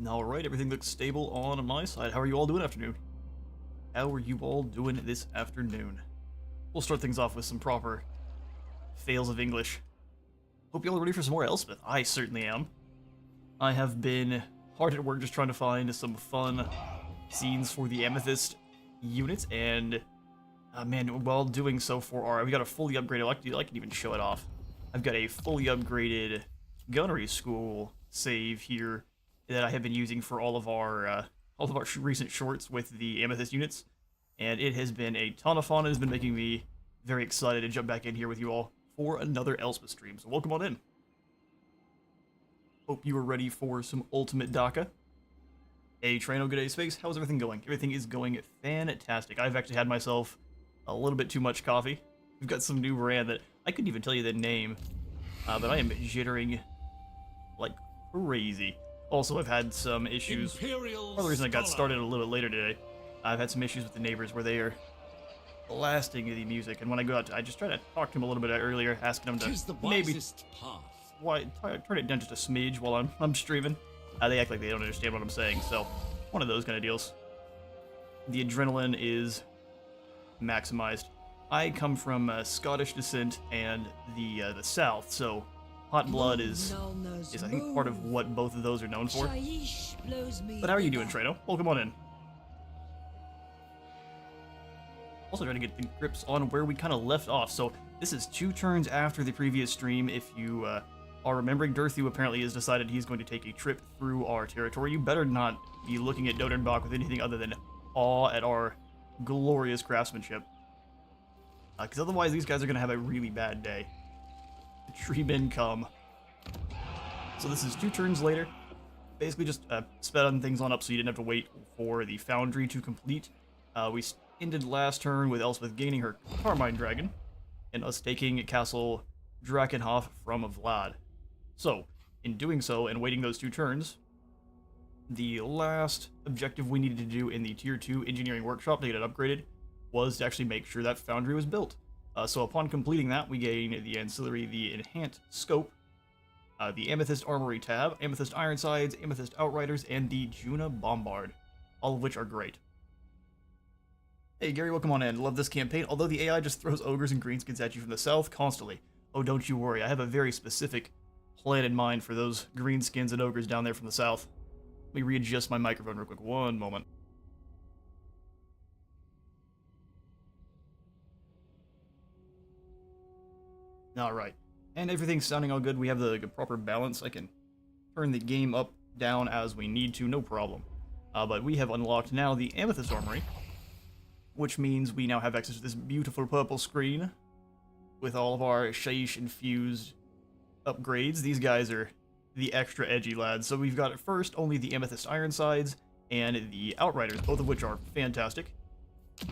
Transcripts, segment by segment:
Alright, everything looks stable on my side. How are you all doing afternoon? How are you all doing this afternoon? We'll start things off with some proper fails of English. Hope you all are ready for some more Elspeth. I certainly am. I have been hard at work just trying to find some fun scenes for the Amethyst units, and man, while doing so we got a fully upgraded, I can even show it off. I've got a fully upgraded gunnery school save here that I have been using for all of our recent shorts with the Amethyst units, and it has been a ton of fun. It has been making me very excited to jump back in here with you all for another Elspeth stream, so welcome on in. Hope you are ready for some Ultimate DACA. Hey Trano, good day Space, how's everything going? Everything is going fantastic. I've actually had myself a little bit too much coffee. We've got some new brand that I couldn't even tell you the name, but I am jittering like crazy. Also, I've had some issues. Part of the reason I got started a little bit later today, I've had some issues with the neighbors where they are blasting the music, and when I go out, I just try to talk to them a little bit earlier, asking them to maybe turn it down just a smidge while I'm streaming. They act like they don't understand what I'm saying, so one of those kind of deals. The adrenaline is maximized. I come from Scottish descent and the South, so hot blood is I think part of what both of those are known for. But how are you doing, Trano? Welcome on in. Also trying to get the grips on where we kind of left off. So this is 2 turns after the previous stream. If you are remembering, Durthu apparently has decided he's going to take a trip through our territory. You better not be looking at Dodernbach with anything other than awe at our glorious craftsmanship. Because otherwise these guys are going to have a really bad day. The tree men come. So this is 2 turns later. Basically just sped on things on up so you didn't have to wait for the foundry to complete. We ended last turn with Elspeth gaining her Carmine Dragon, and us taking Castle Drakenhof from Vlad. So, in doing so and waiting those 2 turns, the last objective we needed to do in the Tier 2 Engineering Workshop to get it upgraded was to actually make sure that foundry was built. So upon completing that, we gain the ancillary, the Enhanced Scope, the Amethyst Armory tab, Amethyst Ironsides, Amethyst Outriders, and the Juna Bombard, all of which are great. Hey Gary, welcome on in. Love this campaign, although the AI just throws ogres and greenskins at you from the south constantly. Oh, don't you worry, I have a very specific plan in mind for those greenskins and ogres down there from the south. Let me readjust my microphone real quick, one moment. Alright, and everything's sounding all good. We have the proper balance. I can turn the game up, down as we need to, no problem. But we have unlocked now the Amethyst Armory, which means we now have access to this beautiful purple screen with all of our Shaiish infused upgrades. These guys are the extra edgy lads. So we've got at first only the Amethyst Ironsides and the Outriders, both of which are fantastic.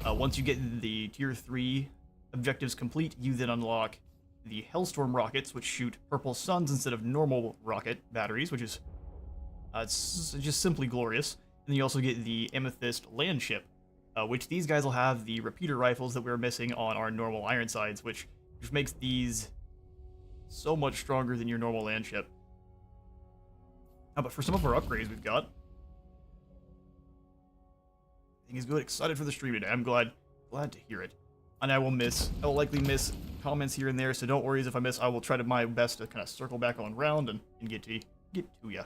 Once you get the Tier 3 objectives complete, you then unlock the Hellstorm rockets, which shoot purple suns instead of normal rocket batteries, which is it's just simply glorious. And then you also get the Amethyst Landship, which these guys will have the repeater rifles that we were missing on our normal Ironsides, which makes these so much stronger than your normal landship. But for some of our upgrades we've got, everything is good. Excited for the stream today. I'm glad to hear it. And I will likely miss comments here and there, so don't worry if I miss. I will try to my best to kind of circle back on round and get to you.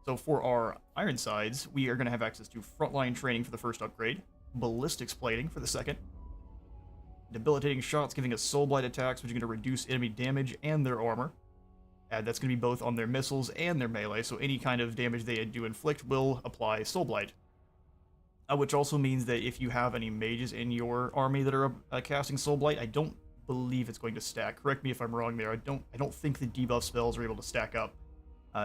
So for our Ironsides, we are going to have access to frontline training for the first upgrade, ballistics plating for the second, debilitating shots giving us soul blight attacks, which are going to reduce enemy damage and their armor. And that's going to be both on their missiles and their melee, so any kind of damage they do inflict will apply soul blight. Which also means that if you have any mages in your army that are casting soul blight, I don't believe it's going to stack. Correct me if I'm wrong there. I don't think the debuff spells are able to stack up.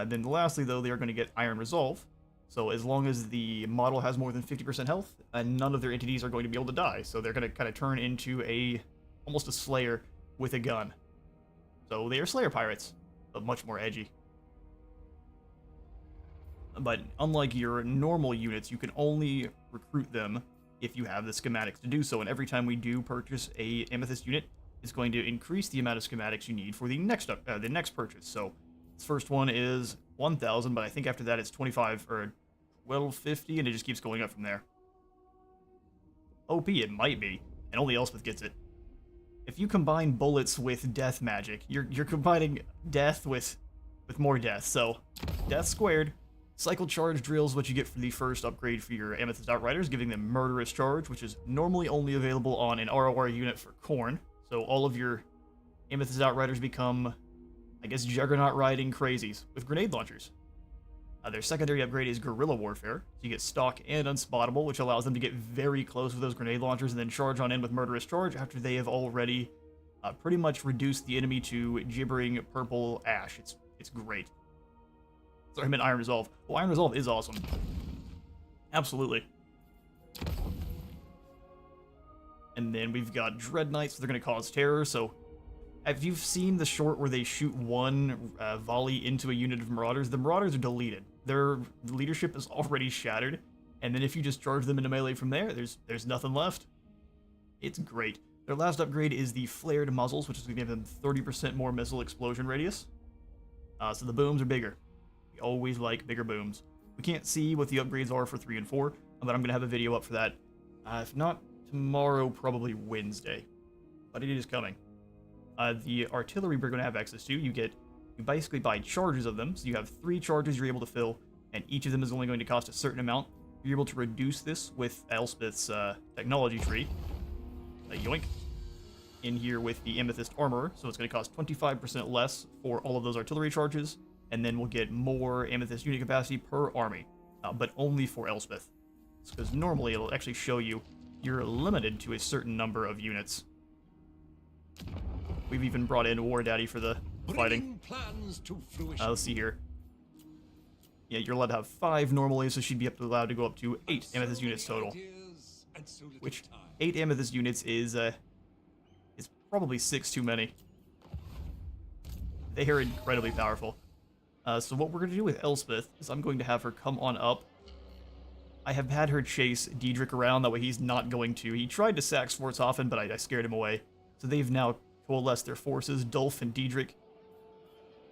Then lastly, though, they are going to get Iron Resolve. So as long as the model has more than 50% health, none of their entities are going to be able to die. So they're going to kind of turn into almost a Slayer with a gun. So they are Slayer pirates, but much more edgy. But unlike your normal units, you can only recruit them if you have the schematics to do so. And every time we do purchase a Amethyst unit, it's going to increase the amount of schematics you need for the next purchase. So this first one is 1,000, but I think after that it's 25 or 1250, and it just keeps going up from there. OP it might be, and only Elspeth gets it. If you combine bullets with death magic, you're combining death with more death. So, death squared. Cycle charge drill is what you get for the first upgrade for your Amethyst Outriders, giving them murderous charge, which is normally only available on an ROR unit for Khorne. So all of your Amethyst Outriders become, I guess, Juggernaut riding crazies with grenade launchers. Their secondary upgrade is Guerrilla Warfare, so you get Stalk and Unspottable, which allows them to get very close with those grenade launchers and then charge on in with Murderous Charge after they have already pretty much reduced the enemy to gibbering purple ash. It's great. Sorry, I meant Iron Resolve. Well, Iron Resolve is awesome. Absolutely. And then we've got Dread Knights, so they're going to cause terror, so if you've seen the short where they shoot one volley into a unit of Marauders, the Marauders are deleted. Their leadership is already shattered, and then if you just charge them into melee from there, there's nothing left. It's great. Their last upgrade is the Flared Muzzles, which is going to give them 30% more missile explosion radius. So the booms are bigger. We always like bigger booms. We can't see what the upgrades are for 3 and 4, but I'm going to have a video up for that. If not tomorrow, probably Wednesday. But it is coming. The artillery we're going to have access to, you basically buy charges of them. So you have 3 charges you're able to fill, and each of them is only going to cost a certain amount. You're able to reduce this with Elspeth's technology tree. Yoink. In here with the Amethyst Armorer, so it's going to cost 25% less for all of those artillery charges, and then we'll get more Amethyst unit capacity per army, but only for Elspeth. Because normally it'll actually show you you're limited to a certain number of units. We've even brought in War Daddy for the fighting. Let's see here. Yeah, you're allowed to have 5 normally, so she'd be allowed to go up to 8 Amethyst units total. Which, 8 Amethyst units is probably 6 too many. They are incredibly powerful. So what we're going to do with Elspeth is I'm going to have her come on up. I have had her chase Diedrich around, that way he's not going to. He tried to sack Schwarzhofen, but I scared him away. So they've now coalesced their forces, Dulf and Diedrich,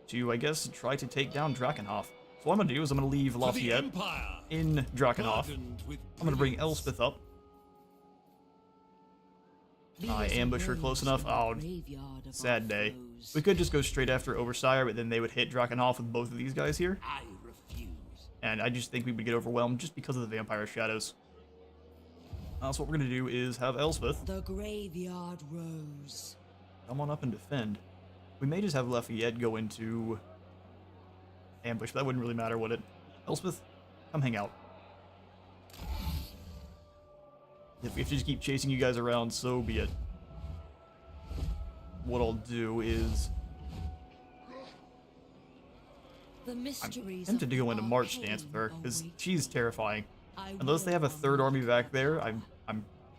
to, I guess, try to take down Drakenhof. So what I'm going to do is I'm going to leave Lafayette in Drakenhof. I'm going to bring Elspeth up. I ambush her close enough. Oh, sad day. We could just go straight after Oversire, but then they would hit Drakenhof with both of these guys here. And I just think we would get overwhelmed just because of the Vampire Shadows. So what we're going to do is have Elspeth The graveyard rose. come on up and defend. We may just have Lafayette go into ambush, but that wouldn't really matter, would it? Elspeth, come hang out. If we just keep chasing you guys around, so be it. What I'll do is... I'm tempted to go into March stance with her, because she's terrifying. Unless they have a 3rd army back there, I'm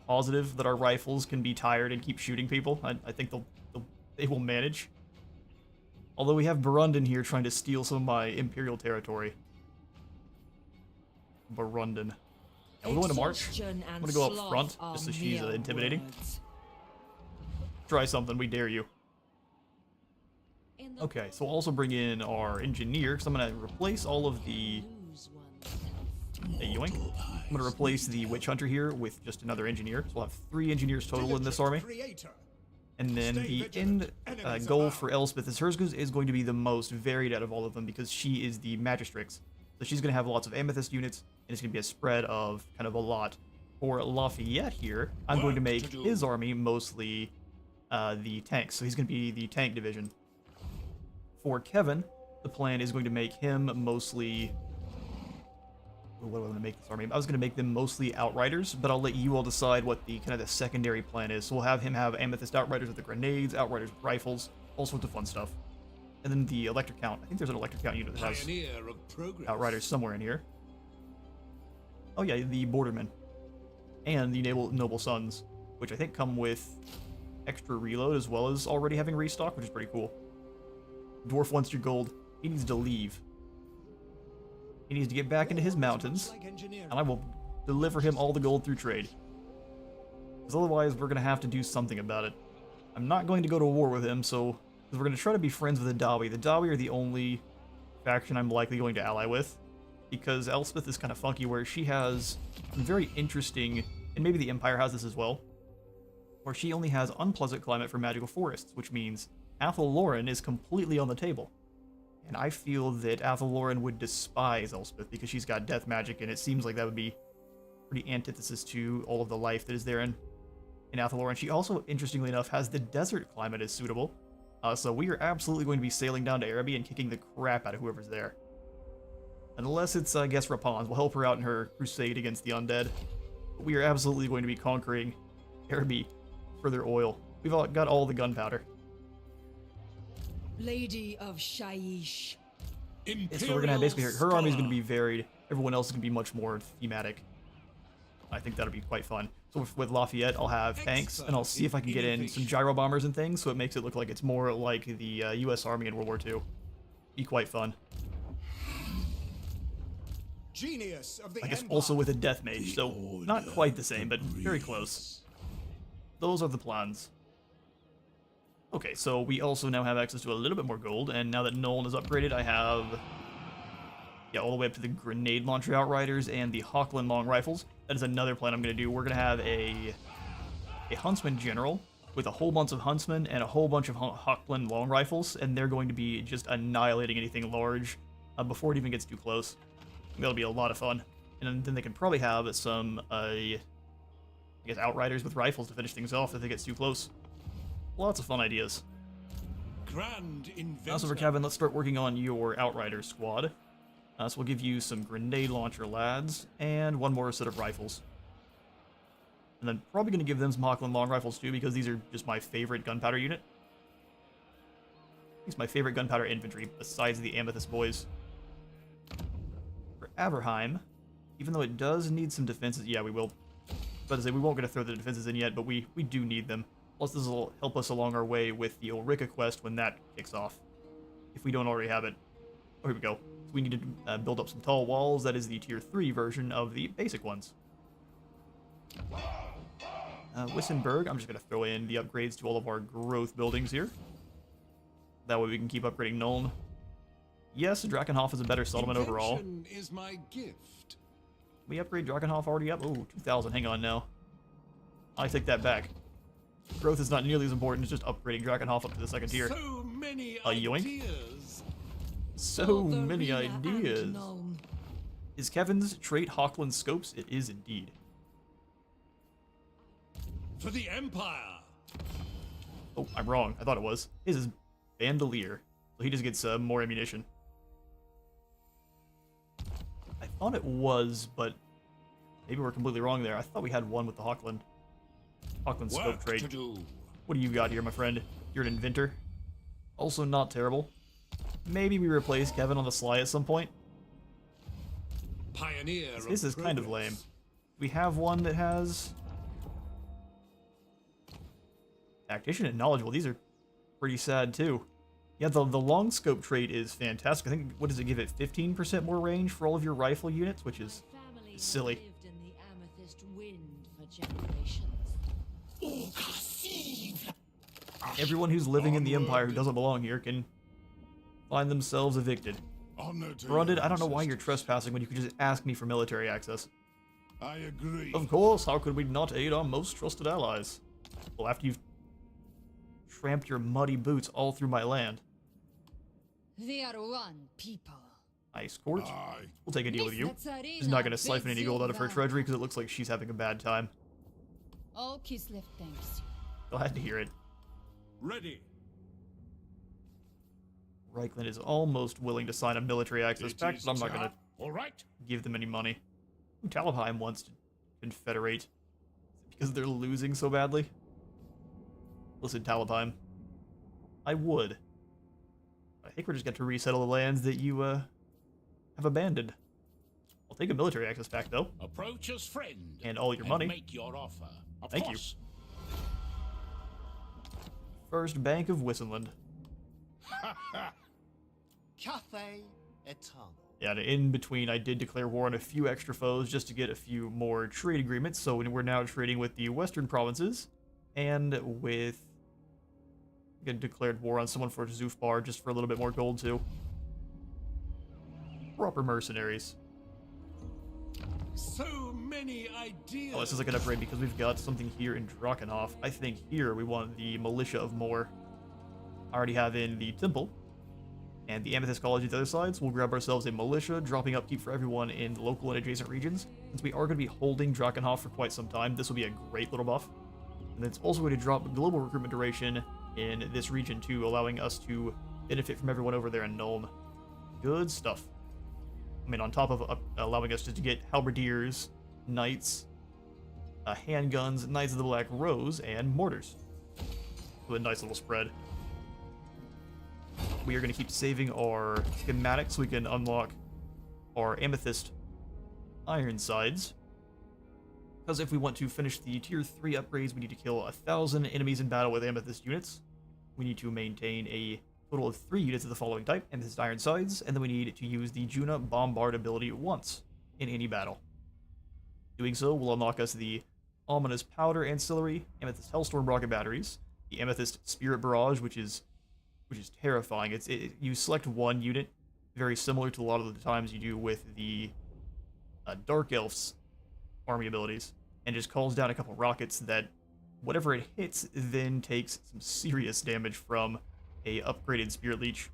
positive that our rifles can be tired and keep shooting people. I think they will manage. Although we have Burundan here trying to steal some of my Imperial territory. Burundan. Yeah, we'll go into March. I'm gonna go up front, just so she's intimidating. Try something, we dare you. Okay, so we'll also bring in our engineer, because I'm gonna replace all of the... Hey, yoink. I'm gonna replace the Witch Hunter here with just another engineer. So we'll have 3 engineers total in this army. And then the end goal for Elspeth is hers is going to be the most varied out of all of them, because she is the Magistrix. So she's going to have lots of Amethyst units, and it's going to be a spread of kind of a lot. For Lafayette here, I'm going to make his army mostly the tanks. So he's going to be the tank division. For Kevin, the plan is going to make him mostly... What do I want to make this army? I was going to make them mostly Outriders, but I'll let you all decide what the kind of the secondary plan is. So we'll have him have Amethyst Outriders with the grenades, Outriders with rifles, all sorts of fun stuff. And then the Electric Count. I think there's an Electric Count unit that has Outriders somewhere in here. Oh yeah, the Bordermen. And the Noble Sons, which I think come with extra reload as well as already having restock, which is pretty cool. Dwarf wants your gold. He needs to leave. He needs to get back into his mountains, and I will deliver him all the gold through trade. Because otherwise, we're going to have to do something about it. I'm not going to go to war with him, so... Because we're going to try to be friends with the Dawi. The Dawi are the only faction I'm likely going to ally with. because Elspeth is kind of funky, where she has some very interesting, and maybe the Empire has this as well, where she only has unpleasant climate for magical forests, which means Athel Loren is completely on the table. And I feel that Athel Loren would despise Elspeth because she's got death magic, and it seems like that would be pretty antithesis to all of the life that is there in Athel Loren. She also, interestingly enough, has the desert climate as suitable. So we are absolutely going to be sailing down to Araby and kicking the crap out of whoever's there. Unless it's, I guess, Rapunzel. We'll help her out in her crusade against the undead. But we are absolutely going to be conquering Araby for their oil. We've got all the gunpowder. Lady of Shaiish. So we're going to have basically her army is going to be varied. Everyone else is going to be much more thematic. I think that'll be quite fun. So with Lafayette, I'll have tanks, and I'll see if I can get in some gyro bombers and things, so it makes it look like it's more like the U.S. Army in World War II. Be quite fun. Genius of the I guess Empire. also with a death mage, so not quite the same, but very close. Those are the plans. Okay, so we also now have access to a little bit more gold, and now that Nolan is upgraded, I have all the way up to the grenade launcher outriders and the Hawkland long rifles. That is another plan I'm going to do. We're going to have a huntsman general with a whole bunch of huntsmen and a whole bunch of Hawkland long rifles, and they're going to be just annihilating anything large before it even gets too close. That'll be a lot of fun. And then they can probably have some, I guess, outriders with rifles to finish things off if it gets too close. Lots of fun ideas. Grand inventor. Now, so for Kevin, let's start working on your outrider squad. So we'll give you some grenade launcher lads and one more set of rifles. And then probably going to give them some Hawkland long rifles too, because these are just my favorite gunpowder unit. It's my favorite gunpowder infantry, besides the Amethyst boys. For Aberheim, even though it does need some defenses, yeah, we will. But as I say, we won't get to throw the defenses in yet, but we do need them. Plus, this will help us along our way with the Ulrika quest when that kicks off, if we don't already have it. Oh, here we go. So we need to build up some tall walls. That is the tier 3 version of the basic ones. Wissenberg, I'm just going to throw in the upgrades to all of our growth buildings here. That way we can keep upgrading Nuln. Yes, Drakenhof is a better settlement overall. Invention is my gift. We upgrade Drakenhof already up? Oh, 2,000. Hang on now. I take that back. Growth is not nearly as important as just upgrading Drakenhof up to the second tier. So many Yoink. ideas. So many ideas. Nuln. Is Kevin's trait Hawkland scopes? It is indeed. For the Empire. Oh, I'm wrong. I thought it was. His is Bandolier. So he just gets more ammunition. I thought it was, but maybe we're completely wrong there. I thought we had one with the Hawkland scope Work trait. to do. What do you got here, my friend? You're an inventor. Also not terrible. Maybe we replace Kevin on the sly at some point. Pioneer. This is kind of lame. We have one that has tactician and knowledgeable. These are pretty sad too. Yeah, the long scope trait is fantastic. I think, what does it give it? 15% more range for all of your rifle units, which is Family silly. lived in the Amethyst wind for generations. Everyone who's living in the Empire who doesn't belong here can find themselves evicted. Brunded, I don't know why you're trespassing when you could just ask me for military access. I agree. Of course, how could we not aid our most trusted allies? Well, after you've tramped your muddy boots all through my land. We are one people. Nice, Court. Aye. We'll take a deal with you. She's not going to siphon any gold out of her treasury because it looks like she's having a bad time. All Kislev thanks you. Glad to hear it. Ready. Reichland is almost willing to sign a military access It pact, is but I'm not going to all right. give them any money. Ooh, Talabheim wants to confederate. Is it because they're losing so badly? Listen, Talabheim. I would. I think we're just going to resettle the lands that you have abandoned. I'll take a military access pact, though. Approach as friend. And all your money. Make your offer. Of Thank course. First Bank of Wissenland. Cathay Eternal. Yeah, and in between, I did declare war on a few extra foes just to get a few more trade agreements. So we're now trading with the western provinces and with... I declared war on someone for Zufbar just for a little bit more gold, too. Proper mercenaries. So many ideas. Oh, this is like an upgrade because we've got something here in Drakenhof. I think here we want the Militia of More. I already have in the Temple and the Amethyst College at the other sides. We'll grab ourselves a Militia, dropping upkeep for everyone in the local and adjacent regions. Since we are going to be holding Drakenhof for quite some time, this will be a great little buff. And then it's also going to drop global recruitment duration in this region too, allowing us to benefit from everyone over there in Nuln. Good stuff. I mean, on top of allowing us to get halberdiers, knights, handguns, knights of the Black Rose, and mortars. So a nice little spread. We are going to keep saving our schematics so we can unlock our Amethyst Ironsides. Because if we want to finish the tier 3 upgrades, we need to kill 1,000 enemies in battle with Amethyst units. We need to maintain a total of 3 units of the following type, Amethyst Ironsides, and then we need to use the Juna Bombard ability once in any battle. Doing so will unlock us the Ominous Powder Ancillary, Amethyst Hellstorm Rocket Batteries, the Amethyst Spirit Barrage, which is terrifying. You select one unit, very similar to a lot of the times you do with the Dark Elf's army abilities, and just calls down a couple rockets that, whatever it hits, then takes some serious damage from a upgraded Spirit Leech.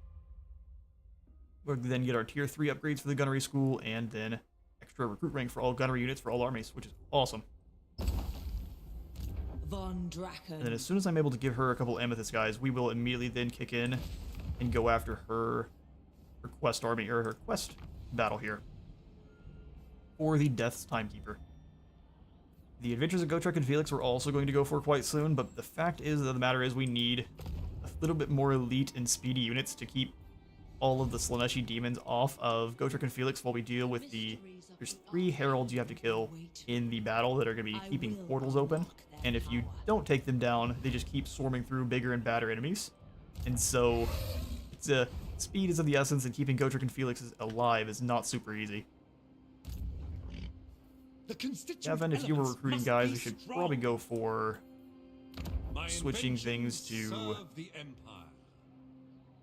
We'll then get our tier 3 upgrades for the Gunnery School, and then extra recruit rank for all gunnery units for all armies, which is awesome. Von Draken. And then as soon as I'm able to give her a couple Amethyst guys, we will immediately then kick in and go after her quest army, or her quest battle here for the Death's Timekeeper. The Adventures of Gotrek and Felix we're also going to go for quite soon, but the fact is that the matter is we need a little bit more elite and speedy units to keep all of the Slaneshi demons off of Gotrek and Felix while we deal with there's 3 heralds you have to kill in the battle that are going to be keeping portals open, and if you don't take them down, they just keep swarming through bigger and badder enemies. And so speed is of the essence, and keeping Gotrek and Felix alive is not super easy. Kevin, if you were recruiting guys, we should probably go for switching things to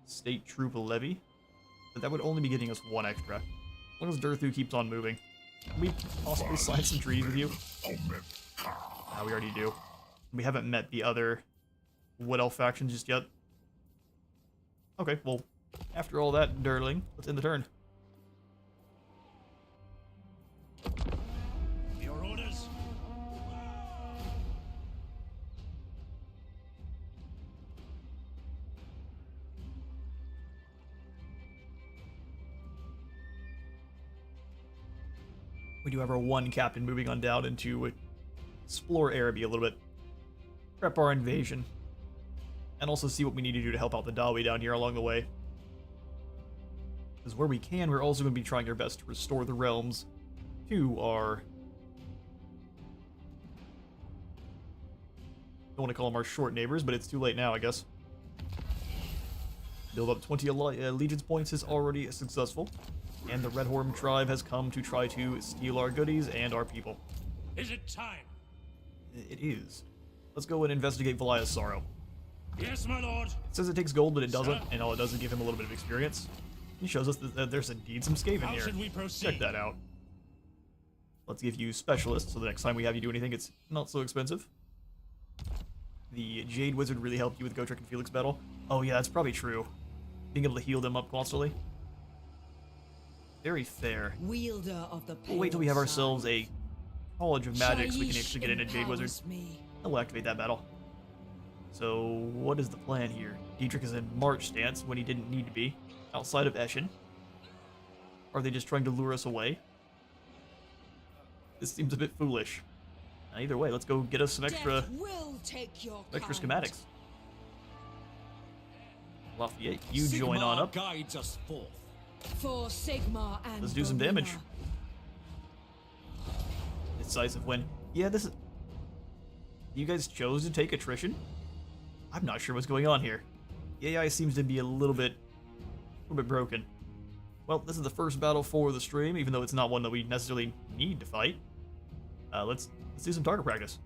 State Troop Levy, but that would only be getting us 1 extra. As long as Durthu keeps on moving. Can we possibly sign some treaties with you? We already do. We haven't met the other Wood Elf factions just yet. Okay, well, after all that dirtling, let's end the turn. Your orders. We do have our 1 captain moving on down into explore Araby a little bit, prep our invasion, and also see what we need to do to help out the Dawi down here along the way. Because where we can, we're also going to be trying our best to restore the realms to our... don't want to call them our short neighbors, but it's too late now, I guess. Build up 20 allegiance points is already successful, and the Red Horn tribe has come to try to steal our goodies and our people. Is it time? It is. Let's go and investigate Valia's Sorrow. Yes, my lord. It says it takes gold, but it doesn't, and all it does is give him a little bit of experience. He shows us that there's indeed some Skaven How here. should we proceed? Check that out. Let's give you Specialist, so the next time we have you do anything, it's not so expensive. The Jade Wizard really helped you with Gotrek and Felix battle. Oh yeah, that's probably true. Being able to heal them up constantly. Very fair. Wielder of the We'll wait till we have ourselves a College of Magic so we can actually get in a Jade Wizard. And we'll activate that battle. So, what is the plan here? Diedrich is in March stance when he didn't need to be, outside of Eschen. Are they just trying to lure us away? This seems a bit foolish. Either way, let's go get us some extra schematics. Lafayette, you join on up. Guides us forth. For Sigmar and Let's do some damage. Decisive win. Yeah, this is... You guys chose to take attrition? I'm not sure what's going on here. The AI seems to be a little bit broken. Well, this is the first battle for the stream, even though it's not one that we necessarily need to fight. Let's do some target practice.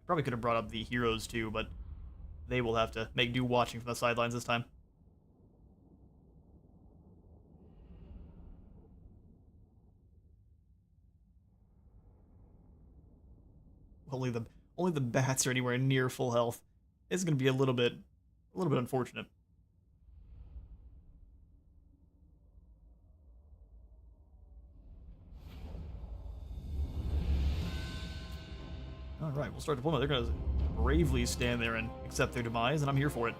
Probably could have brought up the heroes too, but they will have to make do watching from the sidelines this time. only the bats are anywhere near full health. It's gonna be a little bit unfortunate. Alright, we'll start deployment. They're gonna bravely stand there and accept their demise, and I'm here for it.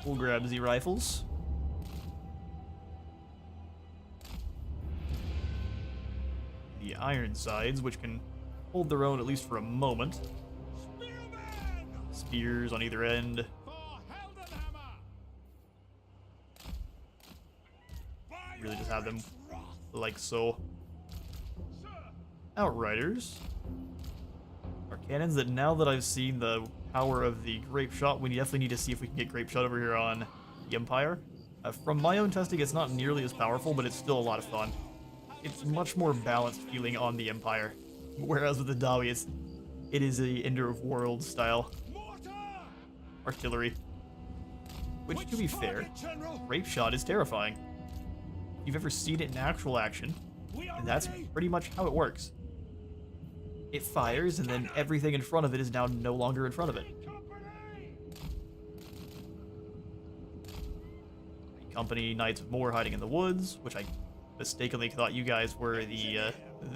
We'll grab Z rifles. The Ironsides, which can hold their own at least for a moment. Spears on either end. Really just have them like so. Outriders are cannons that, now that I've seen the power of the grape shot, we definitely need to see if we can get grape shot over here on the Empire. From my own testing, it's not nearly as powerful, but it's still a lot of fun. It's much more balanced feeling on the Empire, whereas with the Dawi, it is a Ender of Worlds style artillery. Which, to be fair, grape shot is terrifying. If you've ever seen it in actual action, and that's pretty much how it works. It fires, and then everything in front of it is now no longer in front of it. Company Knights of Moor hiding in the woods, which I mistakenly thought you guys were the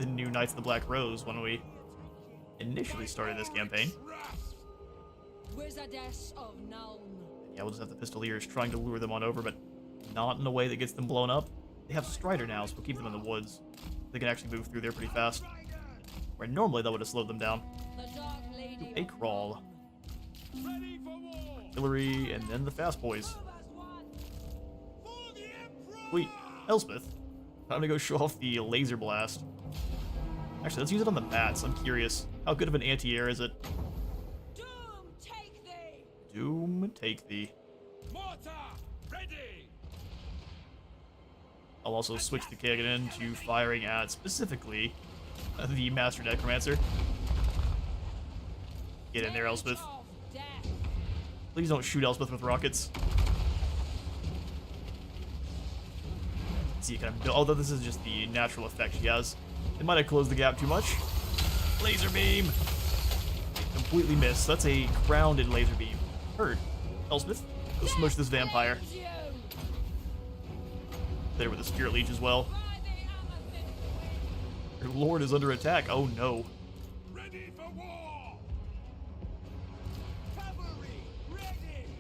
new Knights of the Black Rose when we initially started this campaign. Yeah, we'll just have the Pistoliers trying to lure them on over, but not in a way that gets them blown up. They have Strider now, so we'll keep them in the woods. They can actually move through there pretty fast. Where normally that would have slowed them down. A crawl. Artillery, and then the fast boys. Sweet. Elspeth. Time to go show off the laser blast. Actually, let's use it on the bats. I'm curious. How good of an anti-air is it? Doom, take thee! Doom, take thee. Mortar, ready! I'll also switch the cannon to firing at, specifically, the Master Necromancer. Get in there, Elspeth. Please don't shoot Elspeth with rockets. Let's see, kind of, although this is just the natural effect she has. It might have closed the gap too much. Laser beam! Completely missed. That's a grounded laser beam. Heard. Elspeth, go smush this vampire. There with the Spirit Leech as well. Your lord is under attack. Oh no. Ready for war!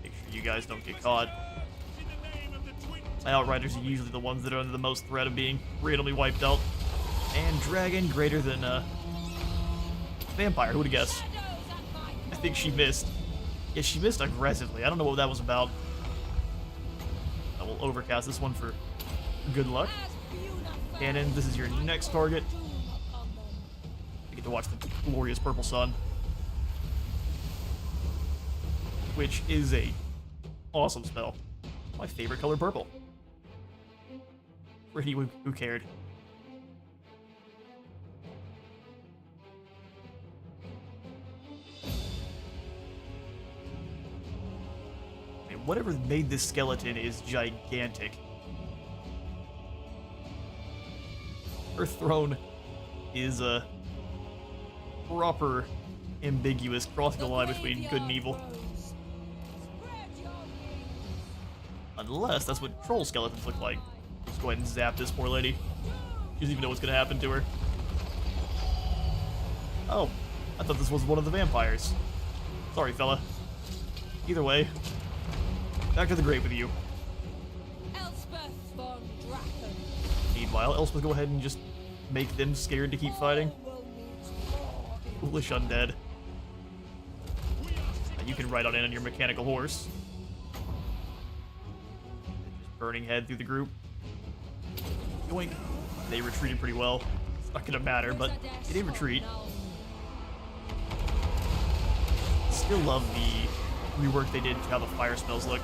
Make sure you guys don't get caught. In the name of the twin My Outriders are usually the ones that are under the most threat of being randomly wiped out. And Dragon greater than Vampire, who would have guessed? I think she missed. Yeah, she missed aggressively. I don't know what that was about. I will overcast this one for good luck. Cannon, this is your next target. You get to watch the glorious purple sun, which is a awesome spell. My favorite color, purple. Pretty, who cared? I mean, whatever made this skeleton is gigantic. Her throne is a proper ambiguous crossing the line between good and evil. Unless that's what troll skeletons look like. Let's go ahead and zap this poor lady. She doesn't even know what's gonna happen to her. Oh, I thought this was one of the vampires. Sorry, fella. Either way, back to the grave with you. Elspeth von Draken. Meanwhile, Elspeth, go ahead and just make them scared to keep fighting. Foolish undead. You can ride on in on your mechanical horse. Just burning head through the group. Yoink. They retreated pretty well. It's not gonna matter, but they did retreat. Still love the rework they did to how the fire spells look.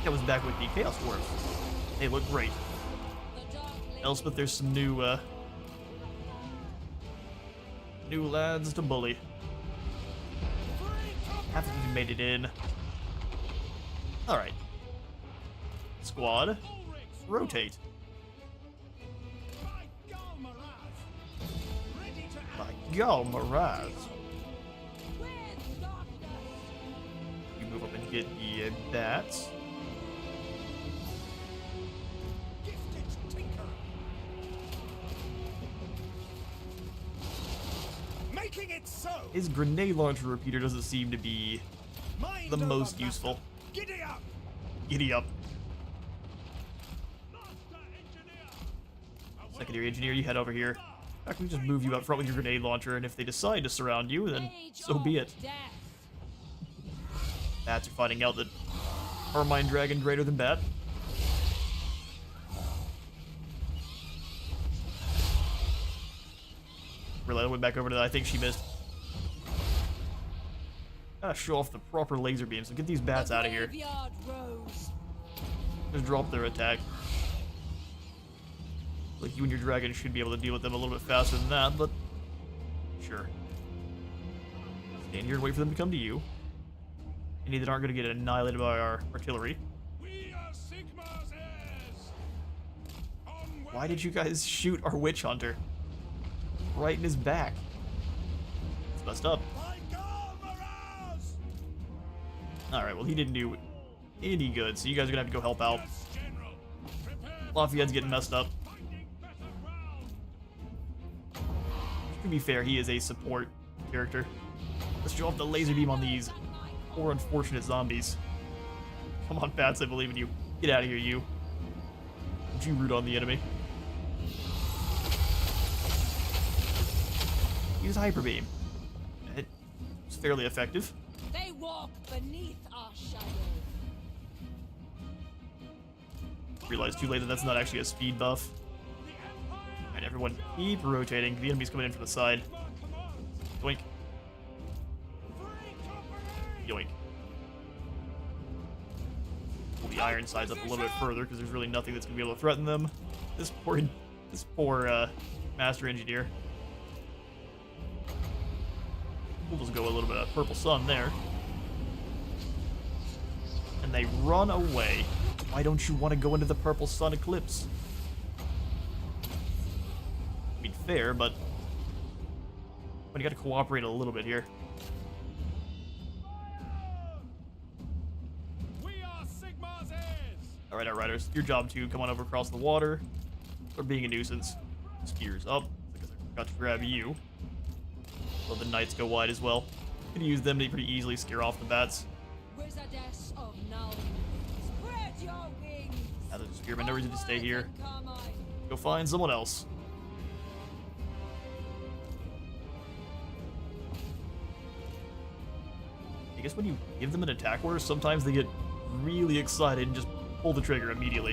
That was back with the Chaos Dwarves. They look great. Elspeth, there's some new lads to bully. Haven't even made it in. Alright. Squad, rotate. go, Miraz. With darkness. You move up and get the bats. Gifted tinker. Making it so. His grenade launcher repeater doesn't seem to be Mind the over most matter. useful. Giddy up. Giddy up. Master engineer. Secondary engineer, you head over here. I can just move you up front with your grenade launcher, and if they decide to surround you, then Age so be of it. Death. Bats are finding out that Carmine Dragon greater than Bat. Really, I went back over to that. I think she missed. Gotta show off the proper laser beam, so get these bats The out of here. graveyard rose. Just drop their attack. Like, you and your dragon should be able to deal with them a little bit faster than that, but sure. Stand here and wait for them to come to you. Any that aren't going to get annihilated by our artillery. We are Sigma's heirs. Onward. Why did you guys shoot our witch hunter? Right in his back. It's messed up. By God, Miraz! Alright, well, he didn't do any good, so you guys are going to have to go help out. Yes, General. Prepare Lafayette's getting messed up. finding better ground. To be fair, he is a support character. Let's show off the laser beam on these poor unfortunate zombies. Come on, Bats, I believe in you. Get out of here, you. Don't you root on the enemy. Use Hyper Beam. It was fairly effective. They walk beneath our shadow. Realized too late that that's not actually a speed buff. Alright, everyone keep rotating. The enemy's coming in from the side. Doink. Yoink. Pull the iron sides up a little bit further because there's really nothing that's gonna be able to threaten them. This poor master engineer. We'll just go a little bit of purple sun there. And they run away. Why don't you want to go into the purple sun eclipse? I mean, fair, but you gotta cooperate a little bit here. We are Sigma's heirs. Alright, Outriders, your job to come on over across the water. Or being a nuisance. Spears up, because I forgot to grab you. So the knights go wide as well. You can use them to pretty easily scare off the bats. Wizardess of Null. Spread your wings. Now there's a spearman, no reason to stay here. Carmine. Go find someone else. I guess when you give them an attack order, sometimes they get really excited and just pull the trigger immediately.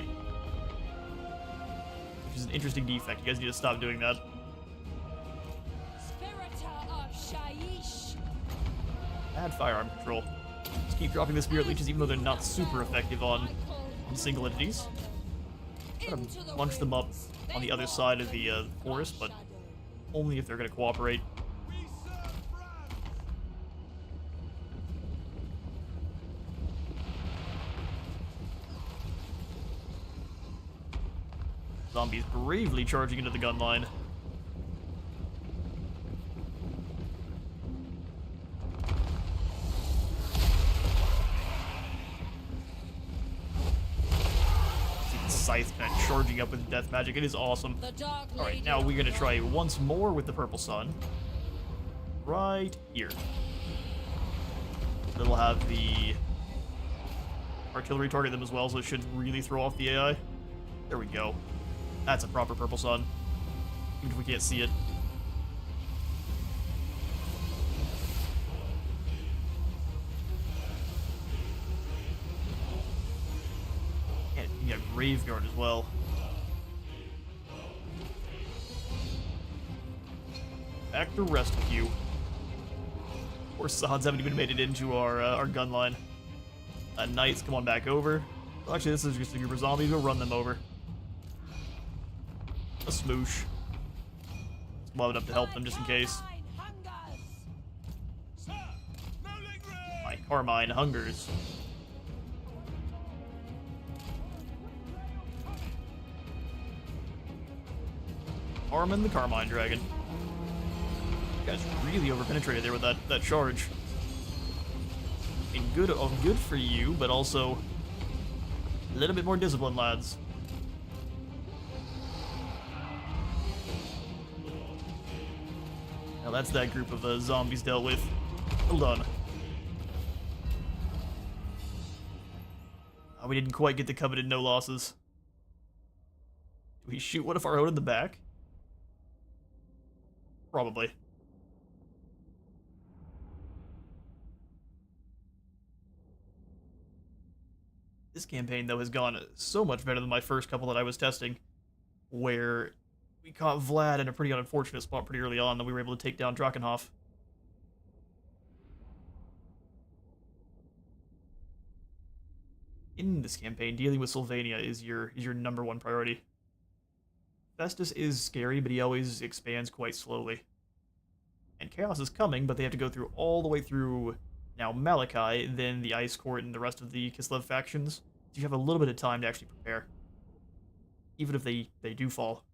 Which is an interesting defect. You guys need to stop doing that. Spirita of Shaiish. Bad firearm control. Just keep dropping the spirit leeches even though they're not super effective on single entities. Try to punch them up on the other side of the forest, but only if they're going to cooperate. We serve France. Zombies bravely charging into the gun line. See the scythe kind of charging up with death magic. It is awesome. The Dark Alright, Lady now of we're going to try Light. once more with the purple sun. Right here. It'll have the artillery target them as well, so it should really throw off the AI. There we go. That's a proper purple sun. Even if we can't see it. And you got graveyard as well. Back to rest with you. Of course, Sahan's haven't even made it into our gun line. Knights, come on back over. Well, actually, this is just a group of zombies. We'll run them over. A smoosh. Let's mob it up to help them just in case. Carmine hungers. Sir, no lingering. My Carmine hungers. Armin the Carmine Dragon. You guys really overpenetrated there with that charge. And good for you, but also a little bit more discipline, lads. Now that's that group of zombies dealt with. Well done. Oh, we didn't quite get the coveted no losses. Do we shoot one of our own in the back? Probably. This campaign, though, has gone so much better than my first couple that I was testing, where we caught Vlad in a pretty unfortunate spot pretty early on, that we were able to take down Drakenhof. In this campaign, dealing with Sylvania is your #1 priority. Festus is scary, but he always expands quite slowly. And Chaos is coming, but they have to go through all the way through now Malachi, then the Ice Court, and the rest of the Kislev factions. So you have a little bit of time to actually prepare, even if they do fall.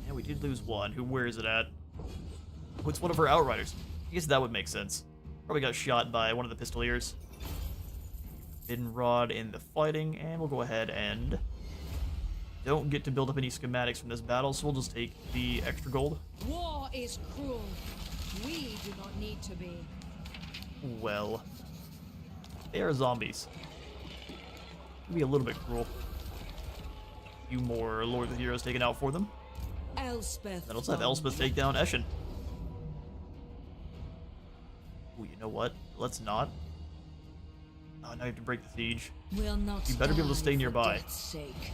Yeah, we did lose one. Where is it at? Oh, it's one of our Outriders. I guess that would make sense. Probably got shot by one of the Pistoliers. Hidden Rod in the fighting, and we'll go ahead and don't get to build up any schematics from this battle, so we'll just take the extra gold. War is cruel. We do not need to be. Well, they are zombies. Can be a little bit cruel. A few more Lord of the Heroes taken out for them. Elspeth. Then let's have Elspeth take down Eshin. Ooh, you know what? Let's not. Oh, now you have to break the siege. Will not You better be able to die stay for nearby. death's sake.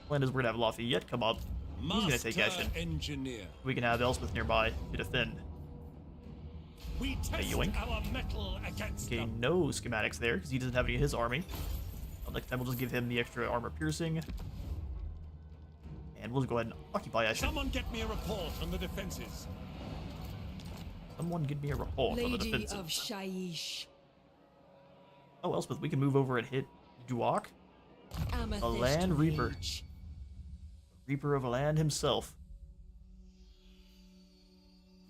Plan is we're gonna have Lafayette come up. He's gonna take Master Eshin. Engineer. We can have Elspeth nearby to defend. We test yoink. our metal against Okay, them. no schematics there, because he doesn't have any of his army. Next time we'll just give him the extra armor piercing. And we'll just go ahead and occupy Eshin. Someone get me a report on the defenses. Someone give me a report on the Lady defensive. of Shaiish. Oh, Elspeth, we can move over and hit Duak, Amethyst a land reaper. Rage. Reaper of land himself.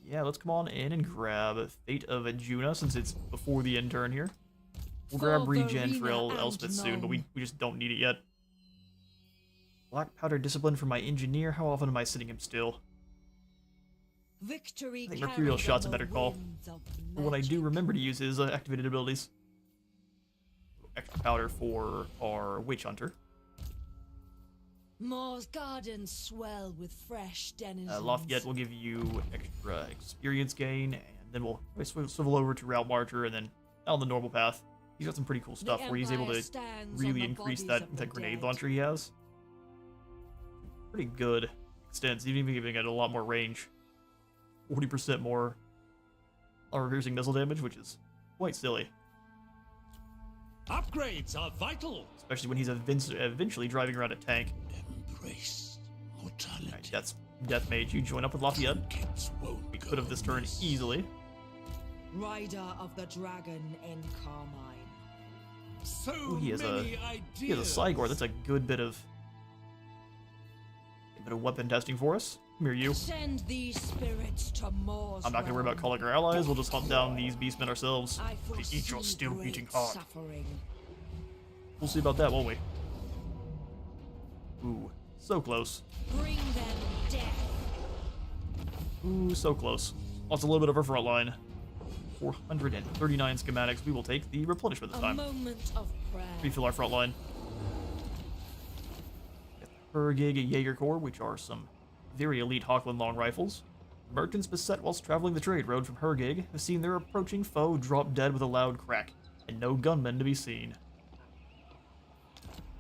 Yeah, let's come on in and grab Fate of Ajuna, since it's before the end turn here. We'll grab For regen for Verena and Elspeth soon, but we Nome. just don't need it yet. Black Powder Discipline for my engineer. How often am I sitting him still? Victory I think carried Mercurial on Shot's a the better call. winds of But what I do magic. remember to use is activated abilities. Extra powder for our Witch Hunter. Moore's gardens swell with fresh denizens. Lafayette will give you extra experience gain, and then we'll swivel over to Route Marcher, and then on the normal path. He's got some pretty cool stuff where he's able Empire to stands on really the increase bodies of the that grenade dead. launcher he has. Pretty good extents, even giving it a lot more range. 40% more armor piercing missile damage, which is quite silly. Upgrades are vital. Especially when he's eventually driving around a tank. Embrace mortality. Alright, that's Death Mage. You join up with Lafayette. Kids won't We go could have this turn amiss. easily. Rider of the dragon in Carmine. So Ooh, he has many a ideas. Cygor. That's a good bit of weapon testing for us. Come here, you. Send these spirits to Moore's I'm not gonna worry about realm. calling our allies. We'll just hunt down these beastmen ourselves. I To eat your foresee still great beating heart. suffering. We'll see about that, won't we? Ooh, so close. Bring them death. Ooh, so close. Lost a little bit of our front line. 439 schematics. We will take the replenishment this A time. moment of prayer. Refill our front line. Hergig Jaeger Corps, which are some very elite Hawkland long rifles. Merchants beset whilst traveling the trade road from Hergig have seen their approaching foe drop dead with a loud crack, and no gunmen to be seen.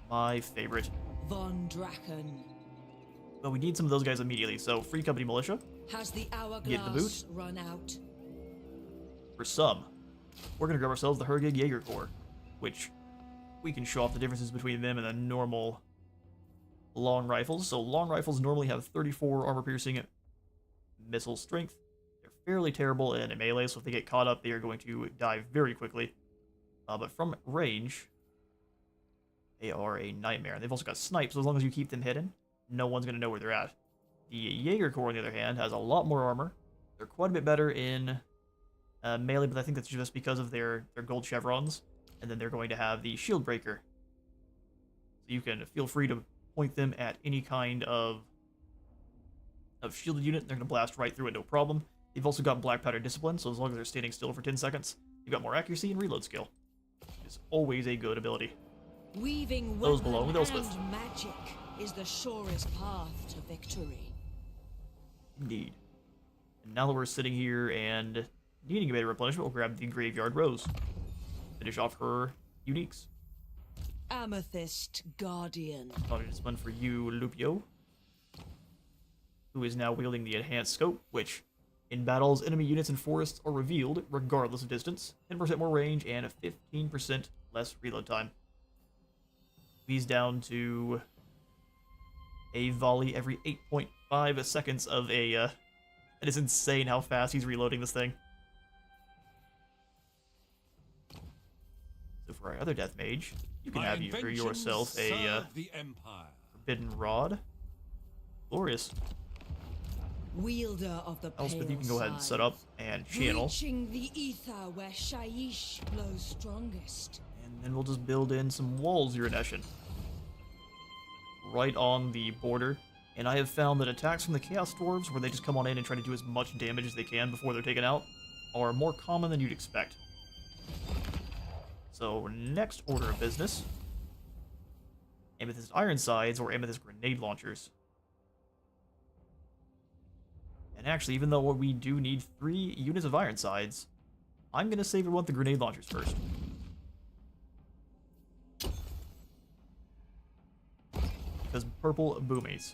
My favorite. Von Draken. But we need some of those guys immediately, so Free Company Militia, Has the Get the hourglass run out? for some. We're gonna grab ourselves the Hergig Jaeger Corps, which we can show off the differences between them and the normal long rifles. So long rifles normally have 34 armor piercing missile strength. They're fairly terrible in melee, so if they get caught up, they are going to die very quickly. But from range, they are a nightmare. And they've also got snipes, so as long as you keep them hidden, no one's going to know where they're at. The Jaeger Corps, on the other hand, has a lot more armor. They're quite a bit better in melee, but I think that's just because of their gold chevrons. And then they're going to have the shield breaker. So you can feel free to point them at any kind of shielded unit. They're going to blast right through it, no problem. They've also got black powder discipline, so as long as they're standing still for 10 seconds, you've got more accuracy and reload skill. It's always a good ability. Weaving Those weapon belong with Elspeth. and magic is the surest path to victory. Indeed. And now that we're sitting here and needing a bit of replenishment, we'll grab the Graveyard Rose. Finish off her uniques. Amethyst Guardian. Powder discipline for you, Lupio, who is now wielding the Enhanced Scope, which, in battles, enemy units and forests are revealed regardless of distance, 10% more range, and 15% less reload time. He's down to a volley every 8.5 seconds of a, it is insane how fast he's reloading this thing. So for our other Death Mage, you can My have you for inventions yourself a serve the Empire. Forbidden Rod. Glorious. Wielder of the Elspeth, you can pale go ahead and side. set up and channel. Reaching the ether where Shaiish blows strongest. And then we'll just build in some walls, Uraneshin. Right on the border. And I have found that attacks from the Chaos Dwarves, where they just come on in and try to do as much damage as they can before they're taken out, are more common than you'd expect. So, next order of business. Amethyst Ironsides or Amethyst Grenade Launchers. And actually, even though we do need 3 units of Ironsides, I'm going to save everyone the Grenade Launchers first. Because purple boomies.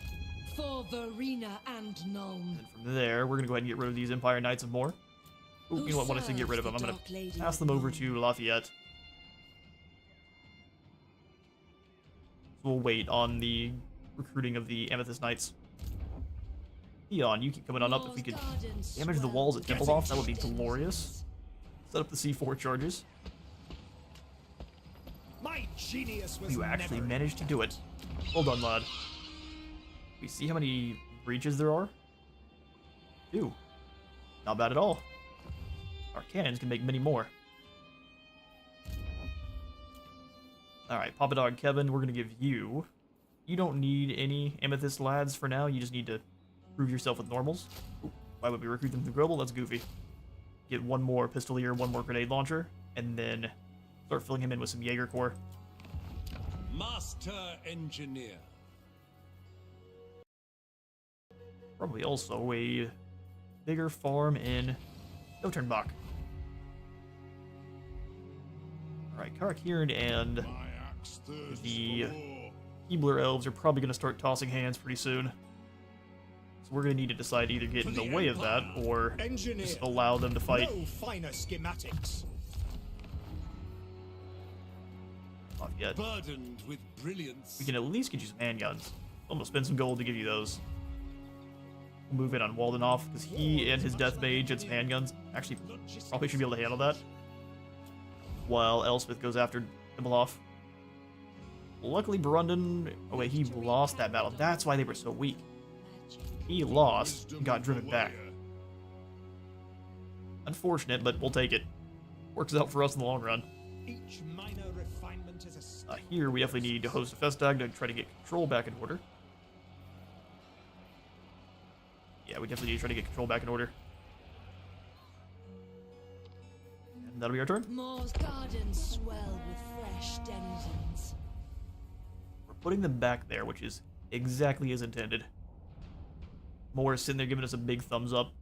For Verena and Nuln. And from there, we're going to go ahead and get rid of these Empire Knights of More. Ooh, you know what, when I say get rid of them, I'm going to pass them over to Lafayette. So we'll wait on the recruiting of the Amethyst Knights. Eon, you keep coming on up. If we could damage the walls at Templehof, that would be glorious. Set up the C4 charges. My genius was You actually never managed to do it. Well done, lad. We see how many breaches there are? 2. Not bad at all. Our cannons can make many more. Alright, Papa Dog Kevin, we're going to give you... You don't need any Amethyst lads for now. You just need to prove yourself with normals. Ooh, why would we recruit them through Global? That's goofy. Get 1 more Pistolier, 1 more Grenade Launcher, and then start filling him in with some Jaeger Corps. Master Engineer. Probably also a bigger farm in Joternbach. Alright, Karakiran and My axe thirsts the for more. Keebler Elves are probably going to start tossing hands pretty soon. So we're going to need to decide to either get in the way of that, or Engineer. just allow them to fight. No finer schematics. Not yet. Burdened with brilliance. We can at least get you some handguns. I'm going to spend some gold to give you those. We'll move in on Waldenoff, because he and his Death Mage and some handguns actually probably should be able to handle that. While Elspeth goes after Templehof. Luckily, Brundon... Oh wait, he lost that battle. That's why they were so weak. He lost and got driven back. Unfortunate, but we'll take it. Works out for us in the long run. Each minor refinement is a step. Here, we definitely need to host a Festag to try to get control back in order. Yeah, we definitely need to try to get control back in order. And that'll be our turn. Moore's gardens swell with fresh denizens. We're putting them back there, which is exactly as intended. Moore's sitting there giving us a big thumbs up.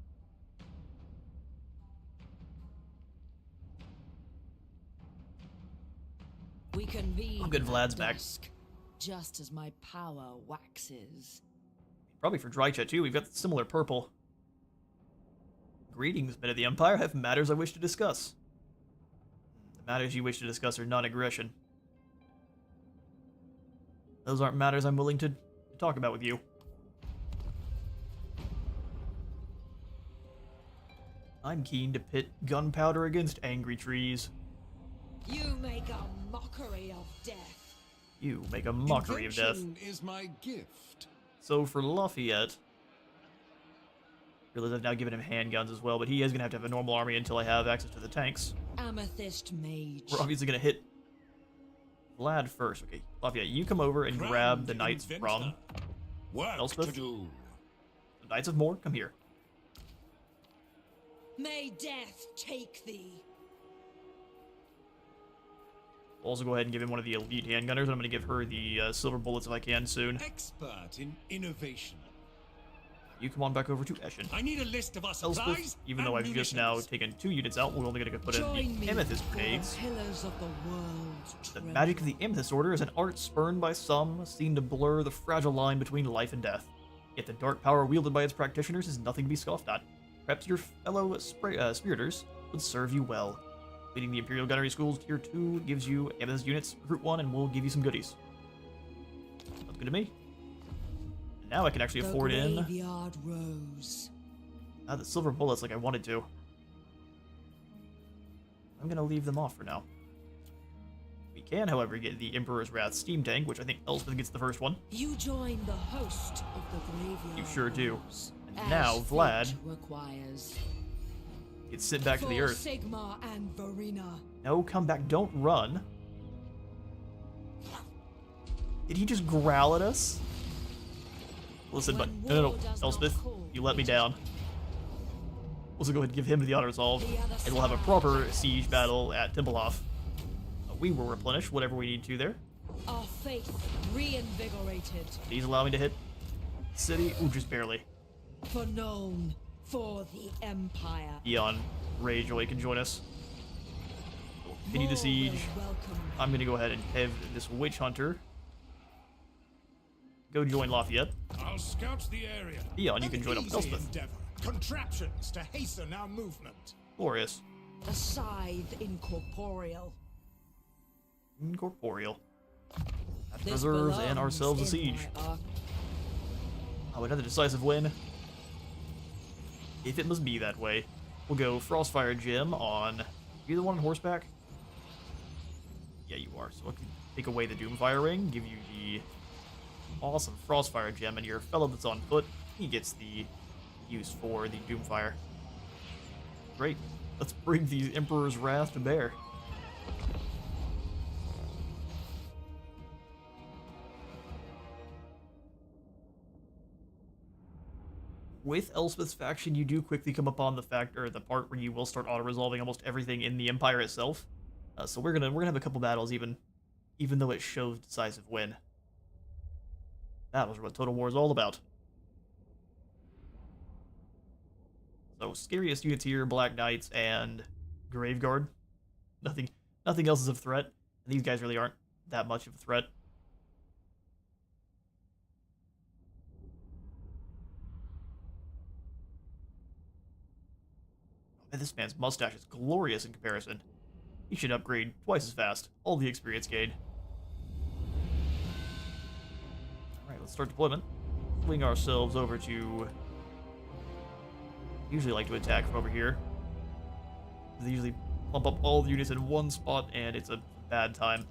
We can be Oh, good, Vlad's at back. dusk, just as my power waxes. Probably for Drycha too, we've got similar purple. Greetings, men of the Empire. I have matters I wish to discuss. The matters you wish to discuss are non-aggression. Those aren't matters I'm willing to talk about with you. I'm keen to pit gunpowder against angry trees. You may make a mockery of death. You make a mockery of death. Invention is my gift. So for Lafayette, realize I've now given him handguns as well, but he is going to have a normal army until I have access to the tanks. Amethyst mage. We're obviously going to hit Vlad first. Okay, Lafayette, you come over and grab the knights from Work Elspeth. to do. The Knights of Moor. Come here. May death take thee. We'll also go ahead and give him one of the elite handgunners, and I'm going to give her the silver bullets if I can soon. Expert in innovation. You come on back over to Eshin. I need a list of our Elspeth, supplies. even though I've and just now munitions. taken 2 units out, we're only going to put in Join the me Amethyst for the grenades. pillars of the world. The magic of the Amethyst Order is an art spurned by some, seen to blur the fragile line between life and death. Yet the dark power wielded by its practitioners is nothing to be scoffed at. Perhaps your fellow spiriters would serve you well. Leading the Imperial Gunnery School's Tier 2 gives you Amethyst units, recruit 1, and we'll give you some goodies. Sounds good to me. And now I can actually afford in Graveyard rose. the silver bullets like I wanted to. I'm going to leave them off for now. We can, however, get the Emperor's Wrath steam tank, which I think Elspeth gets the first one. You join the host of the graveyard. You sure do. rose, And as now, fate Vlad requires. gets sent back to the For earth. Sigma and Verena. No, come back. Don't run. Did he just growl at us? Listen, but When no, war does not Elspeth, call, you let me it is down. We'll go ahead and give him the auto-resolve, The other and we'll have a side proper siege battle at Tempelhof. We will replenish whatever we need to there. Our faith reinvigorated. Please allow me to hit city. Ooh, just barely. For known for the Empire. Eon Rayjoy can join us. We'll continue the More siege. will welcome. I'm gonna go ahead and have this witch hunter go join Lafayette. I'll scout the area. Eon, you can join up Easy Elspeth. endeavor. Contraptions to hasten our movement. Glorious. A scythe incorporeal. Incorporeal. That This preserves and belongs ourselves a in siege. my arc. Oh, another decisive win. If it must be that way. We'll go Frostfire Gem on... You the one on horseback? Yeah, you are. So I can take away the Doomfire Ring, give you the awesome Frostfire Gem, and your fellow that's on foot, he gets the use for the Doomfire. Great. Let's bring the Emperor's Wrath to bear. With Elspeth's faction, you do quickly come upon the the part where you will start auto-resolving almost everything in the Empire itself. So we're gonna have a couple battles, even though it shows decisive win. Battles are what Total War is all about. So scariest units here: Black Knights and Graveguard. Nothing else is of threat. And these guys really aren't that much of a threat. And this man's mustache is glorious in comparison. He should upgrade twice as fast. All the experience gained. Alright, let's start deployment. Swing ourselves over to... Usually like to attack from over here. They usually pump up all the units in one spot, and it's a bad time.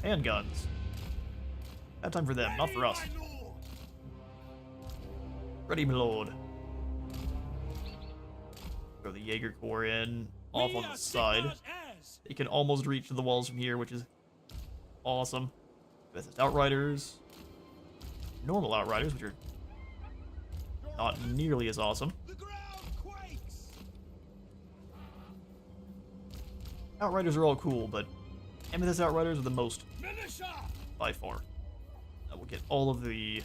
Handguns. Bad time for them, not for us. Ready, my lord. Throw the Jaeger Corps in, off on the side. They can almost reach to the walls from here, which is awesome. This is Outriders. Normal Outriders, which are not nearly as awesome. The ground quakes. Outriders are all cool, but Amethyst Outriders are the most by far. We'll get all of the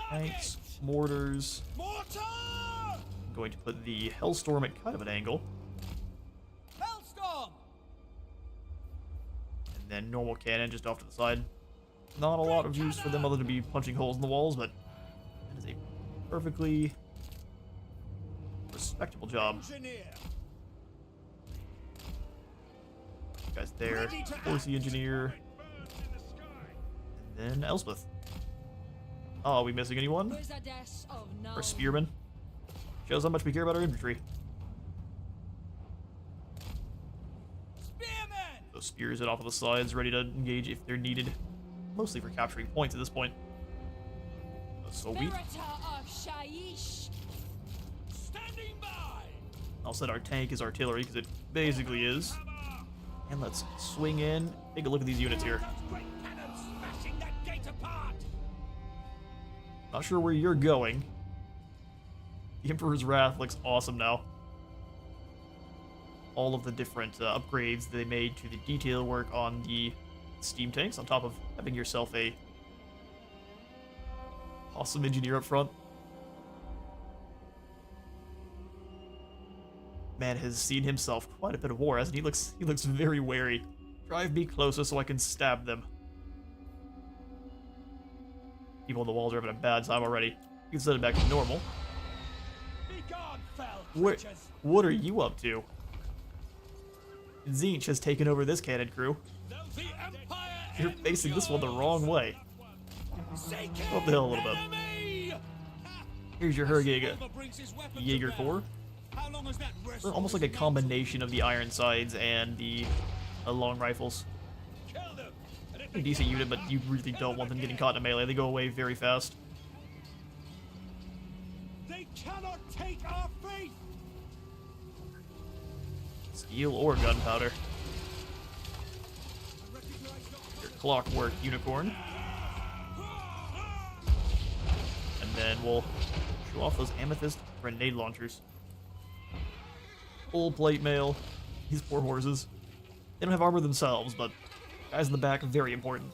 tanks, mortars. Mortar! I'm going to put the Hellstorm at kind of an angle. Hellstorm! And then normal cannon just off to the side. Not a lot of use for them other than to be punching holes in the walls, but that is a perfectly respectable job. Engineer. You guys there. Horsey Engineer. And then Elspeth. Oh, are we missing anyone? Wizardess of Or Nuln. Spearman? Shows how much we care about our infantry. Spearman! Those spears in off of the sides, ready to engage if they're needed. Mostly for capturing points at this point. So we. Spiritor of Shaiish. Standing by. I'll set our tank as artillery because it basically is. And let's swing in. Take a look at these units here. Great cannons smashing that gate apart. Not sure where you're going. The Emperor's Wrath looks awesome now. All of the different upgrades they made to the detail work on the steam tanks, on top of having yourself a awesome engineer up front. Man has seen himself quite a bit of war, hasn't he? He looks very wary. Drive me closer so I can stab them. People on the walls are having a bad time already. You can set it back to normal. Be gone, foul What, creatures. what are you up to? Zinch has taken over this cannon crew. The Empire You're facing this one the wrong way. Up the hill a little bit. Here's your Hergig Jaeger Corps. How long has that They're almost like a combination of the Ironsides and the long rifles. Kill them. And if A decent unit, but you really don't want them getting caught in a melee. They go away very fast. They cannot take our faith! Steel or gunpowder. Your Clockwork Unicorn. And then we'll show off those Amethyst grenade launchers. Full plate mail. These poor horses. They don't have armor themselves, but guys in the back, very important.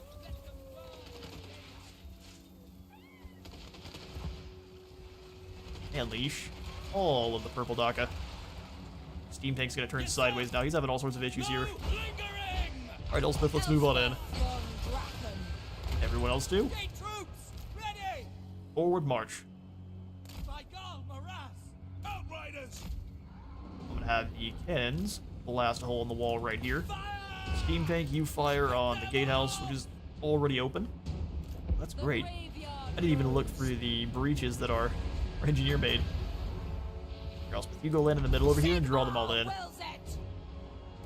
And leash all of the purple Daka. Steam tank's gonna turn sideways now. He's having all sorts of issues here. Alright, Elspeth, let's move on in. Elspeth von Draken. Everyone else do? Gate troops, ready. Forward march. By God, Morass. Outriders. I'm gonna have the cannons blast a hole in the wall right here. Fire. Steam tank, you fire on the gatehouse, which is already open. That's The great. graveyard I didn't even look through the breaches that our engineer made. Here, Elspeth, you go land in the middle over here and draw them all in. Wills it.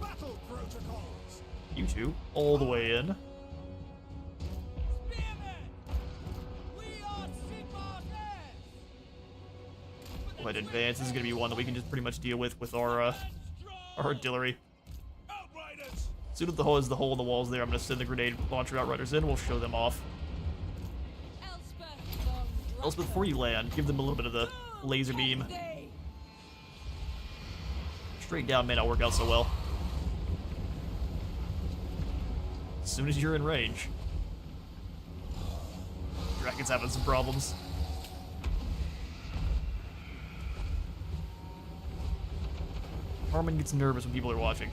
Battle protocols! You two, all the way in. Spearmen. We are Sigmar's heirs. Go ahead and advance. This is gonna be one that we can just pretty much deal with our artillery. Outriders. As soon as the hole is the hole in the walls there, I'm gonna send the grenade launcher outriders in. We'll show them off. Elspeth von Draken. Elspeth, before you land, give them a little bit of the laser beam. Day. Straight down may not work out so well. As soon as you're in range. Draken's having some problems. Harmon gets nervous when people are watching.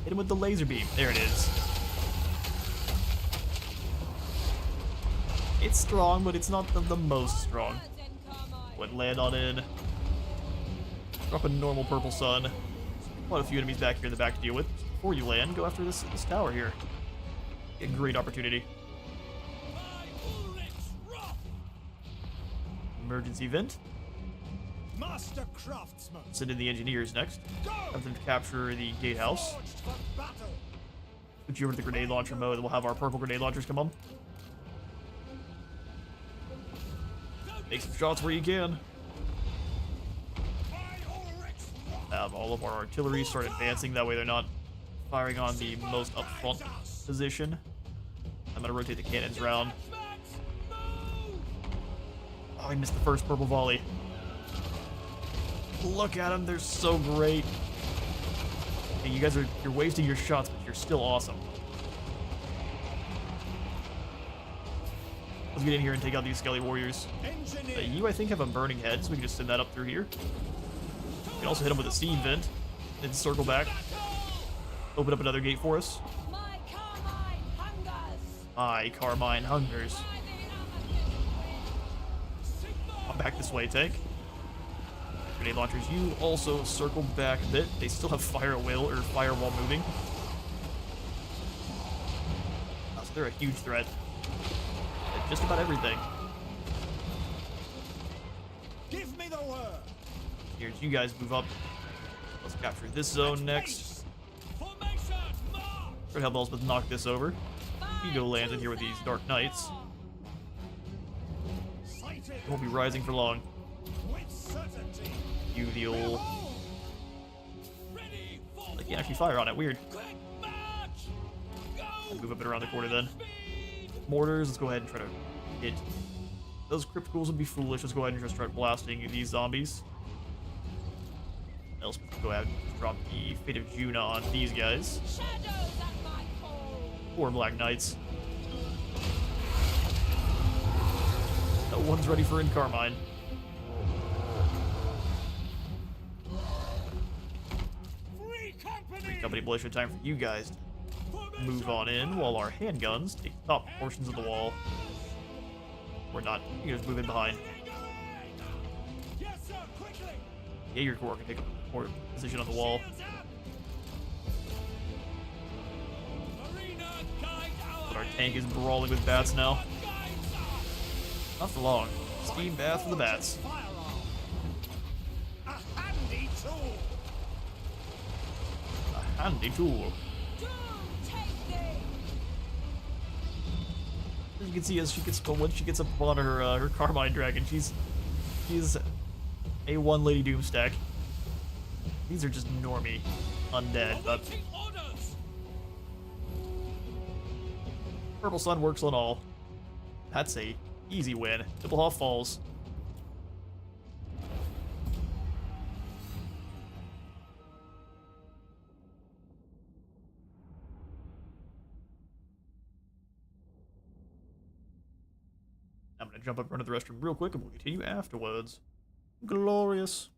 Hit him with the laser beam. There it is. It's strong, but it's not the most strong. Words and Carmine. Went land on in. Drop a normal purple sun. Quite a few enemies back here in the back to deal with. Before you land, go after this tower here. A great opportunity. By Ulrich's wrath. Emergency vent. Master craftsman! Send in the engineers next. Go! Have them capture the gatehouse. Forged for battle! Put you over to the grenade launcher mode, and we'll have our purple grenade launchers come on. Make some shots where you can. By Ulrich's wrath. Have all of our artillery start advancing, that way they're not firing on the most up front position. I'm gonna rotate the cannons around. Move. Oh, I missed the first purple volley. Look at them, they're so great. Hey, you guys you're wasting your shots, but you're still awesome. Let's get in here and take out these Skelly Warriors. Engineer! You, I think, have a burning head, so we can just send that up through here. You can also hit them with a steam vent, then circle back, open up another gate for us. My Carmine hungers. My Carmine hungers. By the Amethyst wind. I'm back this way, tank. Grenade launchers, you also circle back a bit. They still have fire at will, or firewall moving. So they're a huge threat. At just about everything. Give me the word! Here's you guys move up. Let's capture this zone next. Formation. Try to help Elspeth knock this over. Ego lands in here with these Dark Knights. Sighted It won't be rising for long. with certainty. You the old... Ready for I can't actually fire on it. Weird. quick march! Go! I'll move a bit around the corner then. Speed! Mortars, let's go ahead and try to hit. Those criticals would be foolish. Let's go ahead and just start blasting these zombies. Elspeth can go ahead and drop the Fate of Juna on these guys. Shadows at my call. Poor Black Knights. No one's ready for Incarmine. Free company! Free company militia, time for you guys to move on in while our handguns take the top portions of the wall. Or not. You can just move in behind. Yes, sir, quickly! Jaeger Corps can take a more position on the wall. Shields up! Marina, guide our But our aim. tank is brawling with bats now. Guides us! Not for long. Steam bath for the bats. Firearm. A handy tool. A handy tool. Doom, take thee. As you can see, as she gets once she gets up on her Carmine Dragon, she's a one Lady Doomstack. These are just normie undead, but Awaiting orders! Purple Sun works on all. That's a easy win. Dipplehoff falls. I'm gonna jump up, run to the restroom real quick, and we'll continue afterwards. Glorious.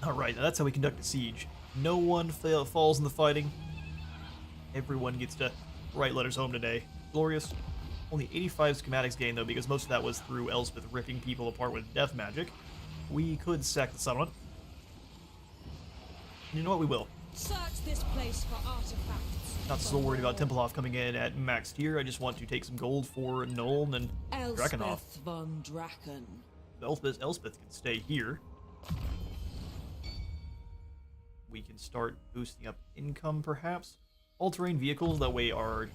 Alright, now that's how we conduct a siege. No one falls in the fighting. Everyone gets to write letters home today. Glorious. Only 85 schematics gained, though, because most of that was through Elspeth ripping people apart with death magic. We could sack the settlement. And you know what? We will. Search this place for artifacts. Not so worried about Templehoff coming in at max tier. I just want to take some gold for Nuln and Drakenhoff. Elspeth von Draken. Elspeth can stay here. We can start boosting up income, perhaps. All-terrain vehicles, that way our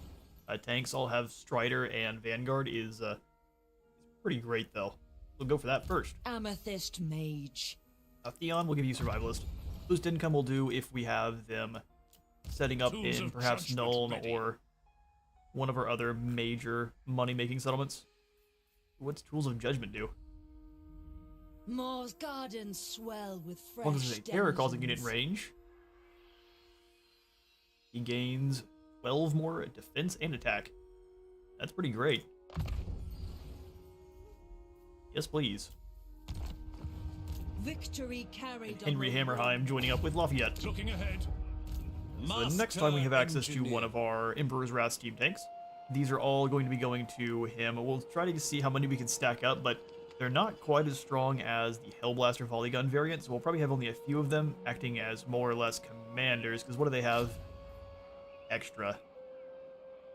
tanks all have Strider and Vanguard is pretty great, though. We'll go for that first. Amethyst mage. Theon will give you Survivalist. Boost income will do if we have them setting up Tools in of perhaps judgment Nuln ready. or one of our other major money-making settlements. What's Tools of Judgment do? Moore's gardens swell with fresh As long as it's a terror causing unit in denizens. range, he gains 12 more defense and attack. That's pretty great. Yes, please. Victory carried on Henry the Hammerheim road. joining up with Lafayette. Looking ahead. So the next time we have access to one of our Emperor's Wrath steam tanks, these are all going to be going to him. We'll try to see how many we can stack up, but they're not quite as strong as the Hellblaster volley gun variant, so we'll probably have only a few of them acting as more or less commanders, because what do they have extra?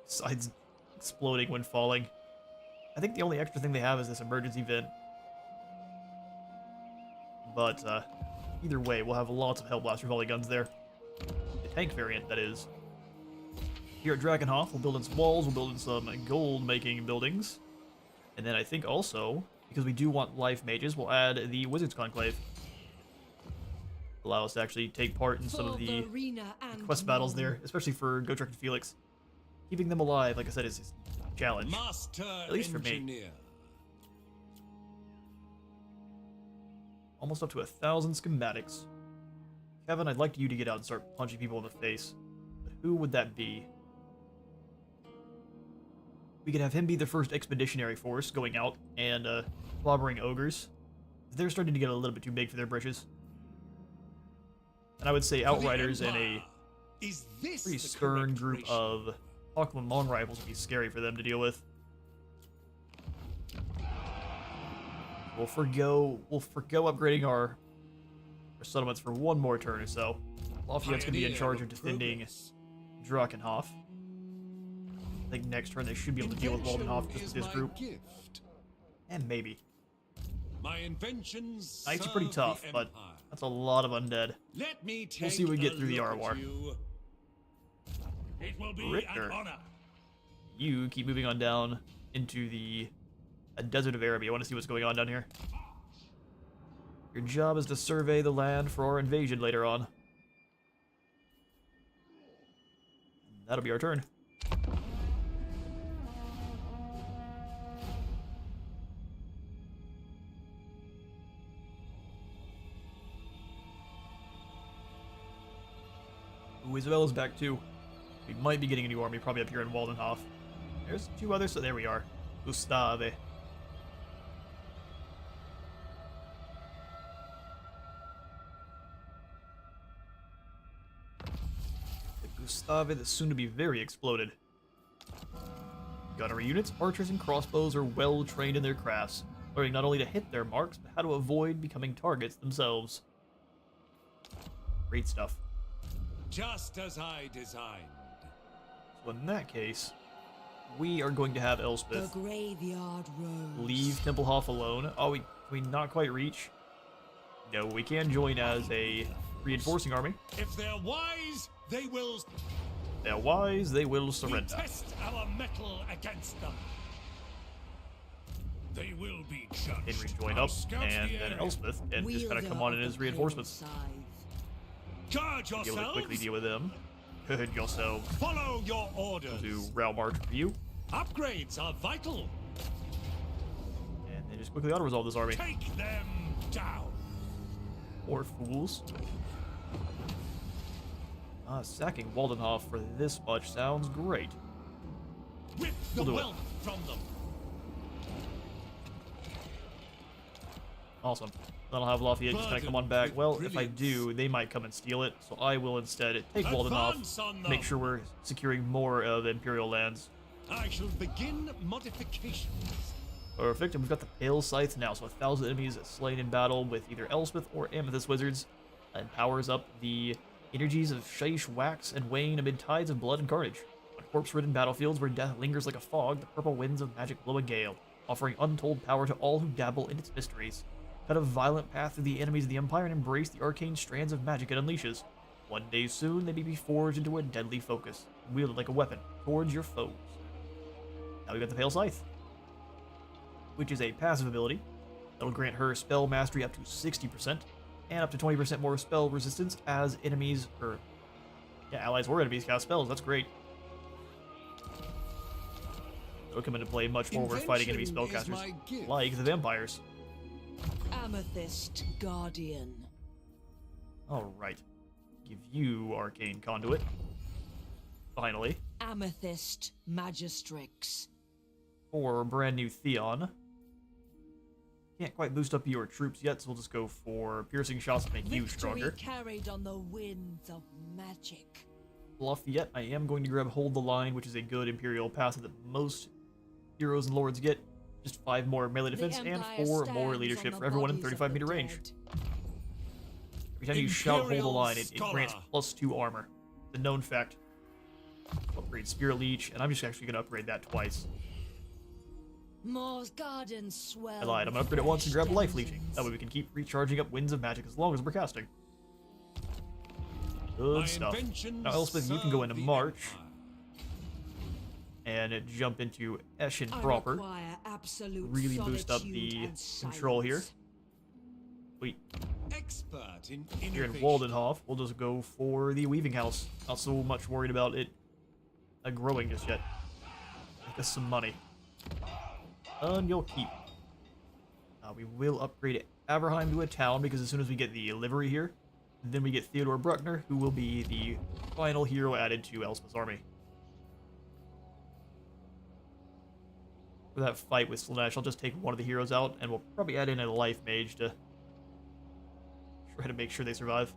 Besides exploding when falling. I think the only extra thing they have is this emergency vent. But either way, we'll have lots of Hellblaster volley guns there. The tank variant, that is. Here at Drakenhof, we'll build in some walls, we'll build in some gold-making buildings. And then I think also, because we do want life mages, we'll add the Wizards Conclave. Allow us to actually take part in some of For the Verena and quest battles Nuln. there, especially for Gotrek and Felix. Keeping them alive, like I said, is a challenge. Master At least for me. engineer. Almost up to 1,000 schematics. Kevin, I'd like you to get out and start punching people in the face. But who would that be? We could have him be the first expeditionary force going out and clobbering ogres. They're starting to get a little bit too big for their britches. And I would say Outriders and a Is this pretty the stern correct group ratio? of Hawkman long rifles would be scary for them to deal with. We'll forgo upgrading our settlements for one more turn or so. Lafayette's going to be in Pioneer charge of of defending progress. Drakenhof. I think next turn they should be able to deal with Invention Waldenhof just is with this my group. gift. And maybe. My inventions Knights are pretty serve the tough, but Empire. that's a lot of undead. Let me take We'll see what we get a through the look at Armory. you. It will be Richter. an honor. You keep moving on down into the desert of Arabia. I want to see what's going on down here. Your job is to survey the land for our invasion later on. That'll be our turn. Ooh, Isabella's back too. We might be getting a new army probably up here in Waldenhof. There's two others, so there we are. Gustave. Gustave that's soon to be very exploded. Gunnery units, archers, and crossbows are well trained in their crafts, learning not only to hit their marks, but how to avoid becoming targets themselves. Great stuff. Just as I designed. So in that case, we are going to have The Elspeth graveyard road. leave Templehof alone. Oh, can we not quite reach? No, we can join as a reinforcing army. If they're wise, they will They're wise, they will we surrender. test our metal against them. They will be judged. Henry join I'll up, scout and the then area. Elspeth, and just kind of come Wielder on in of as the reinforcements. pale Guard Be able to quickly yourselves. deal with them. Good yourselves. Follow your orders. Do Rail March for you, Upgrades are vital. and then just quickly auto-resolve this army. Take them down. Or fools. Sacking Waldenhof for this much sounds great. Rip the We'll do it. wealth from them. Awesome. Then I'll have Lafayette just kind of come on back. Burdened Well, with if I do, they might come and steal it, so I will instead take Advance Waldenhof, on them. make sure we're securing more of Imperial lands. I shall begin modifications. Perfect, and we've got the Pale Scythe now, so 1,000 enemies slain in battle with either Elspeth or Amethyst wizards, and powers up the energies of Shaish wax and wane amid tides of blood and carnage. On corpse-ridden battlefields where death lingers like a fog, the purple winds of magic blow a gale, offering untold power to all who dabble in its mysteries. Cut a violent path through the enemies of the Empire and embrace the arcane strands of magic it unleashes. One day soon, they may be forged into a deadly focus, wielded like a weapon towards your foes. Now we got the Pale Scythe, which is a passive ability that'll grant her spell mastery up to 60%. and up to 20% more spell resistance as enemies, or yeah, allies or enemies cast spells. That's great. It'll come into play much more when we're fighting enemy Invention is spellcasters, my gift. like the vampires. Amethyst Guardian. Alright. Give you Arcane Conduit. Finally. Amethyst Magistrix. For brand new Theon. Can't quite boost up your troops yet, so we'll just go for piercing shots to make you stronger. Carried on the winds of magic. Bluff yet. I am going to grab Hold the Line, which is a good Imperial passive that most heroes and lords get. Just 5 more melee defense and 4 more leadership for everyone in 35 meter range. Every time you shout Hold the Line, it grants +2 armor. It's a known fact. Upgrade Spirit Leech, and I'm just actually going to upgrade that twice. Moore's Garden swell. I lied. I'm going to upgrade it once and grab Life Leeching. That way we can keep recharging up Winds of Magic as long as we're casting. Good stuff. Now, Elspeth, you can go into March and jump into Eshin proper. Really boost up the control here. Wait. Expert in Here in innovation. Waldenhof, we'll just go for the Weaving House. Not so much worried about it growing just yet. Make us some money. And you'll keep. We will upgrade Averheim to a town because as soon as we get the livery here, then we get Theodore Bruckner, who will be the final hero added to Elspeth's army. For that fight with Slaanesh, I'll just take one of the heroes out, and we'll probably add in a Life Mage to try to make sure they survive.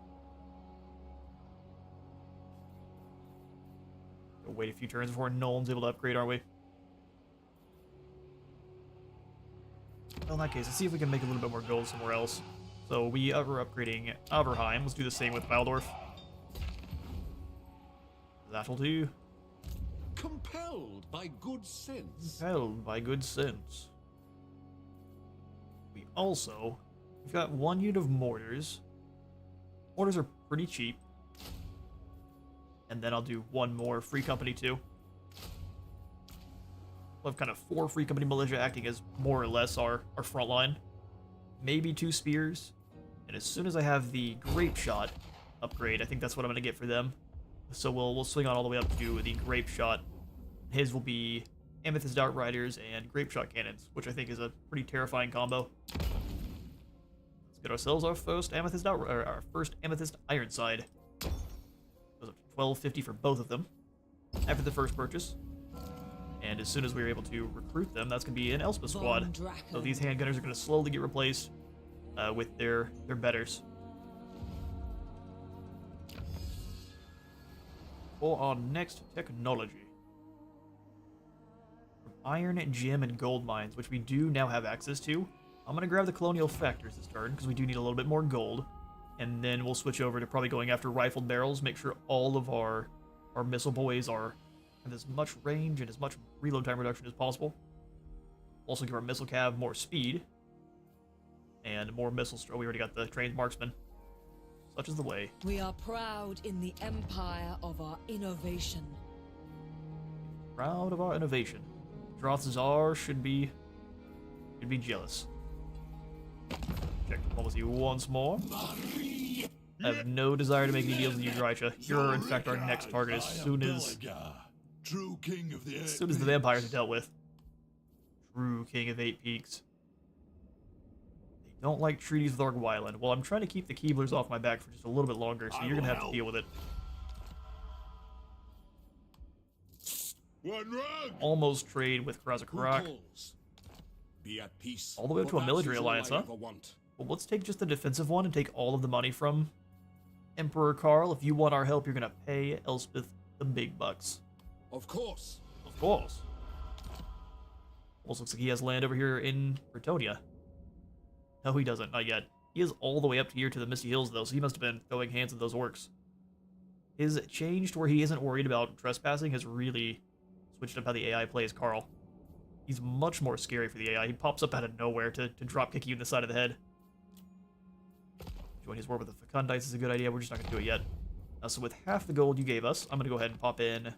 We'll wait a few turns before Nolan's able to upgrade, aren't we? Well, in that case, let's see if we can make a little bit more gold somewhere else. So we are upgrading Averheim. Let's do the same with Waldorf. That'll do. Compelled by good sense. Held by good sense. We've got 1 unit of mortars. Mortars are pretty cheap. And then I'll do 1 more free company too. We'll have kind of 4 free company militia acting as more or less our front line. Maybe 2 spears. And as soon as I have the grape shot upgrade, I think that's what I'm going to get for them. So we'll swing on all the way up to the grape shot. His will be Amethyst Outriders and grape shot cannons, which I think is a pretty terrifying combo. Let's get ourselves our first Amethyst Ironside. Goes up to 1250 for both of them after the first purchase. And as soon as we are able to recruit them, that's going to be an Elspeth squad. So these handgunners are going to slowly get replaced with their betters. For our next technology. From iron, gem, and gold mines, which we do now have access to, I'm going to grab the colonial factors this turn, because we do need a little bit more gold. And then we'll switch over to probably going after rifled barrels, make sure all of our missile boys have as much range and as much reload time reduction as possible. Also give our missile cav more speed. And more missiles. We already got the trained marksman. Such is the way. We are proud in the empire of our innovation. Proud of our innovation. Drothzar should be jealous. Check diplomacy once more. I have no desire to make any deals with you, Drycha. You're in fact our next target as soon as True king of the the vampires are dealt with. True king of 8 peaks. They don't like treaties with Argwyland. Well, I'm trying to keep the Keeblers off my back for just a little bit longer, so you're gonna have to deal with it. One rug. Almost trade with Krazakrak. Be at peace. All the way up to a military alliance, huh? Well, Want. let's take just the defensive one and take all of the money from Emperor Karl. If you want our help, you're gonna pay Elspeth the big bucks. Of course. Of course. Also looks like he has land over here in Bretonia. No, he doesn't. Not yet. He is all the way up here to the Misty Hills, though, so he must have been throwing hands with those orcs. His change to where he isn't worried about trespassing has really switched up how the AI plays Karl. He's much more scary for the AI. He pops up out of nowhere to drop kick you in the side of the head. Join his war with the Fecundites is a good idea. We're just not going to do it yet. So with half the gold you gave us, I'm going to go ahead and pop in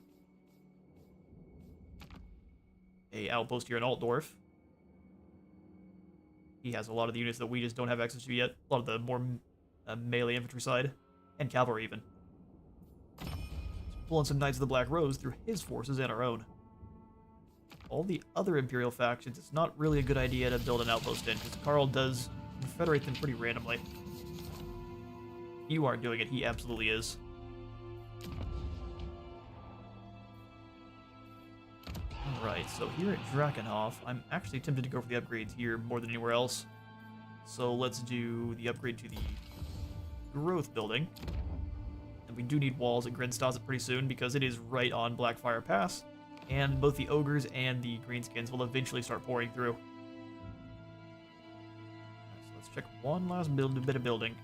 a outpost here in Altdorf. He has a lot of the units that we just don't have access to yet. A lot of the more melee infantry side, and cavalry even. So pulling some Knights of the Black Rose through his forces and our own. All the other Imperial factions, it's not really a good idea to build an outpost in, because Karl does confederate them pretty randomly. You aren't doing it, he absolutely is. Alright, so here at Drakenhof, I'm actually tempted to go for the upgrades here more than anywhere else. So let's do the upgrade to the growth building. And we do need walls at Grinstaset pretty soon because it is right on Blackfire Pass, and both the ogres and the greenskins will eventually start pouring through. So let's check one last bit of building.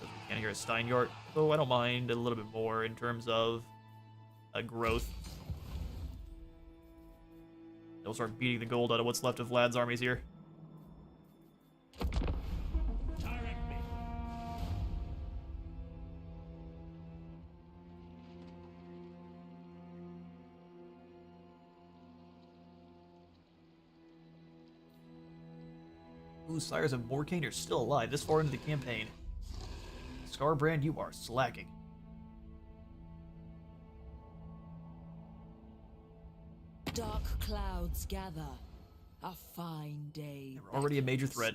We can't hear a Steinyard, so I don't mind a little bit more in terms of growth. They'll start beating the gold out of what's left of Vlad's armies here. Direct me. Ooh, Sires of Morkane are still alive this far into the campaign. Scarbrand, you are slacking. Dark clouds gather. A fine day. We're already a major threat.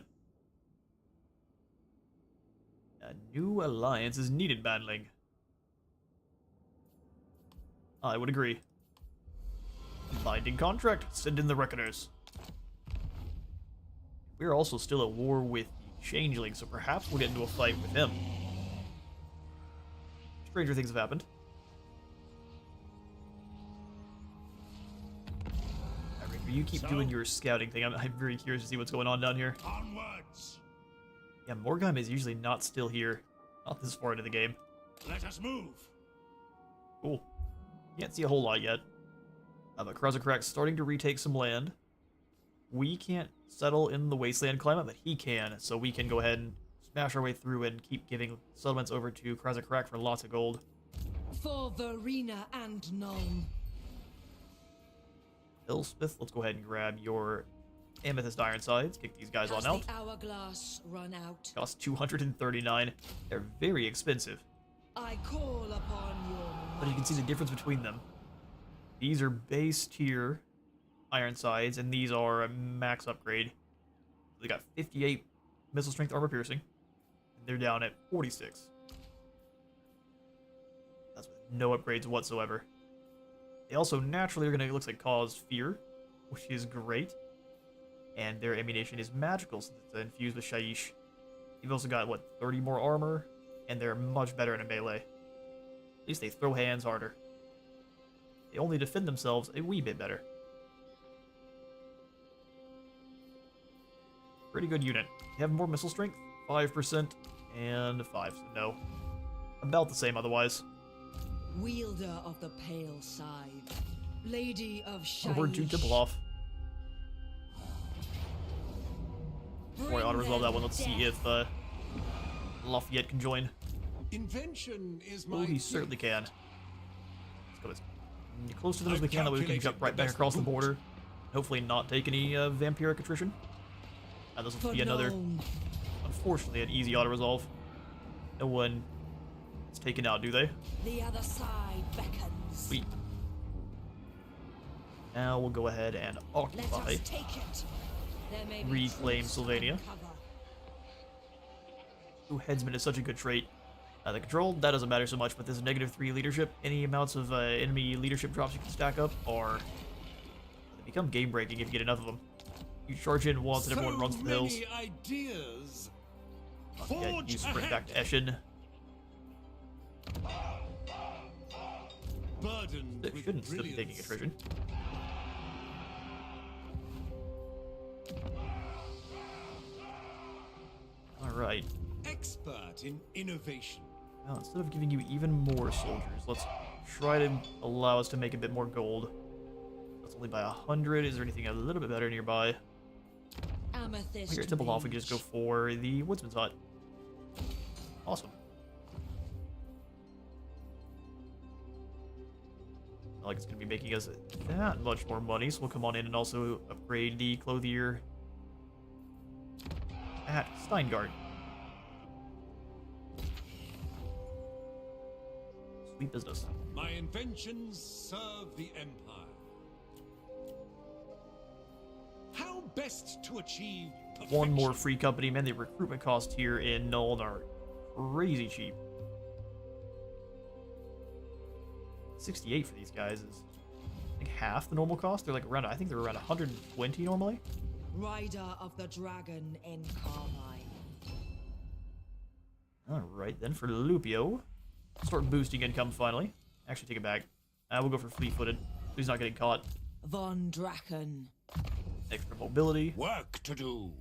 A new alliance is needed, Badling. I would agree. Binding contract. Send in the Reckoners. We're also still at war with the Changeling, so perhaps we'll get into a fight with him. Stranger things have happened. You keep doing your scouting thing. I'm very curious to see what's going on down here. Onwards. Yeah, Morgheim is usually not still here. Not this far into the game. Let us move. Cool. Can't see a whole lot yet. But Krasakrak's starting to retake some land. We can't settle in the wasteland climate, but he can. So we can go ahead and smash our way through and keep giving settlements over to Krasakrak for lots of gold. For Verena and Nuln. Elspeth, let's go ahead and grab your Amethyst Ironsides. Kick these guys on out. The hourglass run out. Cost 239. They're very expensive. I call upon your But you can see the difference between them. These are base tier Ironsides, and these are a max upgrade. They got 58 missile strength armor piercing, and they're down at 46. That's with no upgrades whatsoever. They also naturally are going to, looks like, cause fear, which is great. And their ammunition is magical since it's infused with Shaiish. You've also got, what, 30 more armor? And they're much better in a melee. At least they throw hands harder. They only defend themselves a wee bit better. Pretty good unit. You have more missile strength, 5%, and 5, so no. About the same otherwise. wielder of the pale scythe, lady of Shaiish. Word to Tipplehoff. Before I auto-resolve that one, let's see if Lafayette can join. Invention is my Oh, he certainly can. Let's go as close to them as we can, that way we can jump right back across the border. Hopefully not take any vampiric attrition. And this will be another, unfortunately, an easy auto-resolve. No one is taken out, do they? The other side beckons. Sweet. Now we'll go ahead and Let occupy. us take it. There may be Reclaim troops Sylvania. uncover. Ooh, Headsman is such a good trait. The control, that doesn't matter so much, but this -3 leadership, any amounts of enemy leadership drops you can stack up are... They become game-breaking if you get enough of them. You charge in once and everyone runs for the hills. Ideas. Yeah, you sprint back to Eshin. Burdened It with shouldn't still be brilliance. taking attrition. Alright. Expert in innovation. Now, instead of giving you even more soldiers, let's try to allow us to make a bit more gold. That's only by 100. Is there anything a little bit better nearby? Amethyst. Here at Tipplehoff, we can Mage. just go for the Woodsman's Hut. Awesome. Not like it's going to be making us that much more money, so we'll come on in and also upgrade the Clothier at Steingard. Sweet business. My inventions serve the Empire. How best to achieve perfection? One more free company, man. The recruitment costs here in Nuln are crazy cheap. 68 for these guys is like half the normal cost. They're like around, I think they're around 120 normally. Rider of the Dragon in Carmine. Alright, then for Lupio. Start boosting income finally. Actually, take it back. We'll go for fleet-footed, so he's not getting caught. Von Draken. Extra mobility. Work to do.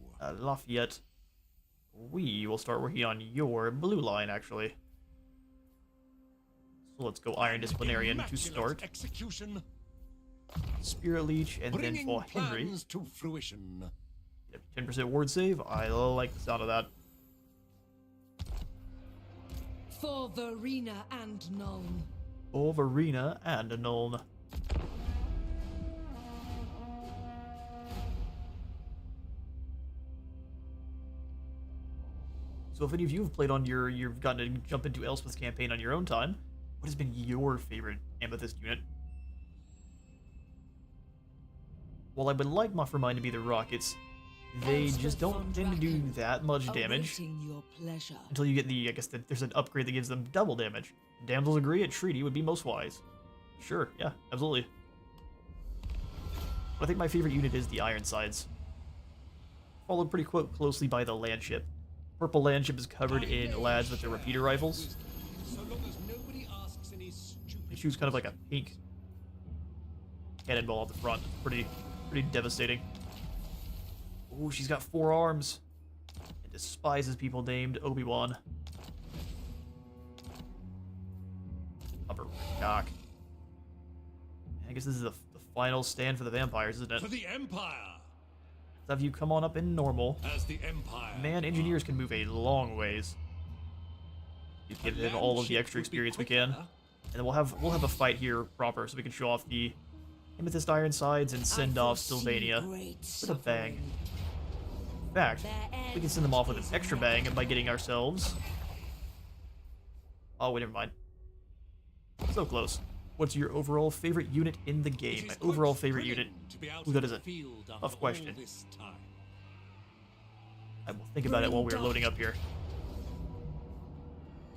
Lafayette. We will start working on your blue line, actually. So let's go Iron Disciplinarian to start. Execution. Spirit Leech, and then Bringing for Henry. plans to fruition. 10% ward save. I like the sound of that. For Verena and Nuln. Overina and Nuln. So if any of you have played on you've gotten to jump into Elspeth's campaign on your own time, what has been your favorite Amethyst unit? While I would like for mine to be the rockets, they just don't tend to do that much damage Your pleasure. until you get the, I guess there's an upgrade that gives them double damage. Damsels agree, a treaty would be most wise. Sure, yeah, absolutely. But I think my favorite unit is the Ironsides. Followed pretty closely by the Landship. Purple Landship is covered in lads with their repeater rifles. So long as nobody asks any stupid. They shoots kind of like a pink cannonball at the front. Pretty devastating. Ooh, she's got 4 arms. And despises people named Obi-Wan. Upper cock. I guess this is the final stand for the vampires, isn't it? For the Empire. Let's have you come on up in normal. As the Empire. Man, engineers can move a long ways. You give them all of the extra experience we can. And then we'll have a fight here proper so we can show off the Amethyst Ironsides and send off Sylvania with a bang. In fact, we can send them off with an extra bang by getting ourselves... Oh, wait, never mind. So close. What's your overall favorite unit in the game? My overall favorite unit? Ooh, that is a tough question. I will think about it while we're loading up here.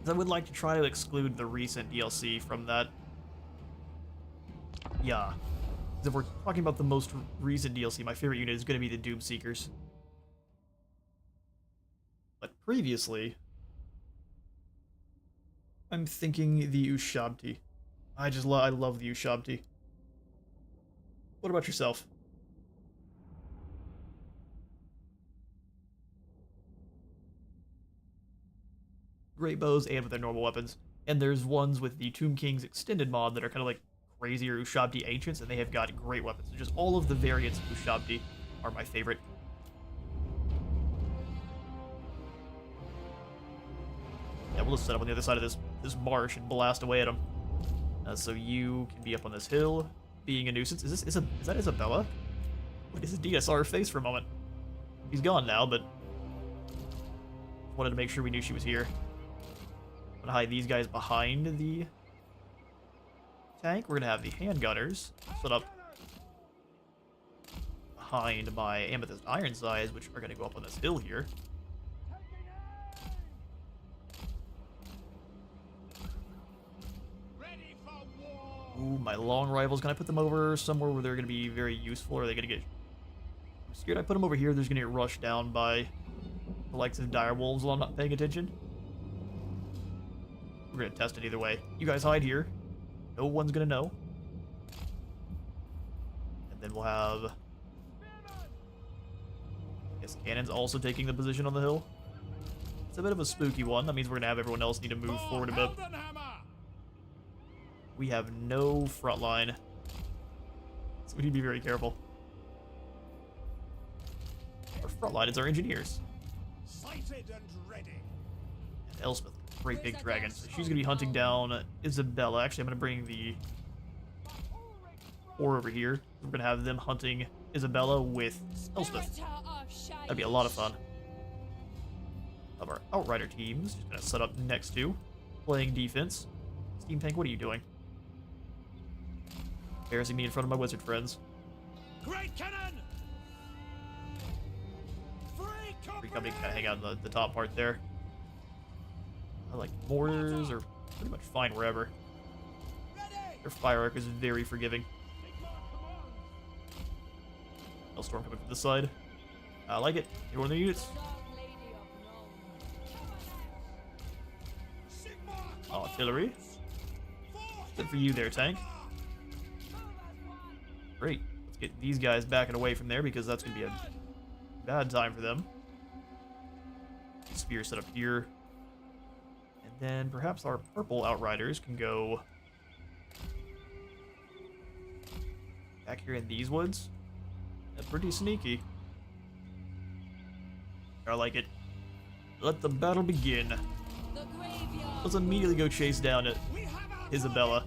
I would like to try to exclude the recent DLC from that. Yeah. If we're talking about the most recent DLC, my favorite unit is going to be the Doomseekers. But previously, I'm thinking the Ushabti. I love the Ushabti. What about yourself? Great bows and with their normal weapons. And there's ones with the Tomb King's extended mod that are kind of like crazier Ushabti ancients, and they have got great weapons. So just all of the variants of Ushabti are my favorite. Yeah, we'll just set up on the other side of this marsh and blast away at them. So you can be up on this hill, being a nuisance. Is that Isabella? Wait, this is D. I saw her face for a moment. She's gone now, but wanted to make sure we knew she was here. I'm gonna hide these guys behind the tank. We're gonna have the handgunners set up behind my Amethyst Ironsides, which are gonna go up on this hill here. Ooh, my long rifles. Can I put them over somewhere where they're going to be very useful, or are they going to get... I'm scared I put them over here, they're going to get rushed down by the likes of dire wolves while I'm not paying attention. We're going to test it either way. You guys hide here. No one's going to know. And then we'll have... I guess cannons also taking the position on the hill. It's a bit of a spooky one. That means we're going to have everyone else need to move forward a bit. We have no front line, so we need to be very careful. Our front line is our engineers. Sighted and ready. And Elspeth, great big dragon. So she's going to be hunting down Isabella. Actually, I'm going to bring the 4 over here. We're going to have them hunting Isabella with Elspeth. That'd be a lot of fun. of our Outrider teams. Just gonna set up next to, playing defense. Steam Tank, what are you doing? Embarrassing me in front of my wizard friends. Great cannon! Free company kind of hang out in the top part there. I like mortars are pretty much fine wherever. Their fire arc is very forgiving. Storm coming from this side. I like it. You're one of the units. Artillery. Good for you there, tank. Great. Let's get these guys back and away from there because that's going to be a bad time for them. Spear set up here. And then perhaps our purple outriders can go back here in these woods. Pretty sneaky. I like it. Let the battle begin. Let's immediately go chase down at Isabella.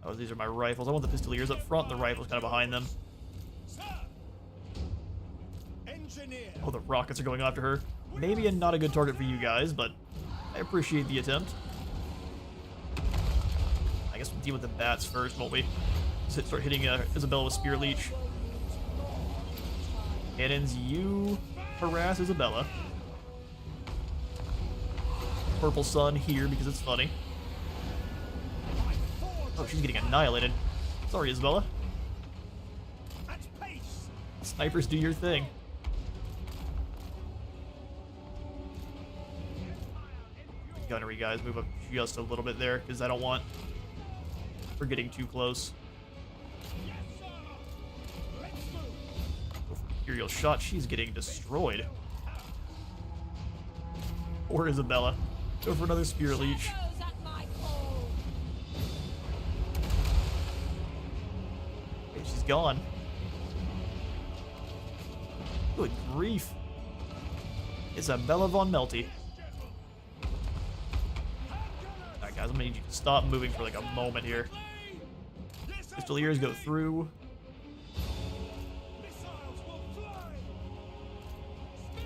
Oh, these are my rifles. I want the pistoliers up front and the rifles kind of behind them. Oh, the rockets are going after her. Maybe not a good target for you guys, but I appreciate the attempt. I guess we'll deal with the bats first, won't we? Start hitting Isabella with Spear Leech. Cannons, you harass Isabella. Purple Sun here because it's funny. Oh, she's getting annihilated. Sorry, Isabella. Snipers, do your thing. Gunnery guys, move up just a little bit there because I don't want we're getting too close. Imperial shot, she's getting destroyed. Or Isabella. Go for another Spear Leech. Okay, she's gone. Good grief. Isabella von Melty. Alright guys, I'm gonna need you to stop moving for like a moment here. Pistoliers go through.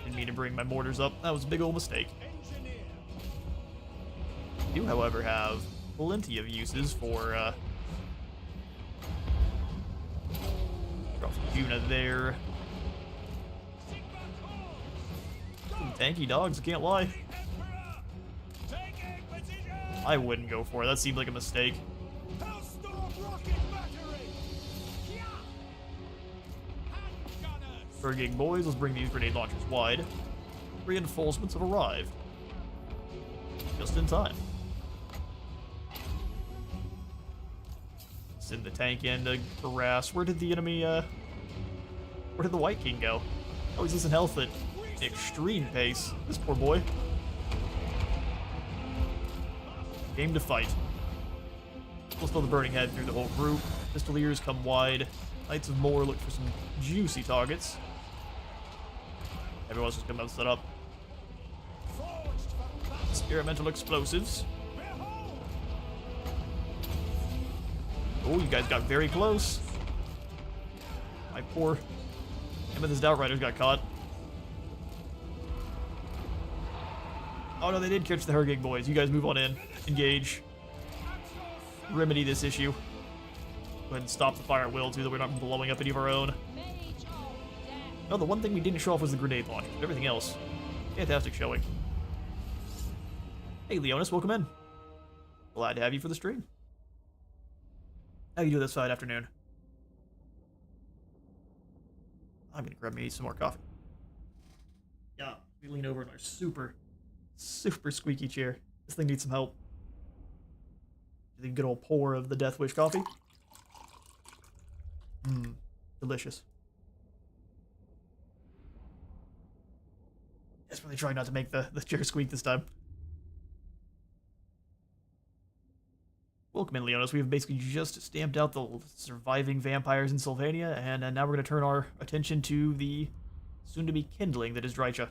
Didn't mean to bring my mortars up. That was a big old mistake. I do, however, have plenty of uses for drop some Juna there. Some tanky dogs, I can't lie. I wouldn't go for it. That seemed like a mistake. Gig boys, let's bring these grenade launchers wide. Reinforcements have arrived. Just in time. Send the tank in to harass. Where did the enemy, where did the White King go? Oh, he's losing health at extreme pace. This poor boy. Game to fight. We'll still the Burning Head through the whole group. Pistoliers come wide. Knights of More look for some juicy targets. Everyone's just gonna set up. Experimental explosives. Oh, you guys got very close. My poor Amethyst Outriders got caught. Oh no, they did catch the Hergig boys. You guys move on in. Engage. Remedy this issue. Go ahead and stop the fire at will too, that we're not blowing up any of our own. No, the one thing we didn't show off was the grenade launcher. Everything else, fantastic showing. Hey, Leonis, welcome in. Glad to have you for the stream. How you doing this fine afternoon? I'm gonna grab me some more coffee. Yeah, we lean over in our super squeaky chair. This thing needs some help. The good old pour of the Death Wish coffee. Mmm, delicious. Just really trying not to make the chair squeak this time. Welcome in, Leonis. We've basically just stamped out the surviving vampires in Sylvania, and now we're going to turn our attention to the soon-to-be kindling that is Drycha.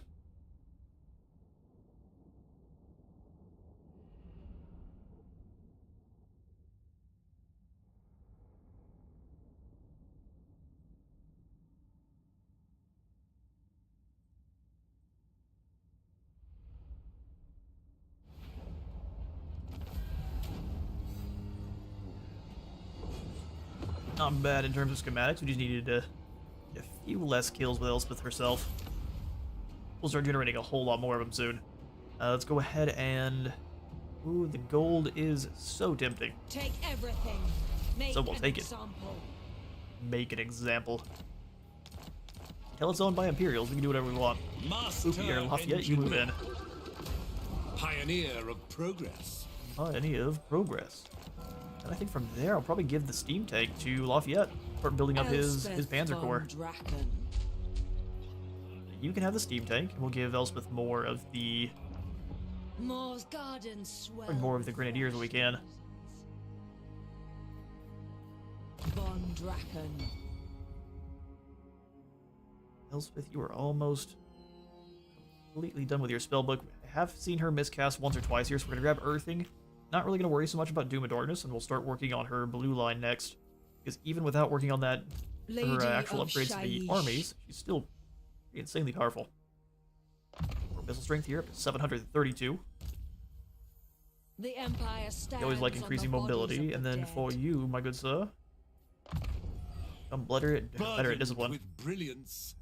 Not bad in terms of schematics. We just needed to get a few less kills with Elspeth herself. We'll start generating a whole lot more of them soon. Let's go ahead and... Ooh, the gold is so tempting. Take everything. Make So we'll take it. example. Make an example. Until it's owned by Imperials, we can do whatever we want. Master Ooh, here, Lafayette, you move in. Pioneer of progress. Any of progress. And I think from there, I'll probably give the steam tank to Lafayette. Start building up his Panzer Elspeth Corps. von Draken. You can have the steam tank, and we'll give Elspeth more of the Moore's garden swell. more of the grenadiers when we can. Von Draken. Elspeth, you are almost completely done with your spellbook. I have seen her miscast once or twice here, so we're gonna grab Earthing. Not really gonna worry so much about Doom and Darkness, and we'll start working on her blue line next. Because even without working on that, her actual of upgrades to the Shaiish. armies, she's still insanely powerful. Our missile strength here up to 732. The Empire stands You always like on the increasing bodies mobility, of and the then dead. for you, my good sir, I'm better at Burdened discipline. with brilliance.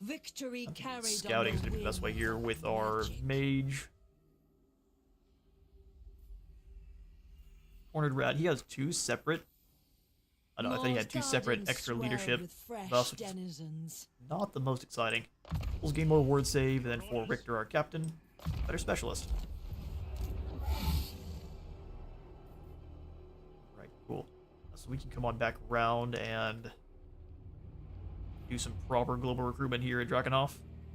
Victory carried Scouting is on gonna be the best way wings here of with our magic. mage. Horned Rat, he has two separate. I know, I thought he had two Moore's separate garden extra swell leadership with fresh buffs, which is denizens. not the most exciting. We'll gain more word save, and then for Richter, our captain, better specialist. Right, cool. So we can come on back around and do some proper global recruitment here at Drakenhof.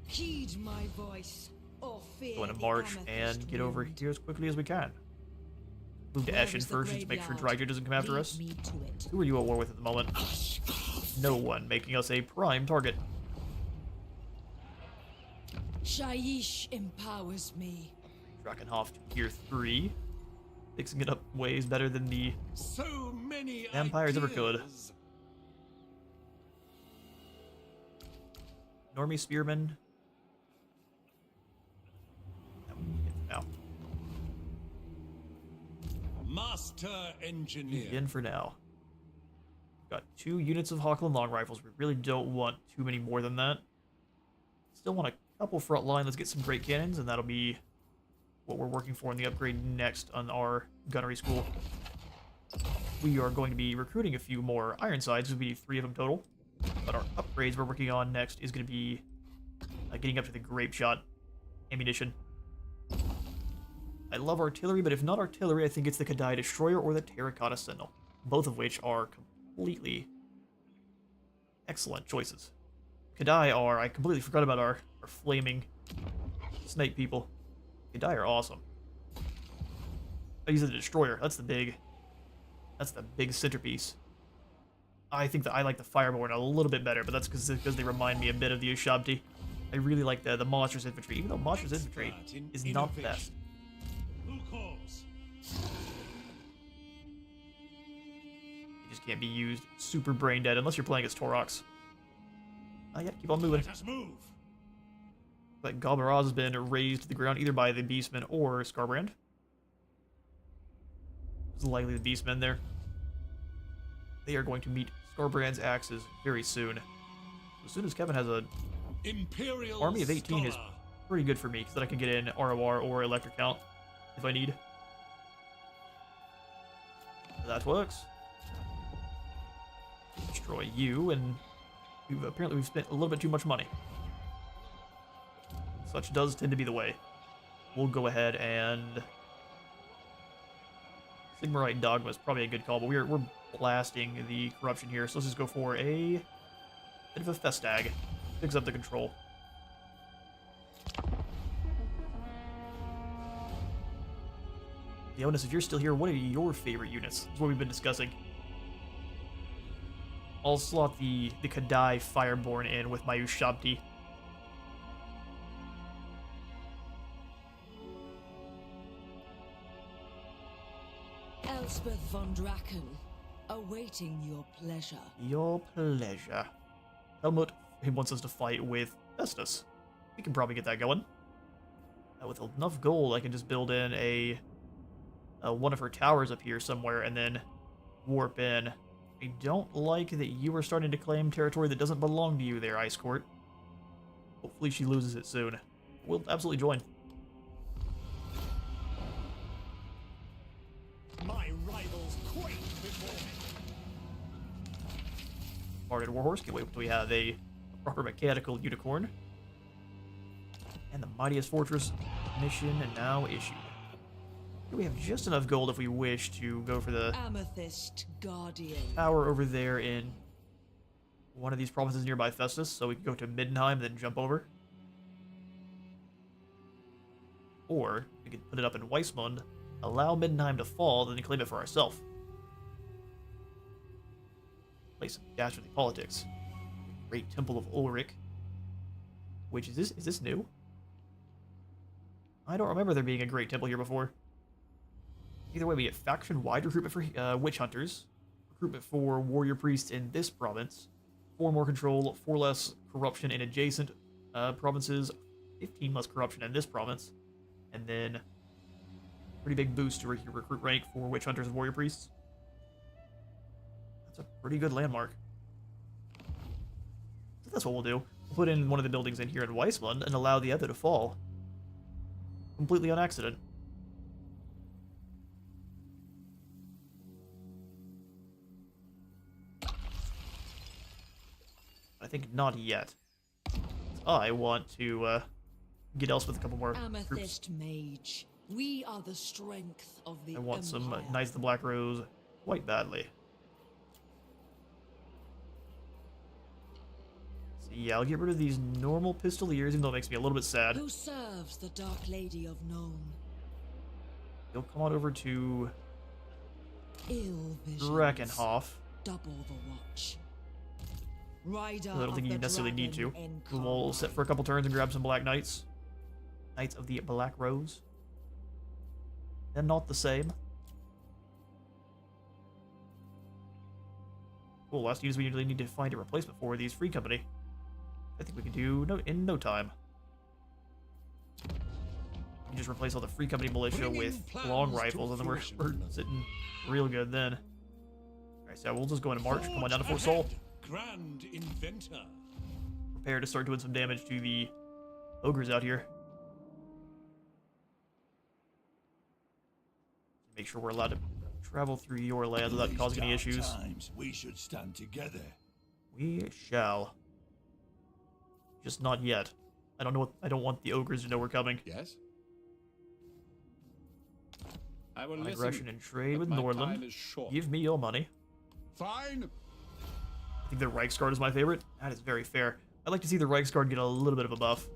Heed my voice, or fear Going to the march and Amethyst get over wind. here as quickly as we can. Move to Where Eshin is the first, just to make sure graveyard? Dryger doesn't come after Lead us. me to it. Who are you at war with at the moment? No one, making us a prime target. Shaiish empowers me. Drakenhof to tier 3. Fixing it up ways better than the So many Vampires ever could. ideas. Normie Spearman. Now, Master engineer. in for now. Got 2 units of Hawkland long rifles. We really don't want too many more than that. Still want a couple front line. Let's get some great cannons, and that'll be what we're working for in the upgrade next on our gunnery school. We are going to be recruiting a few more Ironsides. We'll be 3 of them total. But our upgrades we're working on next is going to be getting up to the grape shot ammunition. I love artillery, but if not artillery, I think it's the Kadai Destroyer or the Terracotta Sentinel. Both of which are completely excellent choices. Kadai are, I completely forgot about our flaming snake people. Kadai are awesome. I use the Destroyer, that's the big centerpiece. I think that I like the Fireborn a little bit better, but that's because they remind me a bit of the Ushabti. I really like the Monstrous Infantry, even though Monstrous Infantry is not the best. Who calls? It just can't be used super brain dead unless you're playing as Torox. Yeah, keep on moving. Let us move. But Galbaraz has been razed to the ground either by the Beastmen or Scarbrand. It's likely the Beastmen there. They are going to meet Scarbrand's axes very soon. As soon as Kevin has a Imperial army of 18 is scholar. pretty good for me, because then I can get in ROR or Electric Count if I need. That works. Destroy you, and we've spent a little bit too much money. Such does tend to be the way. We'll go ahead and Sigmarite Dogma is probably a good call, but we're blasting the corruption here, so let's just go for a bit of a Festag. Picks up the control. Jonas, if you're still here, what are your favorite units? That's what we've been discussing. I'll slot the Kadai Fireborn in with my Ushabti. Elspeth von Draken, awaiting your pleasure. Your pleasure. Helmut, he wants us to fight with Festus. We can probably get that going. With enough gold, I can just build in a one of her towers up here somewhere and then warp in. I don't like that you are starting to claim territory that doesn't belong to you there, Ice Court. Hopefully she loses it soon. We'll absolutely join. My rivals quake before me. Parted Warhorse, can't wait until we have a proper mechanical unicorn. And the Mightiest Fortress mission now issued. We have just enough gold if we wish to go for the Amethyst Guardian. tower over there in one of these provinces nearby Festus, so we can go to Middenheim, then jump over. Or we could put it up in Weismund, allow Middenheim to fall, then claim it for ourselves. Play some dastardly politics. Great Temple of Ulrich. Which is this new? I don't remember there being a Great Temple here before. Either way, we get faction-wide recruitment for witch hunters, recruitment for warrior priests in this province, 4 more control, 4 less corruption in adjacent provinces, 15 less corruption in this province, and then pretty big boost to your recruit rank for witch hunters and warrior priests. That's a pretty good landmark. So that's what we'll do. We'll put in one of the buildings in here in Weismund and allow the other to fall. Completely on accident. I think not yet. I want to get Elspeth a couple more Amethyst troops. Mage. We are the strength of the I want some Empire. Knights of the Black Rose quite badly. So yeah, I'll get rid of these normal pistoliers, even though it makes me a little bit sad. Who serves the Dark Lady of Nome? You'll come on over to Ill visions. Drakenhof. Double the watch. Rider I don't think you necessarily need to. We'll sit for a couple turns and grab some Black Knights. Knights of the Black Rose. And not the same. Cool, last news we usually need to find a replacement for these Free Company. I think we can do in no time. We just replace all the Free Company militia Bringing with plans long to rifles, and then we're fruition. sitting real good then. Alright, so we'll just go into March. Come on down to Fort Sol. Ahead, Grand Inventor. Prepare to start doing some damage to the ogres out here. Make sure we're allowed to travel through your lands without These causing any dark issues. times, we should stand together. We shall. Just not yet. I don't want the ogres to know we're coming. Yes? I will Aggression listen, and trade but with my time Nordland. is short. Give me your money. Fine. I think the Reichsguard is my favorite. That is very fair. I'd like to see the Reichsguard get a little bit of a buff.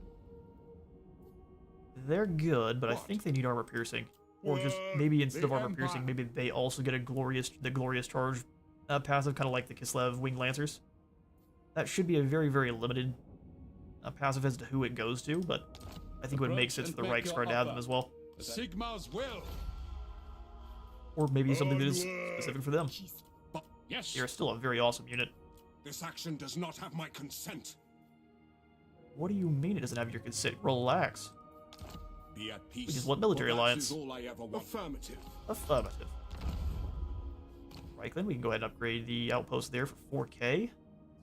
They're good, but I think they need armor piercing. Or just maybe instead of armor piercing, maybe they also get the glorious charge passive, kind of like the Kislev Winged Lancers. That should be a very, very limited passive as to who it goes to, but I think it would make sense for the Reichsguard to have them as well. Sigma's will. Or maybe something that is specific for them. But yes, They're still a very awesome unit. this action does not have my consent. What do you mean it doesn't have your consent? Relax. Be at peace. We just want military for that alliance. is all I ever want. Affirmative. Affirmative. Right, then we can go ahead and upgrade the outpost there for 4K.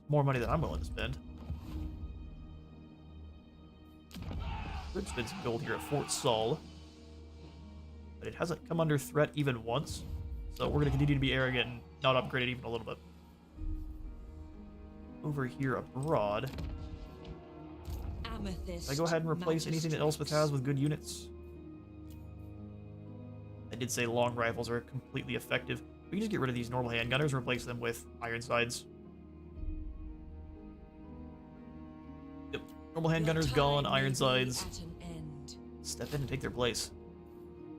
More money than I'm willing to spend. Could spend some gold here at Fort Sol. But it hasn't come under threat even once. So we're going to continue to be arrogant and not upgrade it even a little bit. Over here abroad, Amethyst. I go ahead and replace anything that Elspeth has with good units. I did say long rifles are completely effective. We can just get rid of these normal handgunners and replace them with Ironsides. Yep, normal handgunners gone, Ironsides At an end. step in and take their place.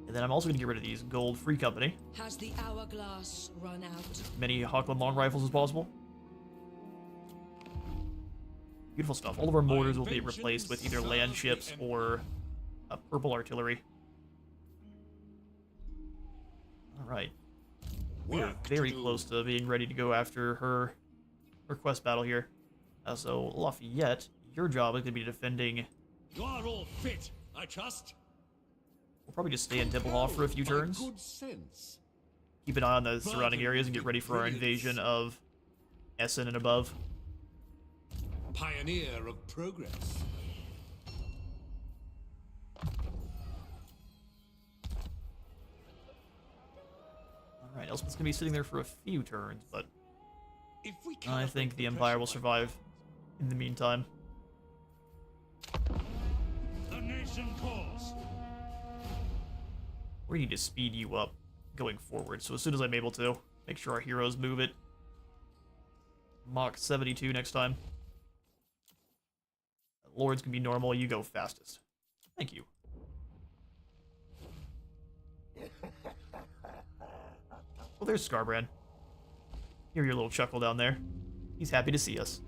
And then I'm also going to get rid of these gold Free Company. Has the hourglass run out? Many Hochland long rifles as possible. Beautiful stuff. All of our mortars will be replaced with either land ships or purple artillery. Alright. We are very close to being ready to go after her quest battle here. So, Lafayette, your job is going to be defending You are all fit, I trust. We'll probably just stay in Tempelhof for a few turns. Good sense. Keep an eye on the surrounding areas and get ready for our invasion of Essen and above. Pioneer of progress. Alright, Elspeth's gonna be sitting there for a few turns, but If we I think the Empire will survive in the meantime. The nation calls. We need to speed you up going forward, so as soon as I'm able to, make sure our heroes move it. Mach 72 next time. Lords can be normal, you go fastest. Thank you. Well, there's Scarbrand. Hear your little chuckle down there. He's happy to see us.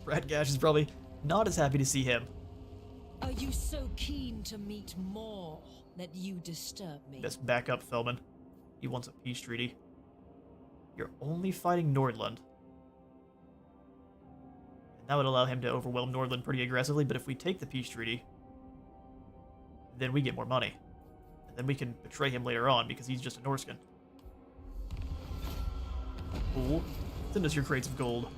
Radgash is probably not as happy to see him. Are you so keen to meet more that you disturb me? Let's back up, Feldman. He wants a peace treaty. You're only fighting Nordland. And that would allow him to overwhelm Nordland pretty aggressively, but if we take the peace treaty, then we get more money. And then we can betray him later on because he's just a Norscan. Cool. Send us your crates of gold.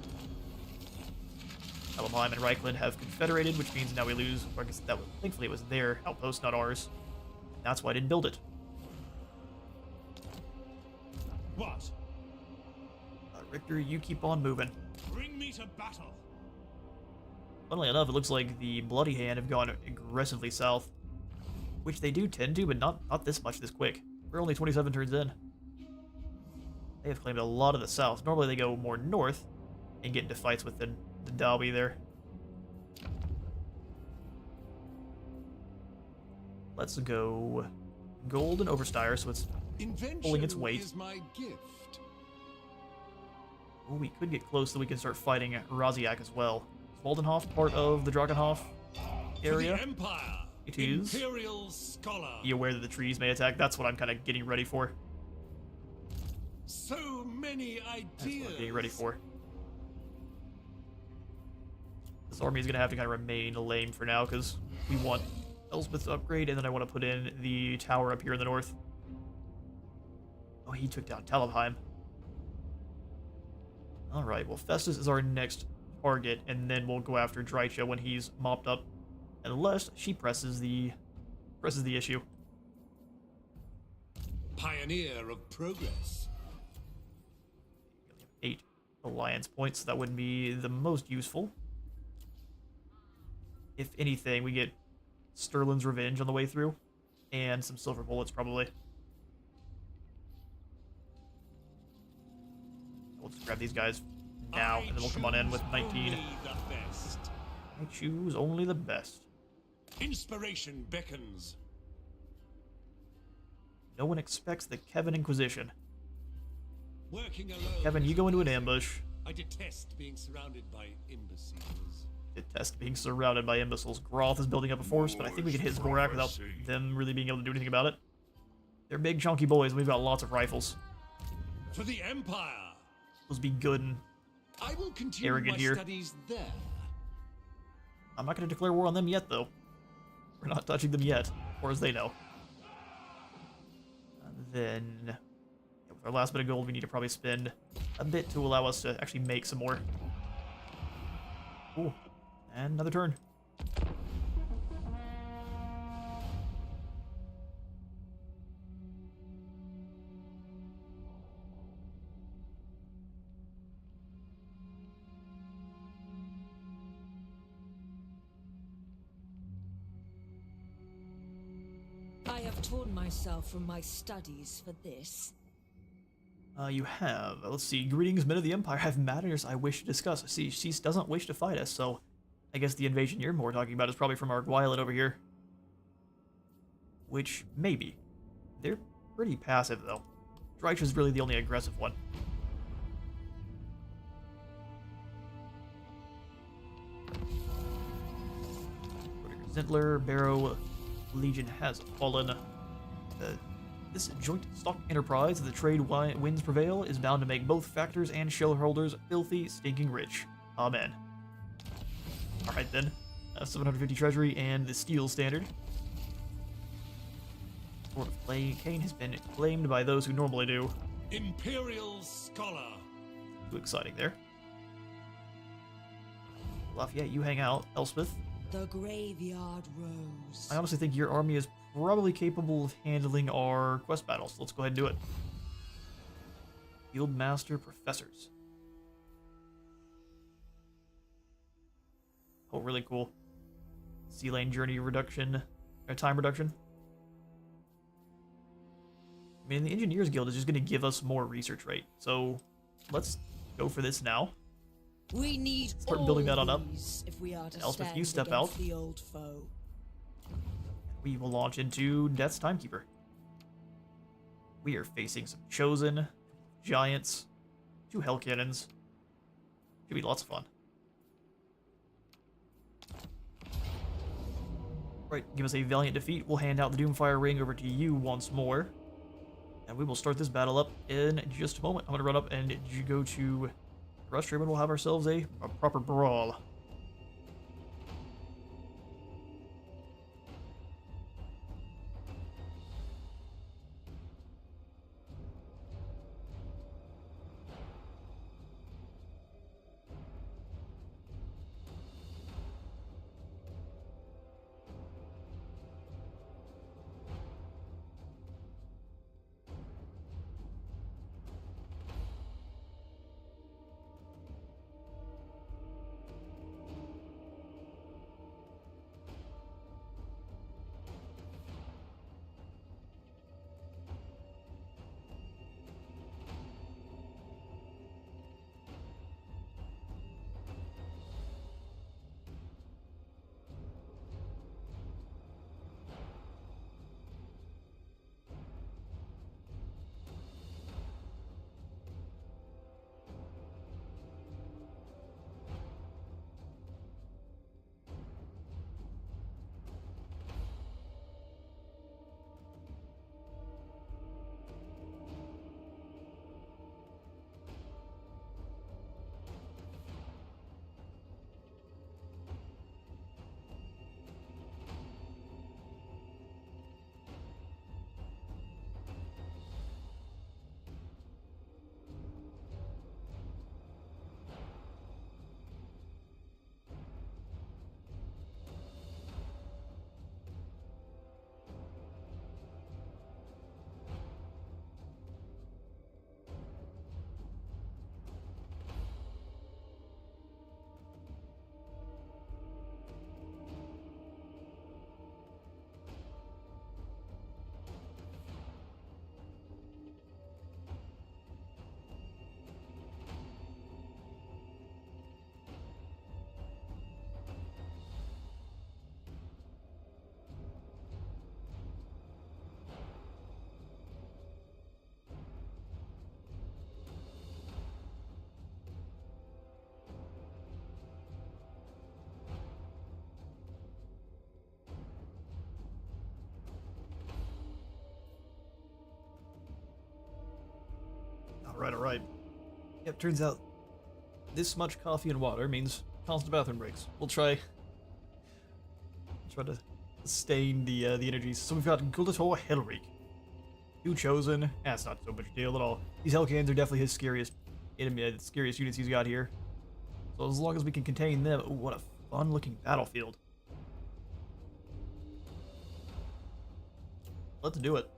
Helmheim and Reichland have confederated, which means now we lose. Or I guess that was, thankfully it was their outpost, not ours. That's why I didn't build it. What? Richter, you keep on moving. Bring me to battle. Funnily enough, it looks like the Bloody Hand have gone aggressively south. Which they do tend to, but not this much this quick. We're only 27 turns in. They have claimed a lot of the south. Normally they go more north and get into fights with the Dalby there. Let's go gold and Overstyre, so it's pulling its weight. Is my gift. Ooh, we could get close so we can start fighting Raziak as well. Is Waldenhof part of the Drakenhof area? For the Empire. It is. Imperial Scholar. Be aware that the trees may attack. That's what I'm kind of getting ready for. So many That's ideas. what I'm getting ready for. This army is going to have to kind of remain lame for now because we want Elspeth to upgrade, and then I want to put in the tower up here in the north. Oh, he took down Talabheim. Alright, well, Festus is our next target, and then we'll go after Drycha when he's mopped up. Unless she presses the issue. Pioneer of progress. 8 alliance points, so that wouldn't be the most useful. If anything, we get Sterlin's Revenge on the way through, and some silver bullets, probably. We'll just grab these guys now, and then we'll come on in with 19. I choose only the best. Inspiration beckons. No one expects the Kevin Inquisition. Working alone. Kevin, you go into an ambush. I detest being surrounded by imbeciles. Detest being surrounded by imbeciles. Groth is building up a force, but I think we can hit Zborak without them really being able to do anything about it. They're big, chunky boys, and we've got lots of rifles. For the Empire. Supposed to be good and I will continue arrogant my here. studies there. I'm not going to declare war on them yet, though. We're not touching them yet, or as they know. Then, with our last bit of gold, we need to probably spend a bit to allow us to actually make some more. Ooh, and another turn. I have torn myself from my studies for this. You have. Let's see. Greetings, men of the Empire. I have matters I wish to discuss. See, she doesn't wish to fight us, so I guess the invasion you're more talking about is probably from our Gwylet over here. Which, maybe. They're pretty passive, though. Drycha's really the only aggressive one. Zentler, Barrow, Legion has fallen. This joint stock enterprise of the trade winds prevail is bound to make both factors and shareholders filthy, stinking rich. Amen. Alright then. 750 treasury and the steel standard. Sword of Decay has been claimed by those who normally do. Imperial Scholar. Too exciting there. Lafayette, you hang out. Elspeth. The graveyard rose. I honestly think your army is probably capable of handling our quest battles. Let's go ahead and do it. Field Master Professors. Oh, really cool. Sea lane journey reduction, time reduction. I mean, the Engineers Guild is just going to give us more research rate, so let's go for this now. We need Start building that on up. If we are to Elspeth, stand you step against out. the old foe. We will launch into Death's Timekeeper. We are facing some Chosen, Giants, 2 Hell Cannons. Should be lots of fun. Right, give us a valiant defeat. We'll hand out the Doomfire Ring over to you once more. And we will start this battle up in just a moment. I'm going to run up and go to Rustrum and we'll have ourselves a proper brawl. Alright. Yep, turns out this much coffee and water means constant bathroom breaks. We'll try to sustain the energies. So we've got Guldator Hellreek. 2 Chosen. That's not so much a deal at all. These Hellcans are definitely his scariest enemy, the scariest units he's got here. So as long as we can contain them, ooh, what a fun looking battlefield. Let's do it.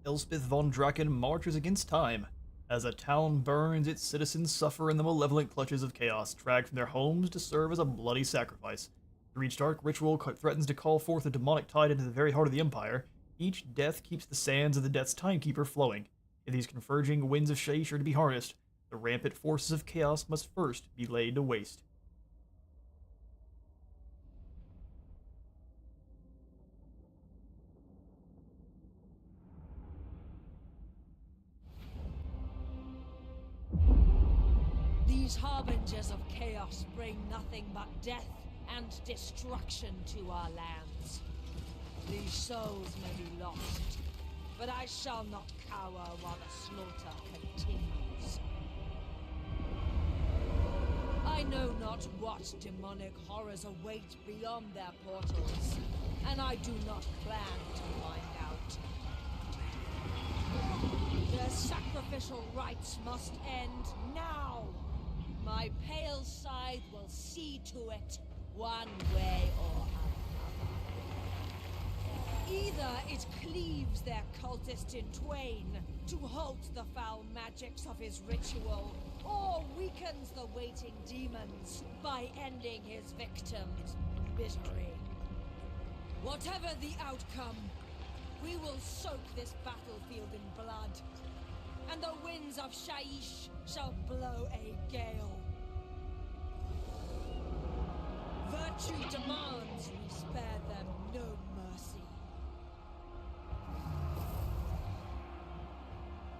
Elspeth von Draken marches against time. As a town burns, its citizens suffer in the malevolent clutches of chaos, dragged from their homes to serve as a bloody sacrifice. The Reach Dark ritual threatens to call forth a demonic tide into the very heart of the Empire. Each death keeps the sands of the Death's Timekeeper flowing. If these converging winds of Shaish are to be harnessed, the rampant forces of chaos must first be laid to waste. These harbingers of chaos bring nothing but death and destruction to our lands. These souls may be lost, but I shall not cower while the slaughter continues. I know not what demonic horrors await beyond their portals, and I do not plan to find out. Their sacrificial rites must end now. My pale side will see to it, one way or another. Either it cleaves their cultist in twain to halt the foul magics of his ritual, or weakens the waiting demons by ending his victim's misery. Whatever the outcome, we will soak this battlefield in blood, and the winds of Shaiish shall blow a gale. Virtue demands we spare them no mercy.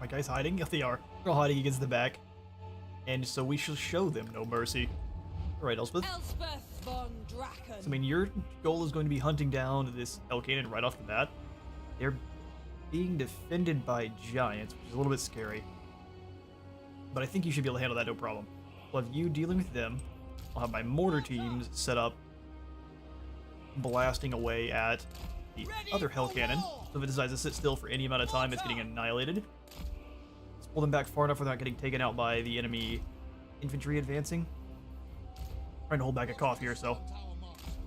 My guys hiding? Yes, they are. They're all hiding against the back. And so we shall show them no mercy. Alright, Elspeth. Elspeth von Draken. So, I mean, your goal is going to be hunting down this Hell Cannon right off the bat. They're being defended by giants, which is a little bit scary. But I think you should be able to handle that no problem. I'll have you dealing with them. I'll have my mortar teams set up, blasting away at the other Hell Cannon. So if it decides to sit still for any amount of time, it's getting annihilated. Let's pull them back far enough without getting taken out by the enemy infantry advancing. Trying to hold back a cough here, so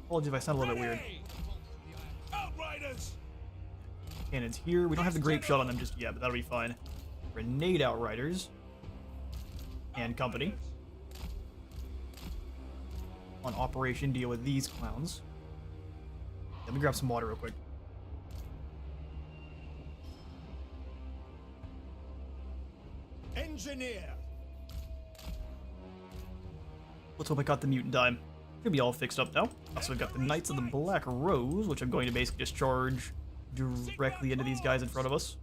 apologies if I sound a little bit weird. Outriders! Cannons here. We don't have the grape shot on them just yet, but that'll be fine. Grenade Outriders and company. On operation, deal with these clowns. Let me grab some water real quick. Engineer! Let's hope I got the mutant dime. Should be all fixed up now. Also, we've got the Knights of the Black Rose, which I'm going to basically just charge directly into these guys in front of us.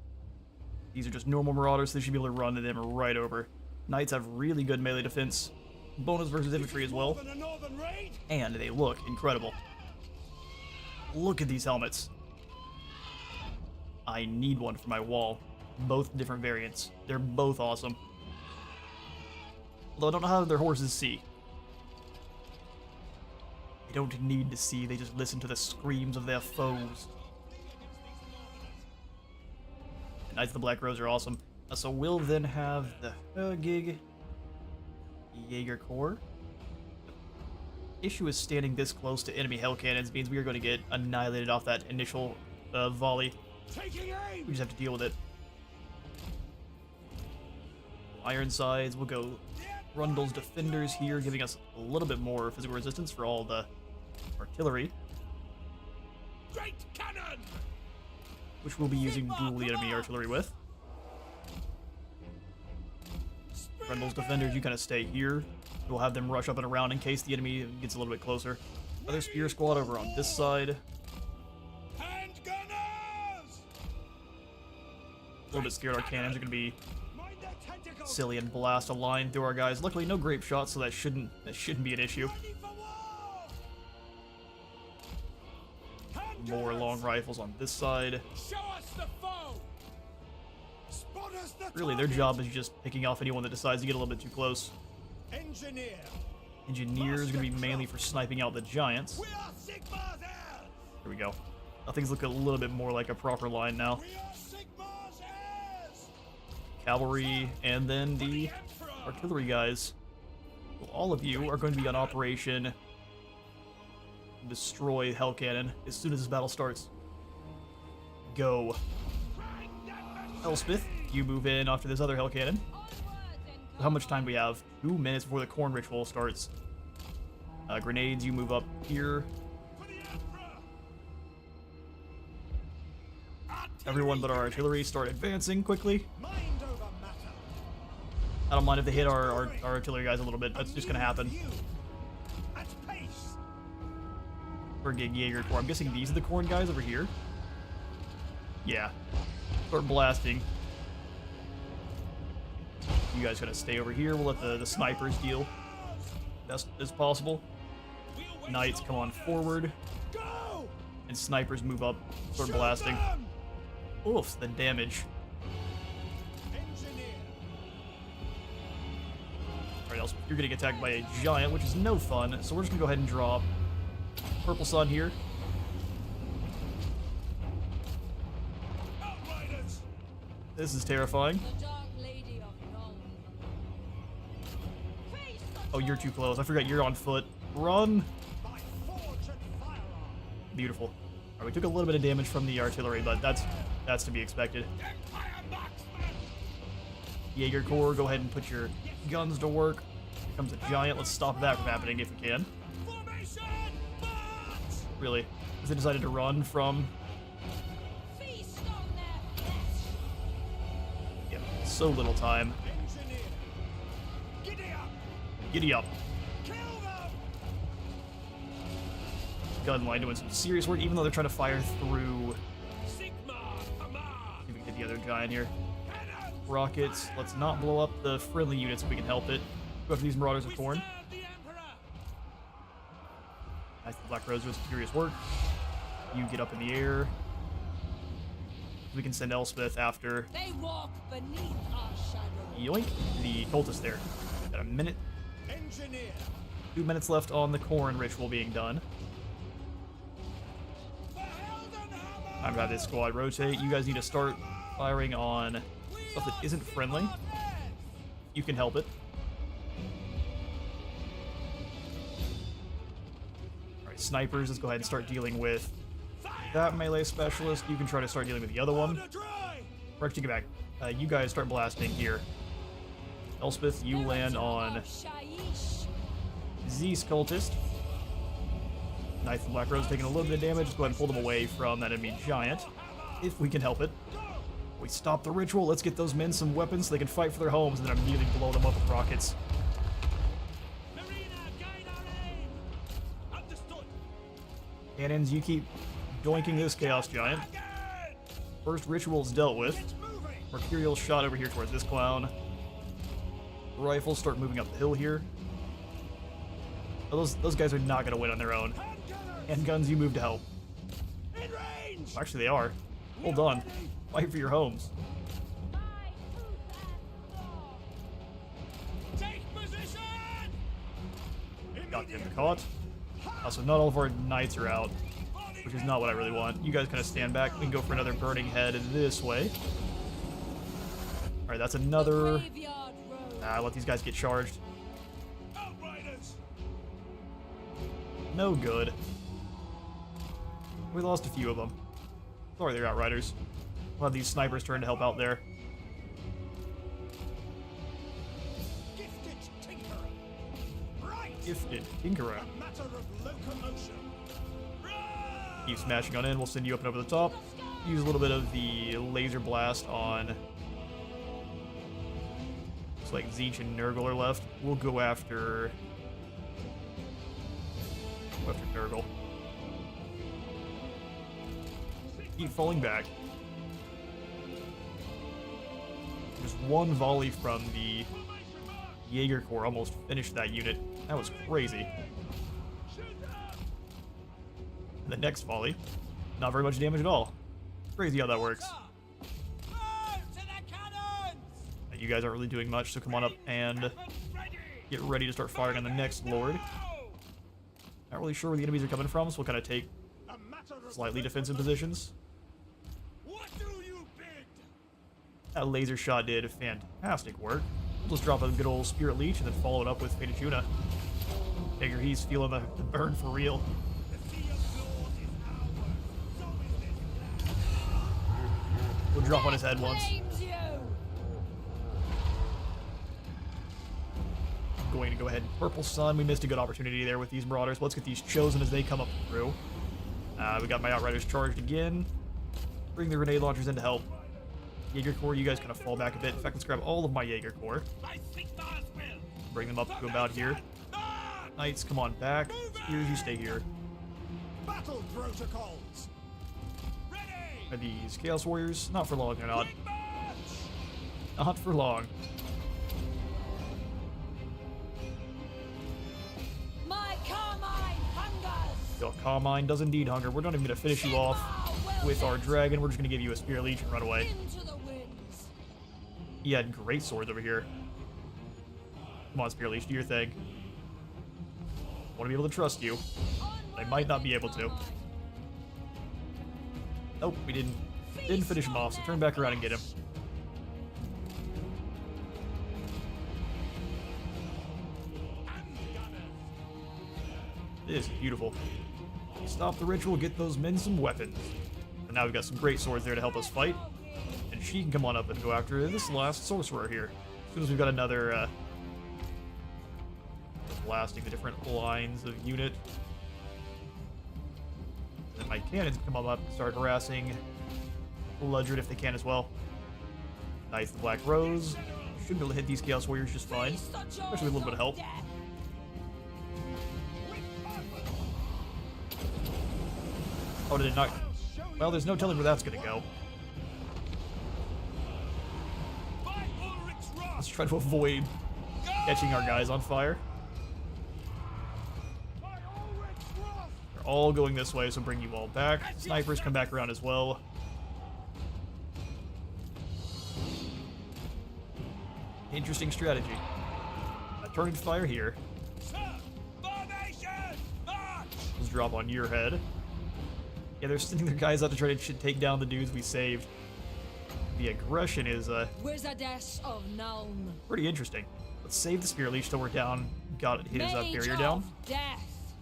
These are just normal marauders, so they should be able to run them right over. Knights have really good melee defense, bonus versus infantry as well, and they look incredible. Look at these helmets. I need one for my wall. Both different variants. They're both awesome. Although I don't know how their horses see. They don't need to see, they just listen to the screams of their foes. The Knights of the Black Rose are awesome. So we'll then have the Gig Jaeger Corps. Issue is standing this close to enemy hell cannons means we are going to get annihilated off that initial volley. We just have to deal with it. Ironsides will go Rundle's Defenders here, giving us a little bit more physical resistance for all the artillery. Great cannon! Which we'll be using dual enemy artillery with. Rundle's Defenders, you kind of stay here. We'll have them rush up and around in case the enemy gets a little bit closer. Other Spear Squad over on this side. Hand gunners! A little bit scared our cannons are going to be silly and blast a line through our guys. Luckily, no grape shots, so that shouldn't be an issue. More long rifles on this side. Show us the foe! Spot us the Really, their job is just picking off anyone that decides to get a little bit too close. Engineer! Engineers are going to be mainly for sniping out the giants. We are Sigmar's heirs! Here we go. Now things look a little bit more like a proper line now. We are Sigmar's heirs! Cavalry, and then the artillery guys. Well, all of you are going to be on Operation Destroy Hell Cannon as soon as this battle starts. Go. Elspeth, you move in after this other Hell Cannon. How much time do we have? 2 minutes before the corn ritual starts. Grenades, you move up here. Everyone but our artillery start advancing quickly. Mind over matter. I don't mind if they hit our artillery guys a little bit. That's just gonna happen. At pace. For Gig Jaeger Corps. I'm guessing these are the corn guys over here. Yeah. Start blasting. You guys gotta stay over here. We'll let the snipers deal best as possible. Knights come on forward. Go! And snipers move up, start blasting. Oof, the damage. Alright, Elspeth, you're getting attacked by a giant, which is no fun, so we're just gonna go ahead and draw Purple Sun here. This is terrifying. The Dark Lady of Nuln. Face the Oh, you're too close. I forgot you're on foot. Run! My forge and firearm. Beautiful. Alright, we took a little bit of damage from the artillery, but that's to be expected. Jaeger Corps, go ahead and put your guns to work. Here comes a giant. Let's stop that from happening if we can. Formation! March! Really? Because they decided to run from... feast on their flesh. Yeah, so little time. Engineer. Giddy up. Giddy up. Kill them. Gun line doing some serious work, even though they're trying to fire through... Sigma! Command! See if we can hit the other giant here. Cannons! Rockets. Let's not blow up the friendly units if we can help it. Go after these Marauders of Thorn. Serve the Emperor! Nice, the Black Rose doing some serious work. You get up in the air. We can send Elspeth after They walk beneath our shadow. Yoink, the cultist there. Got a minute, Engineer. 2 minutes left on the corn ritual being done. Time to have this squad rotate. You guys need to start firing on stuff that isn't friendly. You can help it. Alright, snipers, let's go ahead and start dealing with that melee specialist. You can try to start dealing with the other one. We're actually get back. You guys start blasting here. Elspeth, you land on Shaiish. Z's cultist. Knife and Black Rose taking a little bit of damage. Let's go ahead and pull them away from that enemy giant, if we can help it. We stop the ritual. Let's get those men some weapons so they can fight for their homes, and then immediately blow them up with rockets. Marina, guide our aim! Understood! Cannons, you keep doinking this Chaos Giant. Again! First ritual's dealt with. It's moving. Mercurial shot over here towards this clown. Rifles start moving up the hill here. Oh, those guys are not going to win on their own. Handguns, you move to help. In range. Actually, they are. Hold on. Fight for your homes. Take position! Got them caught. Also, not all of our knights are out, which is not what I really want. You guys kind of stand back. We can go for another burning head this way. Alright, that's another... Graveyard Road. Let these guys get charged. Outriders! No good. We lost a few of them. Sorry, they're Outriders. We'll have these snipers turn to help out there. Gifted tinkerer. Right. Gifted Tinkerer. A matter of locomotion. Keep smashing on in. We'll send you up and over the top. Use a little bit of the laser blast on... Looks like Zeech and Nurgle are left. We'll go after... Nurgle. Keep falling back. Just one volley from the Jaeger Corps almost finished that unit. That was crazy. And the next volley, not very much damage at all. Crazy how that works. You guys aren't really doing much, so come on up and get ready to start firing on the next Lord. Not really sure where the enemies are coming from, so we'll kind of take A matter of slightly defensive positions. What do you bid? That laser shot did fantastic work. We'll just drop a good old Spirit Leech and then follow it up with Fate Tuna. Figure he's feeling the burn for real. The sea of yours is ours. So is this land. We'll drop on his head once. Claims you. Going to go ahead and Purple Sun. We missed a good opportunity there with these Marauders. Let's get these chosen as they come up through. We got my Outriders charged again. Bring the grenade launchers in to help. Jaeger Corps, you guys kind of fall back a bit. In fact, let's grab all of my Jaeger Corps. My Sigmar's will. Bring them up to about here. Knights, come on back. Spears, you stay here. battle protocols. Ready! Are these Chaos Warriors? Not for long, they're not. Quick march! Not for long. My carmine hungers. Your Carmine does indeed hunger. We're not even going to finish you off. Sigmar with our dragon. We're just going to give you a Spear Leech and run away. Into the winds. He had great swords over here. Come on, Spear Leech, do your thing. Want to be able to trust you. I might not be able to. Nope, we didn't finish him off, so turn back around and get him. This is beautiful. Stop the ritual, get those men some weapons. And now we've got some great swords there to help us fight. And she can come on up and go after this last sorcerer here. As soon as we've got another, blasting the different lines of unit. And then my cannons can come up and start harassing Bludgeon if they can as well. Nice, the Black Rose. Should be able to hit these Chaos Warriors just fine. Especially with a little bit of help. Oh, did it not? Well, there's no telling where that's gonna go. Let's try to avoid catching our guys on fire. They're all going this way, so bring you all back. Snipers come back around as well. Interesting strategy. Turning fire here. Let's drop on your head. Yeah, they're sending their guys out to try to take down the dudes we saved. The aggression is Wizardess of Nuln. pretty interesting. Let's save the Spear Leech till we're down. Got his barrier down. Death.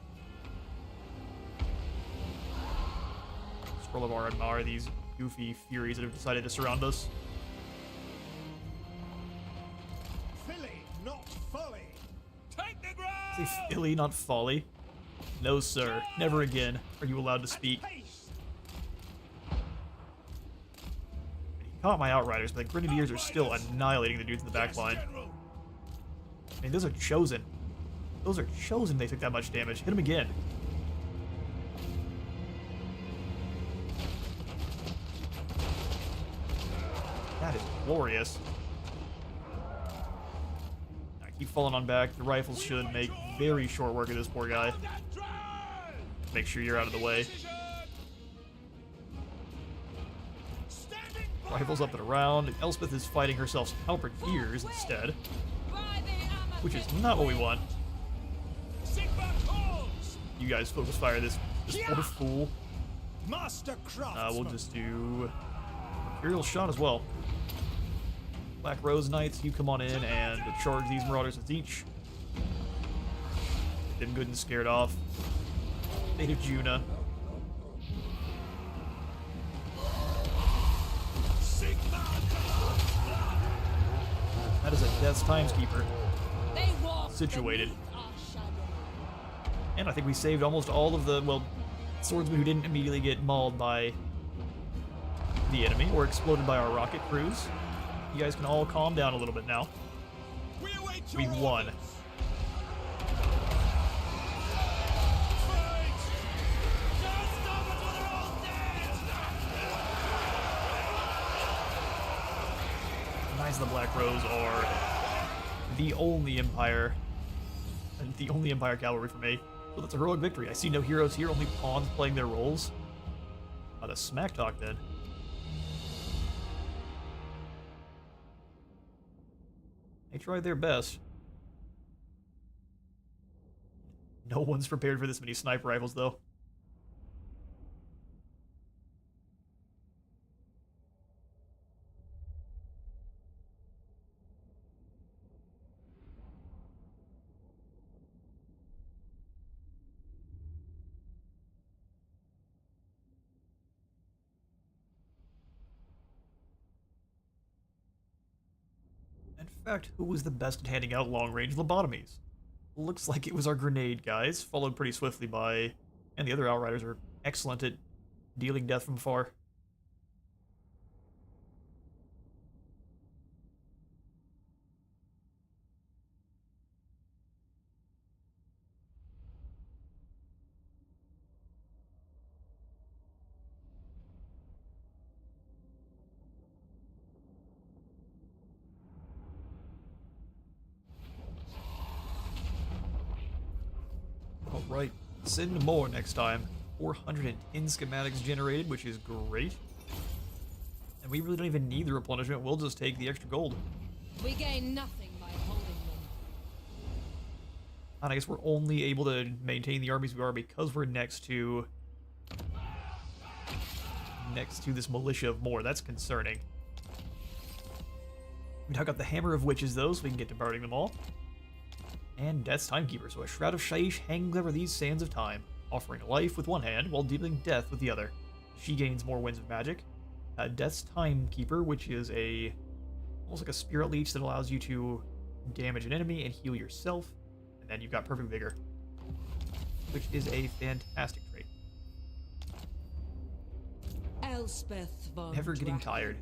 Scroll of Armory, these goofy furies that have decided to surround us. Filly, not folly. Take the ground! Say Philly, not folly. No, sir. Never again are you allowed to speak. Haste. He caught my Outriders, but the Grenadiers are still annihilating the dudes in the back line. General. I mean, those are chosen. Those are chosen they took that much damage. Hit them again. That is glorious. I keep falling on back. The rifles should make very short work of this poor guy. Make sure you're out of the way. Rifles up and around. Elspeth is fighting herself some halberdiers instead, which is not what we want. You guys focus fire this poor fool. Master craftsman. We'll just do Imperial Shot as well. Black Rose Knights, you come on in and charge these Marauders with each. Get them good and scared off. Fate of Juna. That is a Death's Timeskeeper. Situated. And I think we saved almost all of the, well, swordsmen who didn't immediately get mauled by the enemy or exploded by our rocket crews. You guys can all calm down a little bit now. We won. Knights of the Black Rose are the only Empire cavalry for me. So that's a heroic victory. I see no heroes here, only pawns playing their roles. The smack talk then. They tried their best. No one's prepared for this many sniper rifles, though. In fact, who was the best at handing out long-range lobotomies? Looks like it was our grenade guys, followed pretty swiftly by... And the other Outriders are excellent at dealing death from afar. Alright, send more next time. 410 schematics generated, which is great. And we really don't even need the replenishment. We'll just take the extra gold. We gain nothing by holding them. And I guess we're only able to maintain the armies we are because we're next to this militia of more. That's concerning. We now got the Hammer of Witches, though, so we can get to burning them all. And Death's Timekeeper, so a Shroud of Shaiish hangs over these sands of time, offering life with one hand while dealing death with the other. She gains more winds of magic. Death's Timekeeper, which is almost like a spirit leech that allows you to damage an enemy and heal yourself. And then you've got Perfect Vigor, which is a fantastic trait. Elspeth von Never getting Draken. tired.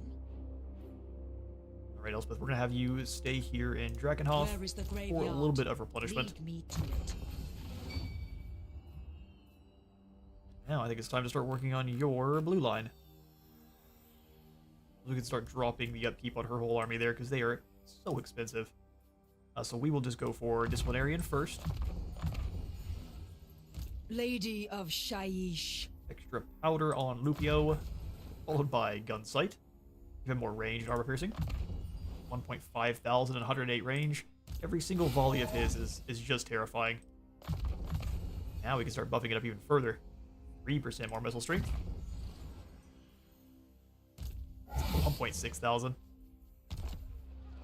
Alright, Elspeth, we're going to have you stay here in Drakenhof Where is the for a graveyard? little bit of replenishment. Lead me to it. Now I think it's time to start working on your blue line. We can start dropping the upkeep on her whole army there because they are so expensive. So we will just go for Disciplinarian first. Lady of Shaiish. Extra powder on Lupio, followed by Gunsight. Even more range and armor piercing. 1.5 thousand and 108 range. Every single volley of his is just terrifying. Now we can start buffing it up even further. 3% more missile strength. 1.6 thousand.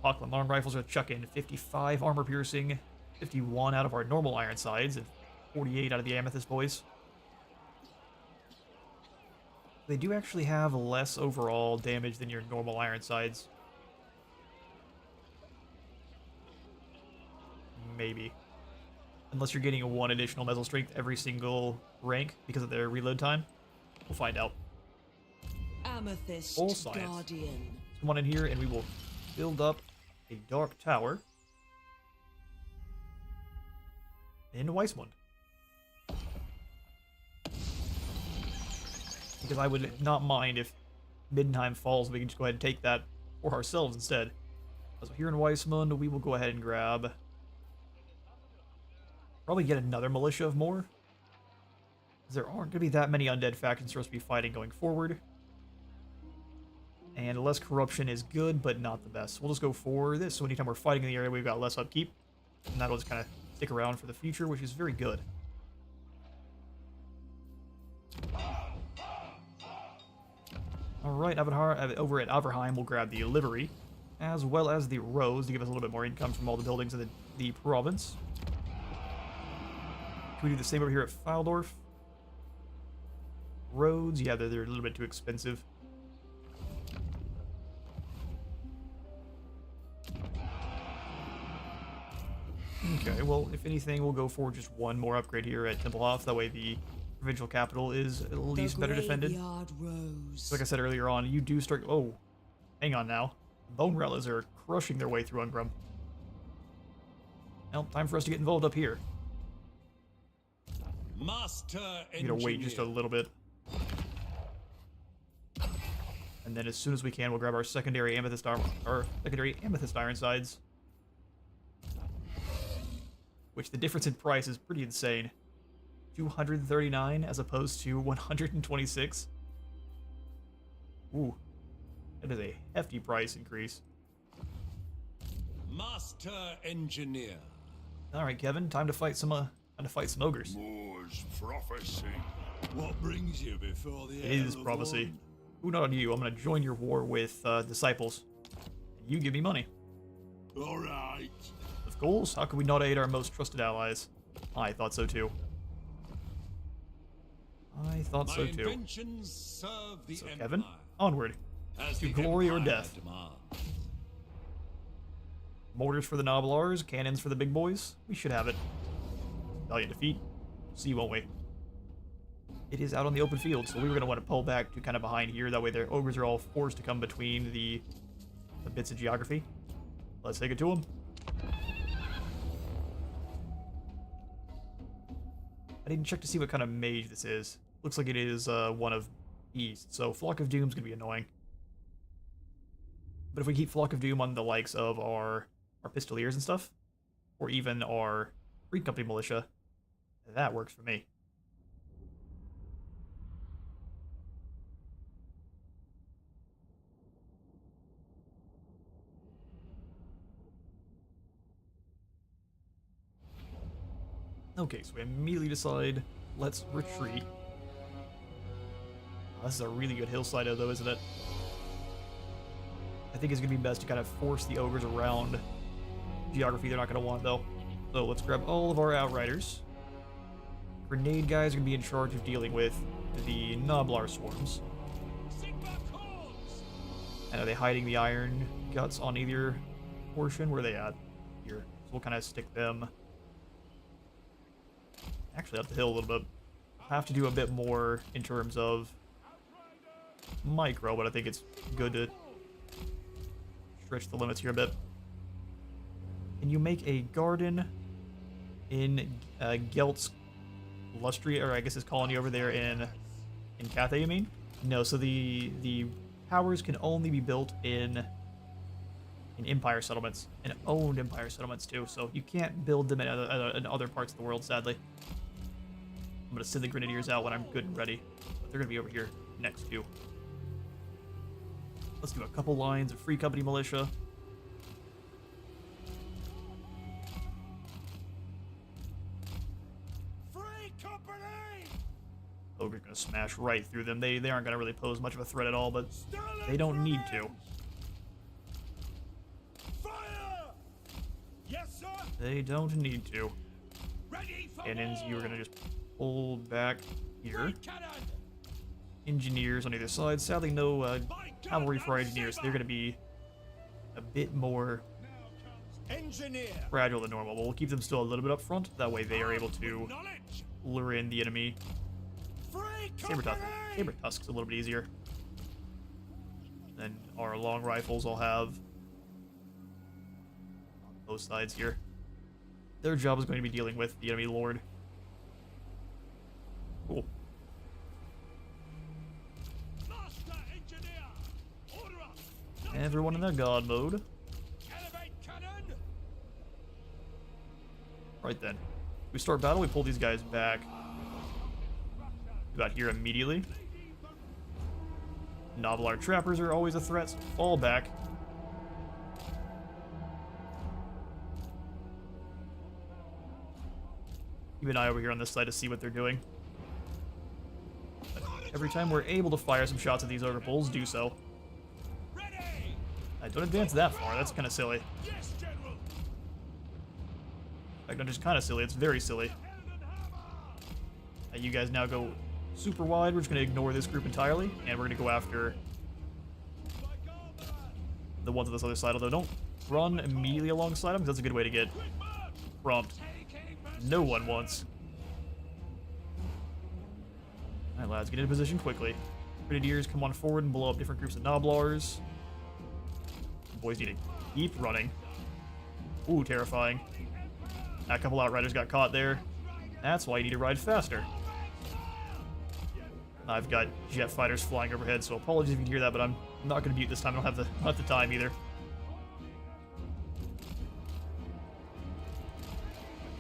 Hawkland long rifles are chucking 55 armor piercing, 51 out of our normal iron sides, and 48 out of the Amethyst boys. They do actually have less overall damage than your normal iron sides. Maybe. Unless you're getting one additional missile strength every single rank because of their reload time. We'll find out. Amethyst Full science. Guardian. Come on in here and we will build up a dark tower in Weismund. Because I would not mind if Middenheim falls, we can just go ahead and take that for ourselves instead. So here in Weismund, we will go ahead and grab probably get another militia of more. There aren't going to be that many undead factions for us to be fighting going forward. And less corruption is good, but not the best. We'll just go for this, so anytime we're fighting in the area, we've got less upkeep. And that'll just kind of stick around for the future, which is very good. Alright, over at Averheim, we'll grab the livery, as well as the rose to give us a little bit more income from all the buildings in the province. Can we do the same over here at Faldorf? Roads, yeah, they're a little bit too expensive. Okay, well, if anything, we'll go for just one more upgrade here at Tempelhof. That way the provincial capital is at least better defended. Rose. Like I said earlier on, you do start... Oh, hang on now. Bone Relics are crushing their way through Ungrum. Well, time for us to get involved up here. Master You gotta wait just a little bit. And then as soon as we can, we'll grab our secondary Amethyst armor, or secondary Amethyst iron sides. Which the difference in price is pretty insane. 239 as opposed to 126. Ooh, that is a hefty price increase. Master Engineer. All right, Kevin, time to fight some ogres. Moore's prophecy. What brings you before the It is Isle of prophecy. One? Ooh, not on you. I'm gonna join your war with disciples. And you give me money. All right. Of course. How could we not aid our most trusted allies? I thought so too. I thought My so too. inventions serve the So, Empire. Kevin, onward. As to the glory or Empire death. demands. Mortars for the Noblars, cannons for the big boys. We should have it. Valiant defeat. See, won't we? It is out on the open field, so we were going to want to pull back to kind of behind here. That way their ogres are all forced to come between the bits of geography. Let's take it to them. I didn't check to see what kind of mage this is. Looks like it is one of East, so Flock of Doom's going to be annoying. But if we keep Flock of Doom on the likes of our Pistoliers and stuff, or even our Free Company Militia, that works for me. Okay, so we immediately decide, let's retreat. This is a really good hillside though, isn't it? I think it's going to be best to kind of force the ogres around geography they're not going to want though. So let's grab all of our outriders. Grenade guys are going to be in charge of dealing with the Noblar swarms. And are they hiding the iron guts on either portion? Where are they at? Here. So we'll kind of stick them actually up the hill a little bit. I'll have to do a bit more in terms of micro, but I think it's good to stretch the limits here a bit. Can you make a garden in Gelt's Lustria, or I guess his colony over there in Cathay, you mean? No, so the towers can only be built in Empire settlements, and owned Empire settlements too, so you can't build them in other parts of the world, sadly. I'm going to send the Grenadiers out when I'm good and ready, but they're going to be over here next too. Let's do a couple lines of Free Company Militia. Free company! Ogre's going to smash right through them. They aren't going to really pose much of a threat at all, but they don't need to. Fire! Yes, sir. They don't need to. Ready for Cannons, war! you are going to just pull back here. Free cannon! Engineers on either side. Sadly, no cavalry for our engineers. They're going to be a bit more Engineer! fragile than normal, but we'll keep them still a little bit up front. That way they are able to Knowledge! lure in the enemy. Free Saber company! Tusk's a little bit easier. Then our long rifles will have on both sides here. Their job is going to be dealing with the enemy lord. Cool. Master engineer! Order up! Everyone in their god mode. Elevate cannon! Right then. We start battle, we pull these guys back. About here immediately. Novelar trappers are always a threat, so fall back. Keep an eye over here on this side to see what they're doing. But every time we're able to fire some shots at these ogre bulls, do so. Ready! Don't advance that far, that's kind of silly. Yes, General! In fact, not just kind of silly, it's very silly. You guys now go super wide. We're just going to ignore this group entirely, and we're going to go after the ones on this other side, although don't run immediately alongside them, because that's a good way to get prompt. No one wants. Alright, lads, get into position quickly. Grenadiers, come on forward and blow up different groups of Noblars. The boys need to keep running. Ooh, terrifying. A couple Outriders got caught there. That's why you need to ride faster. I've got jet fighters flying overhead, so apologies if you can hear that, but I'm not going to mute this time. I don't have the time either.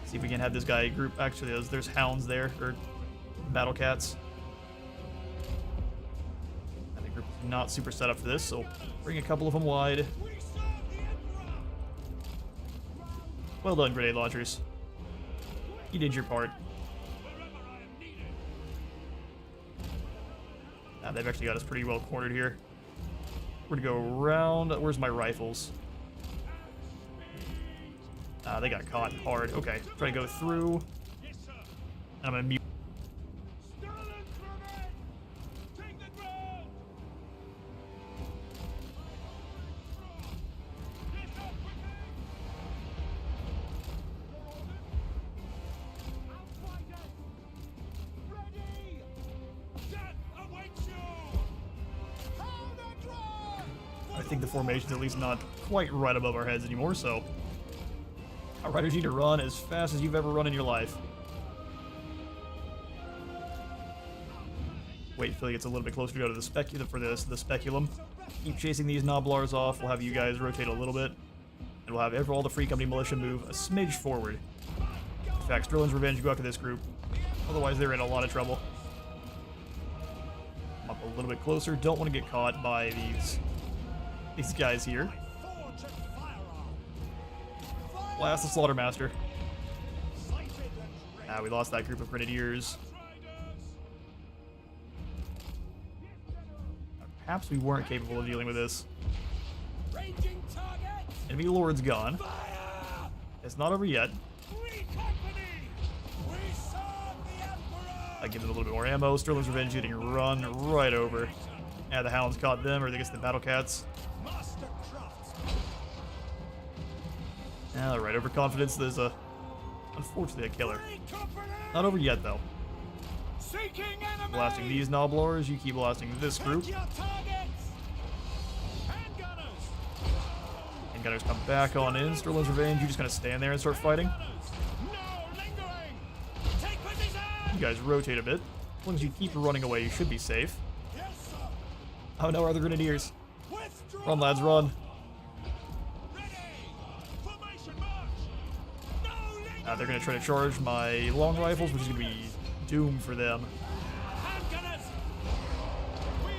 See if we can have this guy group. Actually, there's hounds there, or battle cats. And the group is not super set up for this, so bring a couple of them wide. Well done, grenade launchers. You did your part. They've actually got us pretty well cornered here. We're gonna go around. Where's my rifles? They got caught hard. Okay, try to go through. And I'm gonna mute. I think the formation's at least not quite right above our heads anymore, so Outriders need to run as fast as you've ever run in your life. Wait until he gets a little bit closer to go to the speculum for this, the speculum. Keep chasing these Noblars off. We'll have you guys rotate a little bit, and we'll have all the Free Company militia move a smidge forward. In fact, Sterling's Revenge, go after this group. Otherwise, they're in a lot of trouble. Come up a little bit closer. Don't want to get caught by these guys here. Blast the Slaughtermaster. We lost that group of grenadiers. Perhaps we weren't capable of dealing with this. Ranging target! Enemy lord's gone. Fire! It's not over yet. We company! We serve the Emperor! I give it a little bit more ammo. Sterling's Revenge getting run right over. Yeah, the hounds caught them, or I guess the battle cats. Master crafts! Yeah, right, overconfidence. There's unfortunately a killer. We company! Not over yet though. Seeking enemy! Blasting these Noblars, you keep blasting this group. Your targets! Handgunners! And gunners come back on in. Sterling's Revenge, you just gonna stand there and start fighting. No lingering! Take position! You guys rotate a bit. As long as you keep running away, you should be safe. Yes, sir! Oh no, are the grenadiers? Withdraw! Run, lads, run. Ready! Formation march! No lingering! They're gonna try to charge my long rifles, which is gonna be doom for them. Handgunners!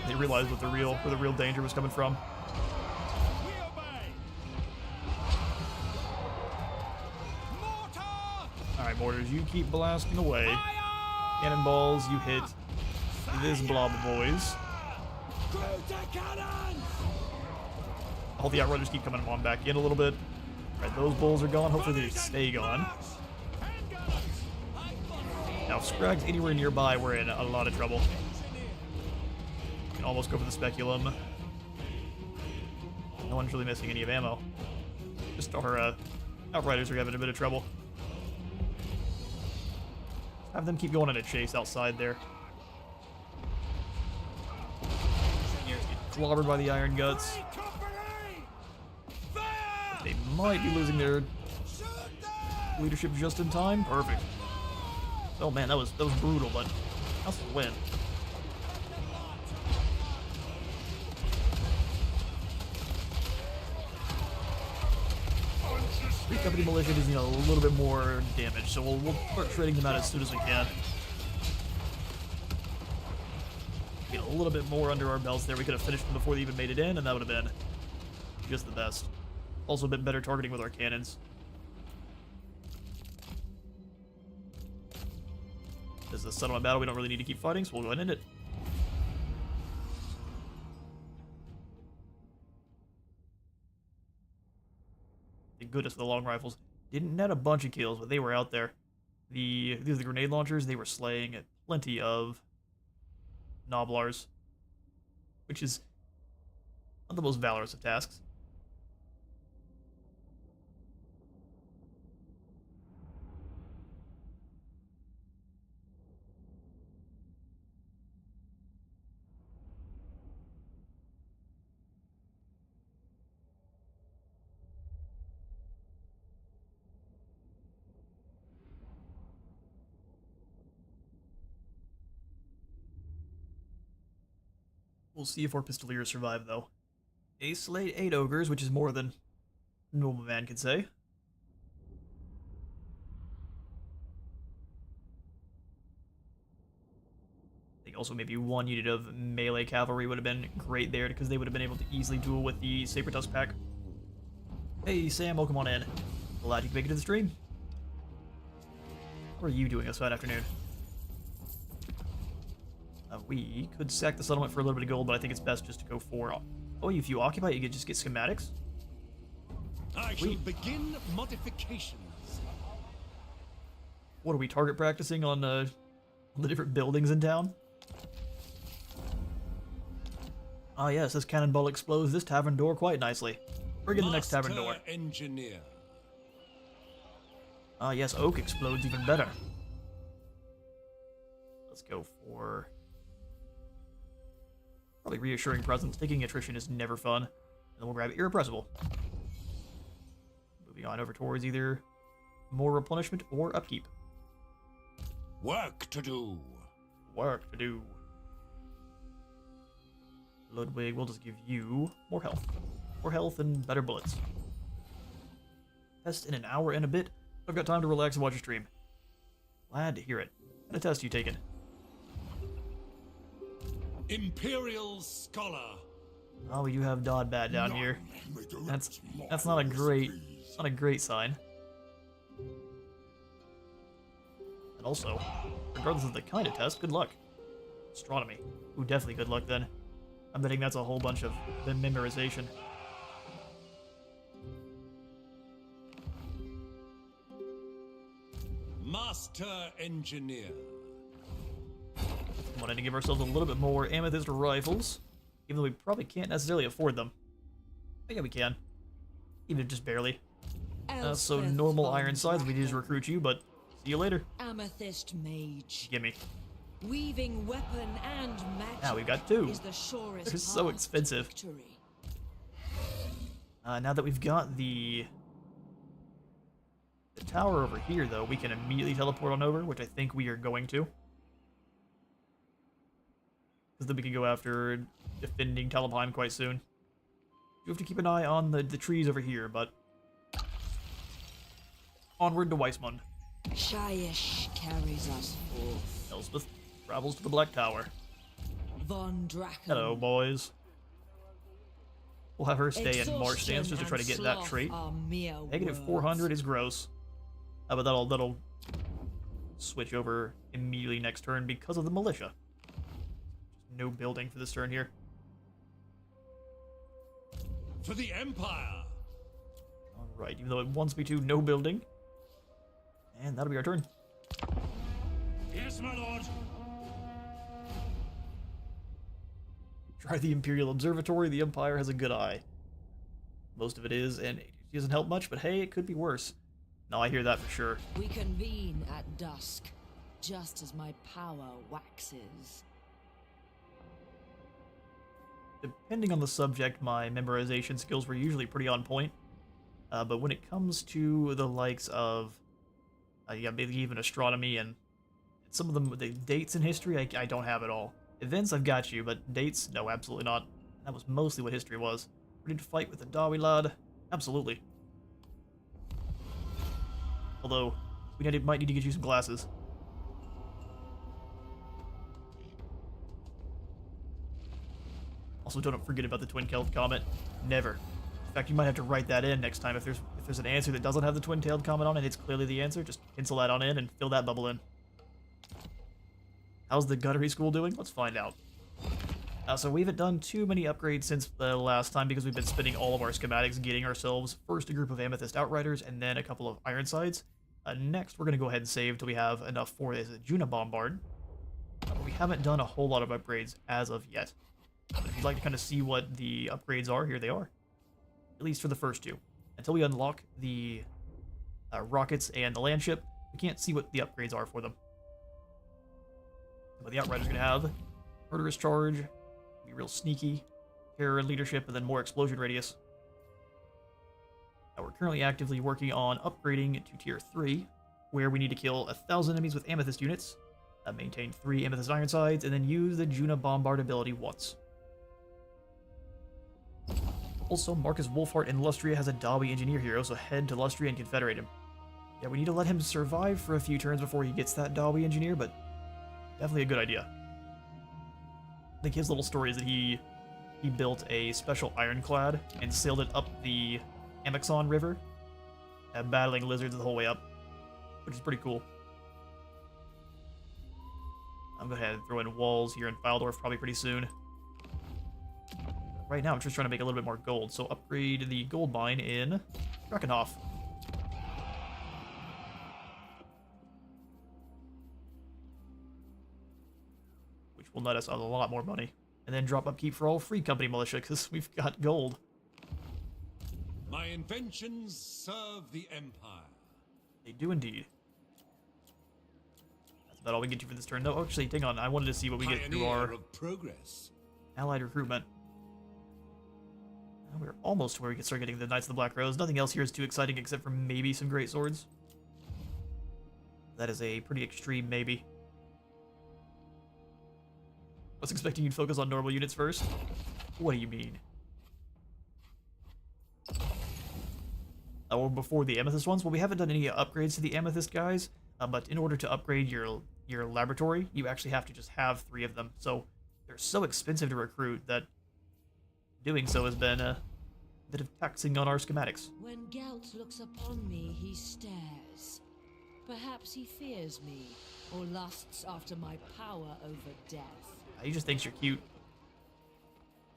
They realized where the real danger was coming from. We obey! Mortar! Alright, mortars, you keep blasting away. Fire! Cannonballs, you hit this blob of boys. Cruiser cannons! All the outrunners keep coming on back in a little bit. Alright, those bulls are gone. Hopefully they stay gone. Now, if Scrag's anywhere nearby, we're in a lot of trouble. We can almost go for the speculum. No one's really missing any of ammo. Just our outriders are having a bit of trouble. Have them keep going on a chase outside there. Engineers get clobbered by the iron guts. They might be losing their leadership just in time. Perfect. Oh man, that was brutal, but that's the win. Three company militia does, a little bit more damage, so we'll start trading them out as soon as we can. Get a little bit more under our belts there. We could have finished them before they even made it in, and that would have been just the best. Also a bit better targeting with our cannons. This is a settlement battle. We don't really need to keep fighting, so we'll go ahead and end it. Thank goodness for the long rifles. Didn't net a bunch of kills, but they were out there. These are the grenade launchers. They were slaying plenty of Noblars, which is not the most valorous of tasks. We'll see if our pistoliers survive, though. They slayed 8 ogres, which is more than a normal man could say. I think also maybe 1 unit of melee cavalry would have been great there, because they would have been able to easily duel with the Saber Tusk pack. Hey, Sam, welcome on in. Glad you could make it to the stream. How are you doing this fine afternoon? We could sack the settlement for a little bit of gold, but I think it's best just to go for... Oh, if you occupy it, you could just get schematics? I shall begin modifications. What are we target practicing on the different buildings in town? Ah yes, this cannonball explodes this tavern door quite nicely. Bring in the next tavern door. Engineer. Ah yes, oak explodes even better. Let's go for... probably reassuring presence. Taking attrition is never fun. And then we'll grab irrepressible. Moving on over towards either more replenishment or upkeep. Work to do. Work to do. Ludwig, we'll just give you more health. More health and better bullets. Test in an hour and a bit. I've got time to relax and watch a stream. Glad to hear it. What kind of test you taking? Imperial Scholar. Oh, we do have Dodbat down here. That's not a great sign. And also, regardless of the kind of test, good luck. Astronomy. Ooh, definitely good luck then. I'm betting that's a whole bunch of the memorization. Master Engineer. Wanted to give ourselves a little bit more Amethyst rifles, even though we probably can't necessarily afford them. But yeah, we can. Even just barely. So Elspeth normal von iron sides, we just Draken, recruit you, but see you later. Amethyst mage. Gimme. Weaving weapon and magic. Now we've got two. Is the surest They're so path to expensive. victory. Now that we've got the tower over here, though, we can immediately teleport on over, which I think we are going to. Because then we can go after defending Talabheim quite soon. You have to keep an eye on the trees over here, but onward to Weismund. Shyish carries us forth. Elspeth travels to the Black Tower. Von Draken. Hello, boys. We'll have her stay in March stance just to try to get that trait. Negative 400 is gross. But that'll switch over immediately next turn because of the militia. No building for this turn here. For the Empire. Alright, even though it wants me to, no building. And that'll be our turn. Yes, my lord. Try the Imperial Observatory, the Empire has a good eye. Most of it is, and it doesn't help much, but hey, it could be worse. No, I hear that for sure. We convene at dusk, just as my power waxes. Depending on the subject, my memorization skills were usually pretty on point. But when it comes to the likes of, yeah, maybe even astronomy and some of the dates in history, I don't have it all. Events, I've got you, but dates, no, absolutely not. That was mostly what history was. Ready to fight with the Dawi lad? Absolutely. Although, we might need to get you some glasses. Also, don't forget about the twin-tailed comet. Never. In fact, you might have to write that in next time. If there's an answer that doesn't have the twin-tailed comet on it, it's clearly the answer. Just pencil that on in and fill that bubble in. How's the gunnery school doing? Let's find out. So we haven't done too many upgrades since the last time because we've been spending all of our schematics getting ourselves first a group of Amethyst Outriders and then a couple of Ironsides. Next, we're going to go ahead and save till we have enough for this Juna Bombard. But we haven't done a whole lot of upgrades as of yet. But if you'd like to kind of see what the upgrades are, here they are. At least for the first two. Until we unlock the rockets and the landship, we can't see what the upgrades are for them. But the Outrider's going to have Murderous Charge, be real sneaky, terror and leadership, and then more explosion radius. Now we're currently actively working on upgrading to tier 3, where we need to kill 1,000 enemies with Amethyst units, maintain 3 Amethyst Ironsides, and then use the Juna Bombard ability once. Also, Marcus Wolfhart in Lustria has a Dawi engineer hero, so head to Lustria and confederate him. Yeah, we need to let him survive for a few turns before he gets that Dawi engineer, but definitely a good idea. I think his little story is that he built a special ironclad and sailed it up the Amazon River, battling lizards the whole way up, which is pretty cool. I'm going to head and throw in walls here in Faldorf probably pretty soon. Right now, I'm just trying to make a little bit more gold, so upgrade the gold mine in Drakenhof. Which will net us a lot more money. And then drop upkeep for all free company militia, because we've got gold. My inventions serve the Empire. They do indeed. That's about all we get you for this turn, though. Oh, actually, hang on. I wanted to see what we get through our of progress. allied recruitment. We're almost where we can start getting the Knights of the Black Rose. Nothing else here is too exciting except for maybe some great swords. That is a pretty extreme maybe. Was expecting you'd focus on normal units first. What do you mean? Or before the Amethyst ones? Well, we haven't done any upgrades to the Amethyst guys, but in order to upgrade your laboratory, you actually have to just have 3 of them. So they're so expensive to recruit that doing so has been a bit of taxing on our schematics. When Gelt looks upon me, he stares. Perhaps he fears me, or lusts after my power over death. He just thinks you're cute.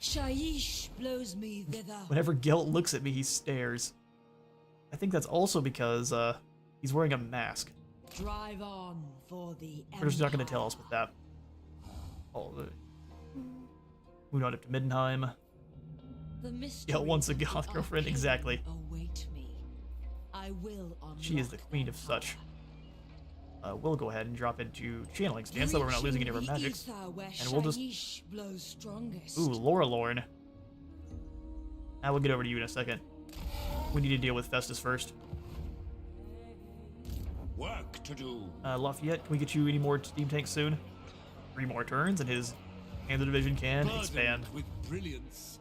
Shaiish blows me thither. Whenever Gelt looks at me, he stares. I think that's also because he's wearing a mask. Drive on for the They're just not going to tell us with that. Oh, moving on up to Middenheim. The mystery Gelt wants a of goth girlfriend, arcane exactly. Await me. I will unlock She is the queen of such. We'll go ahead and drop into channeling stance, that way we're not losing any of our magics. And we'll just... blows strongest. Ooh, Laura Lorne. I will get over to you in a second. We need to deal with Festus first. Work to do. Lafayette, can we get you any more steam tanks soon? 3 more turns, and his Hands of Division can expand. With brilliance.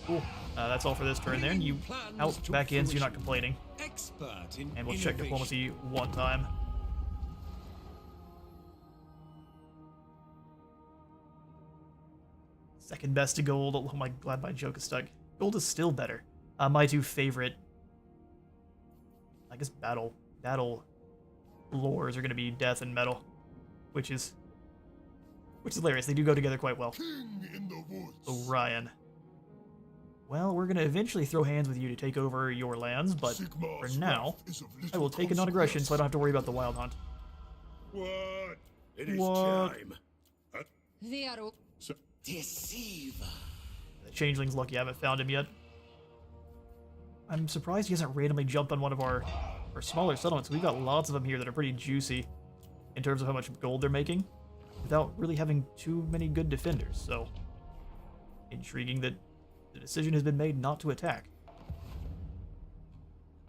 Cool. That's all for this turn then. You out, back in, so you're not complaining. Expert in And we'll check innovation. diplomacy one time. Second best to gold. Oh my, glad my joke is stuck. Gold is still better. My 2 favorite, I guess, battle lores are going to be death and metal, which is hilarious. They do go together quite well. King in the woods. Orion. Well, we're going to eventually throw hands with you to take over your lands, but for Sigmar's now, wrath is of I little will take a non-aggression so I don't have to worry about the wild hunt. What? It is What? time. Deceiver. The changeling's lucky I haven't found him yet. I'm surprised he hasn't randomly jumped on one of our smaller settlements. We've got lots of them here that are pretty juicy in terms of how much gold they're making without really having too many good defenders, so intriguing that the decision has been made not to attack.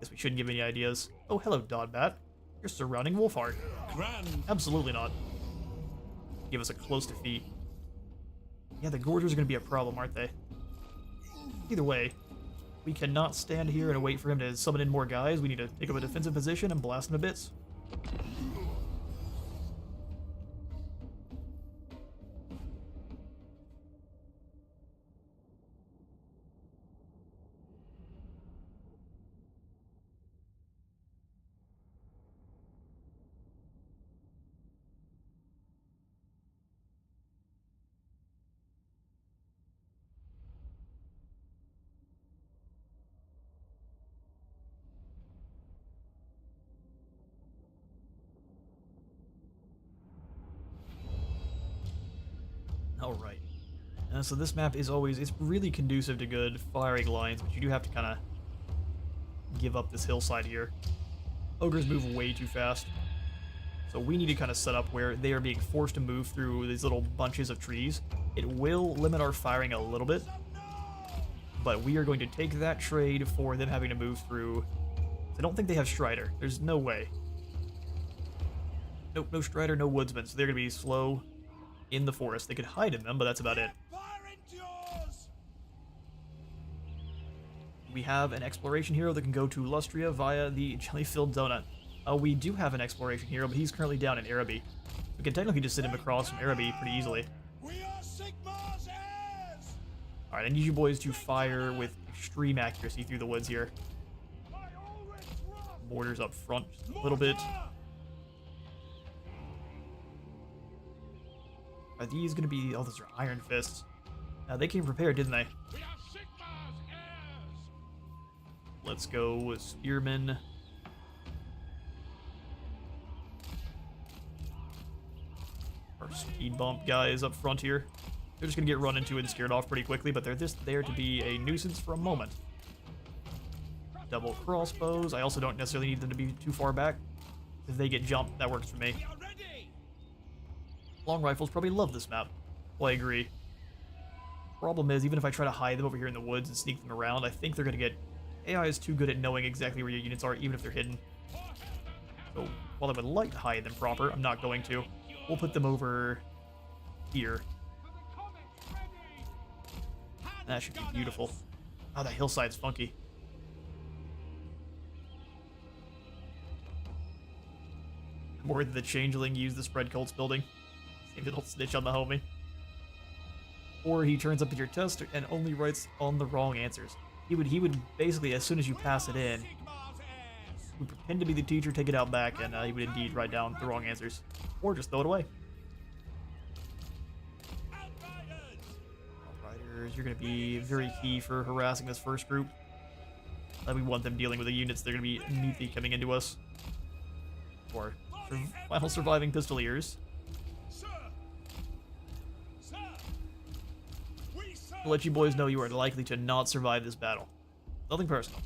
Guess we shouldn't give any ideas. Oh, hello, Dodbat. You're surrounding Wolfheart. Grand. Absolutely not. Give us a close defeat. Yeah, the Gorgers are going to be a problem, aren't they? Either way, we cannot stand here and wait for him to summon in more guys. We need to take up a defensive position and blast him to bits. Alright. So this map is always, it's really conducive to good firing lines, but you do have to kind of give up this hillside here. Ogres move way too fast. So we need to kind of set up where they are being forced to move through these little bunches of trees. It will limit our firing a little bit, but we are going to take that trade for them having to move through. I don't think they have Strider. There's no way. Nope, no Strider, no Woodsman, so they're going to be slow in the forest. They could hide in them, but that's about it. Fire endures! We have an exploration hero that can go to Lustria via the jelly-filled donut. We do have an exploration hero, but he's currently down in Araby. We can technically just send him across from Araby pretty easily. We are Sigmar's heirs! Alright, I need you boys to fire with extreme accuracy through the woods here. I always trust Mortars up front just a little bit. Are these going to be... Oh, those are Iron Fists. They came prepared, didn't they? We are Sigmar's heirs! Let's go with Spearmen. Our speed bump guys up front here. They're just going to get run into and scared off pretty quickly, but they're just there to be a nuisance for a moment. Double crossbows. I also don't necessarily need them to be too far back. If they get jumped, that works for me. We are ready! Long rifles probably love this map. Well, I agree. Problem is, even if I try to hide them over here in the woods and sneak them around, I think they're going to get... AI is too good at knowing exactly where your units are, even if they're hidden. So, while I would like to hide them proper, I'm not going to. We'll put them over here. That should be beautiful. Oh, that hillside's funky. I'm worried that the Changeling used the Spread Cults building. Maybe it'll snitch on the homie. Or he turns up at your test and only writes on the wrong answers. He would basically, as soon as you pass it in, Sigmar's heirs! would pretend to be the teacher, take it out back, and he would indeed write down the wrong answers. Or just throw it away. Outriders, you're going to be very key for harassing this first group. We want them dealing with the units. They're going to be immediately coming into us. Or final surviving pistoliers. To let you boys know you are likely to not survive this battle. Nothing personal.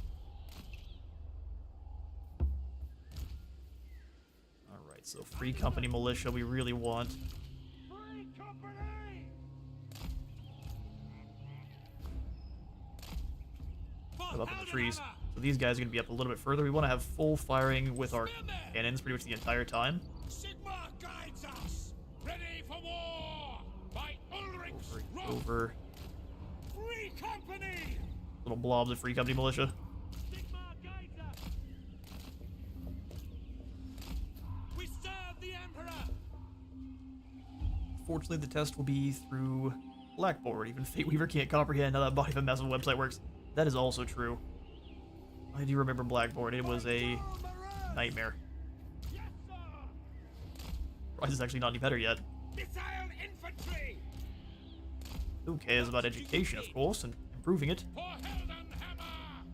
Alright, so free company militia we really want. Free company! Up in the trees. So these guys are going to be up a little bit further. We want to have full firing with our cannons pretty much the entire time. Sigma guides us. Ready for war. By Ulrich's Over. Free company. Little blobs of free company militia. Sigma guides us! We serve the Emperor. Fortunately, the test will be through Blackboard. Even Fate Weaver can't comprehend how that body of a massive website works. That is also true. I do remember Blackboard. It was a nightmare. Yes, sir! Rise is actually not any better yet. Missile infantry. Who cares about education, of course, and improving it? For Heldenhammer.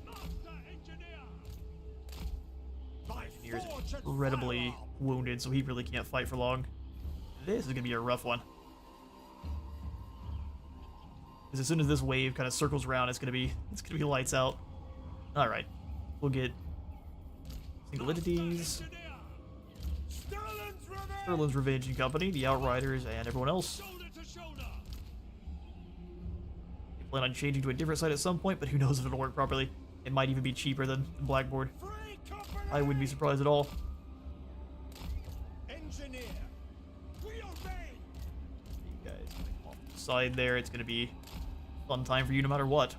Master engineer! By Engineer's forge and incredibly firearm. wounded, so he really can't fight for long. This is going to be a rough one. Because as soon as this wave kind of circles around, it's gonna be lights out. All right, we'll get single entities, Sterling's Revenge and Company, the Outriders, and everyone else. Shoulder to shoulder! We plan on changing to a different site at some point, but who knows if it'll work properly. It might even be cheaper than Blackboard. Free company. I wouldn't be surprised at all. Engineer. We obey. You guys off to the side there. It's gonna be a fun time for you no matter what.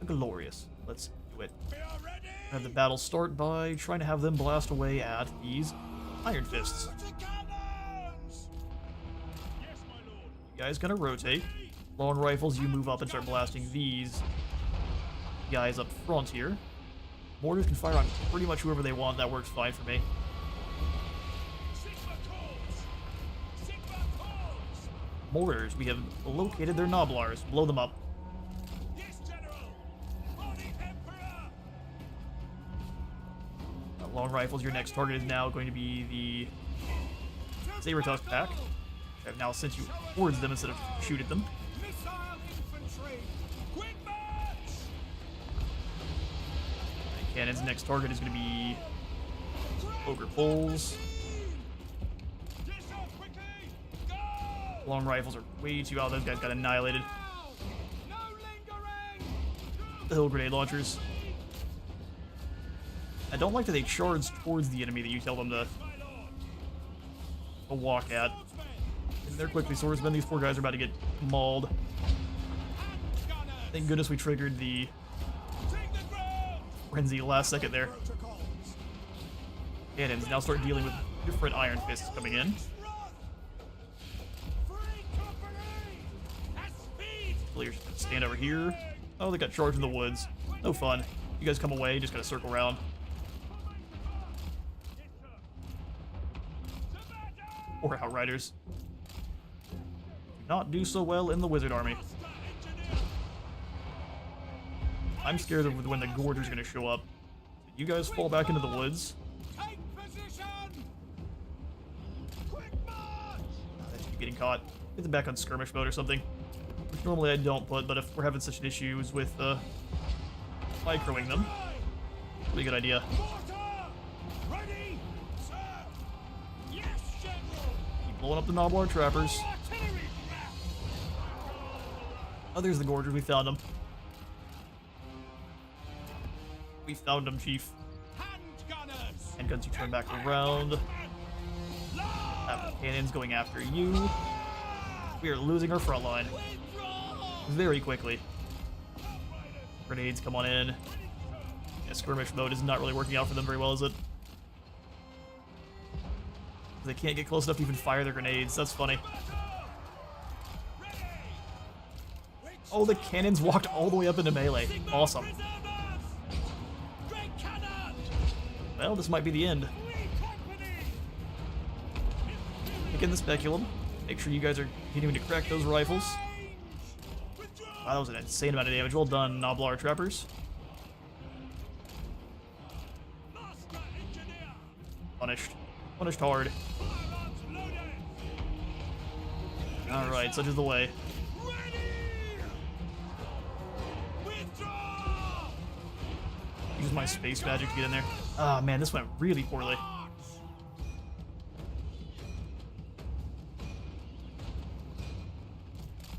Glorious. Let's do it. We are ready. Have the battle start by trying to have them blast away at these Iron Fists. To cannons. Yes, my lord! You guys gonna rotate. Long rifles, you move up and start blasting these guys up front here. Mortars can fire on pretty much whoever they want. That works fine for me. Sigma calls! Sigma calls! Mortars, we have located their Noblars. Blow them up. Yes, general! For the emperor! Long rifles, your next target is now going to be the Saber-Tusk pack. I've now sent you towards them instead of shoot at them. Missile infantry. Quick march. Cannon's next target is going to be Ogre Poles. Yes, sir, quickly! Go! Long rifles are way too out. Those guys got annihilated. No lingering. The hill grenade launchers. I don't like that they charge towards the enemy that you tell them to walk at. And they're quickly swordsmen. These poor guys are about to get mauled. Thank goodness we triggered the Take the ground! frenzy last second there. Protocols. Cannons now start dealing with different Iron Fists coming in. Free company! At speed! Players stand over here. Oh, they got charged in the woods. No fun. You guys come away, just gotta circle around. Yes, sir! To battle! Or Outriders. Do not do so well in the Wizard Army. Master engineer! I'm scared of when the Gorger's gonna show up. You guys fall back into the woods. Take position. Quick march. That should be getting caught. Get them back on skirmish mode or something. Which normally I don't put, but if we're having such issues with microing them, pretty good idea. Mortar! Ready, sir! Yes, general! Keep blowing up the Noblar trappers. Artillery! Oh, there's the Gorgers. We found them. We found them, Chief. Handgunners. Handguns, you turn back around. Have the cannons going after you. We are losing our front line very quickly. Grenades, come on in. Yeah, skirmish mode is not really working out for them very well, is it? They can't get close enough to even fire their grenades. That's funny. We Oh, the cannons walked all the way up into melee. Awesome. Preserve us! Great cannon! Well, this might be the end. We company! Pick in the speculum. Make sure you guys are continuing to crack those rifles. Withdraw! Wow, that was an insane amount of damage. Well done, Noblar trappers. Master engineer! Punished. Punished hard. Firearms loaded! Alright, such is the way. Ready! Withdraw! Use my space magic to get in there. Ah, man, this went really poorly. March!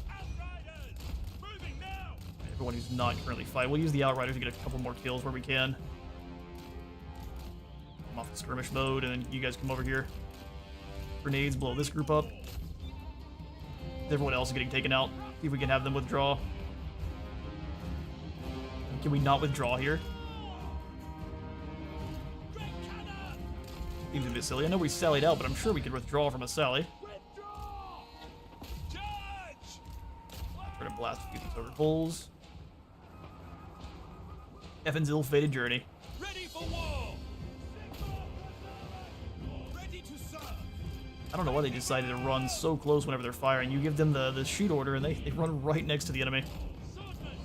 Outriders! Moving now! Everyone who's not currently fighting. We'll use the Outriders to get a couple more kills where we can. I'm off in skirmish mode, and then you guys come over here. Grenades, blow this group up. Everyone else is getting taken out. See if we can have them withdraw. Can we not withdraw here? Great cannon! Seems a bit silly. I know we sallied out, but I'm sure we could withdraw from a sally. Withdraw! Charge! Try to blast a few of these over holes. Effen's ill-fated journey. Ready for war! Ready to serve! I don't know why they decided to run so close whenever they're firing. You give them the shoot order, and they run right next to the enemy. Swordsman!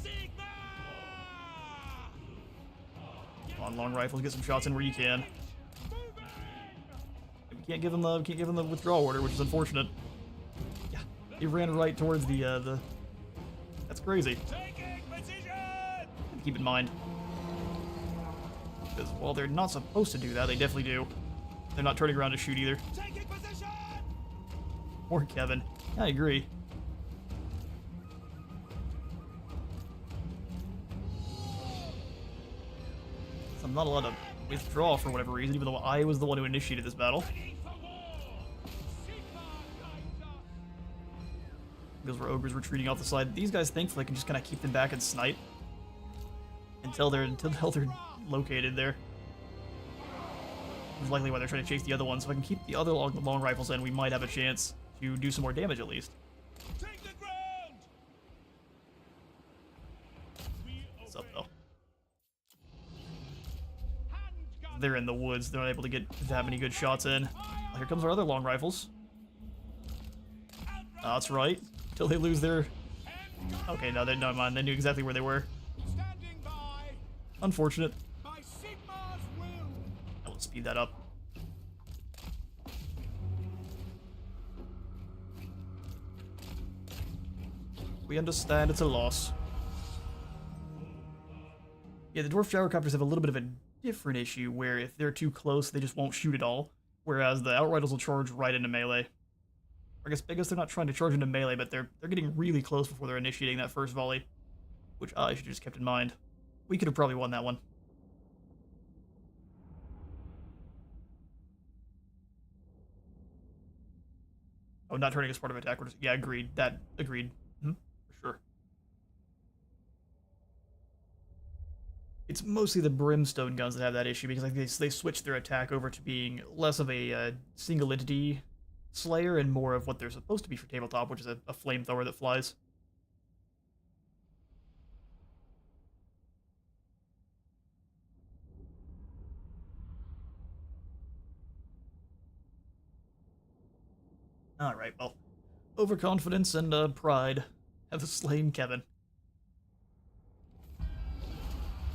Sigma! Come on, long rifles, get some shots in where you can. We can't give them the withdrawal order, which is unfortunate. Yeah, he ran right towards the. That's crazy. Taking position! Keep in mind, because while they're not supposed to do that, they definitely do. They're not turning around to shoot either. Taking position! Or Kevin. I agree. So I'm not allowed to withdraw for whatever reason, even though I was the one who initiated this battle. Ready for war! Sigma guides us! Because we're ogres retreating off the side. These guys thankfully can just kind of keep them back and snipe until they're located there. Which is likely why they're trying to chase the other one. So if I can keep the other long rifles in, we might have a chance to do some more damage at least. Take the ground! We What's up obey. though? Handgun! They're in the woods. They're not able to get that many good shots in. Well, here comes our other long rifles. That's right. Till they lose their. Okay, no, never mind. They knew exactly where they were. Standing by! Unfortunate. By Sigma's will! I will speed that up. We understand it's a loss. Yeah, the dwarf gyrocopters have a little bit of a different issue where if they're too close, they just won't shoot at all. Whereas the outriders will charge right into melee. I guess they're not trying to charge into melee, but they're getting really close before they're initiating that first volley. Which I should have just kept in mind. We could have probably won that one. Oh, not turning as part of attack orders. Yeah, agreed. Agreed. For sure. It's mostly the brimstone guns that have that issue because they switch their attack over to being less of a single entity slayer and more of what they're supposed to be for tabletop, which is a flamethrower that flies. Alright, well, overconfidence and pride have slain Kevin.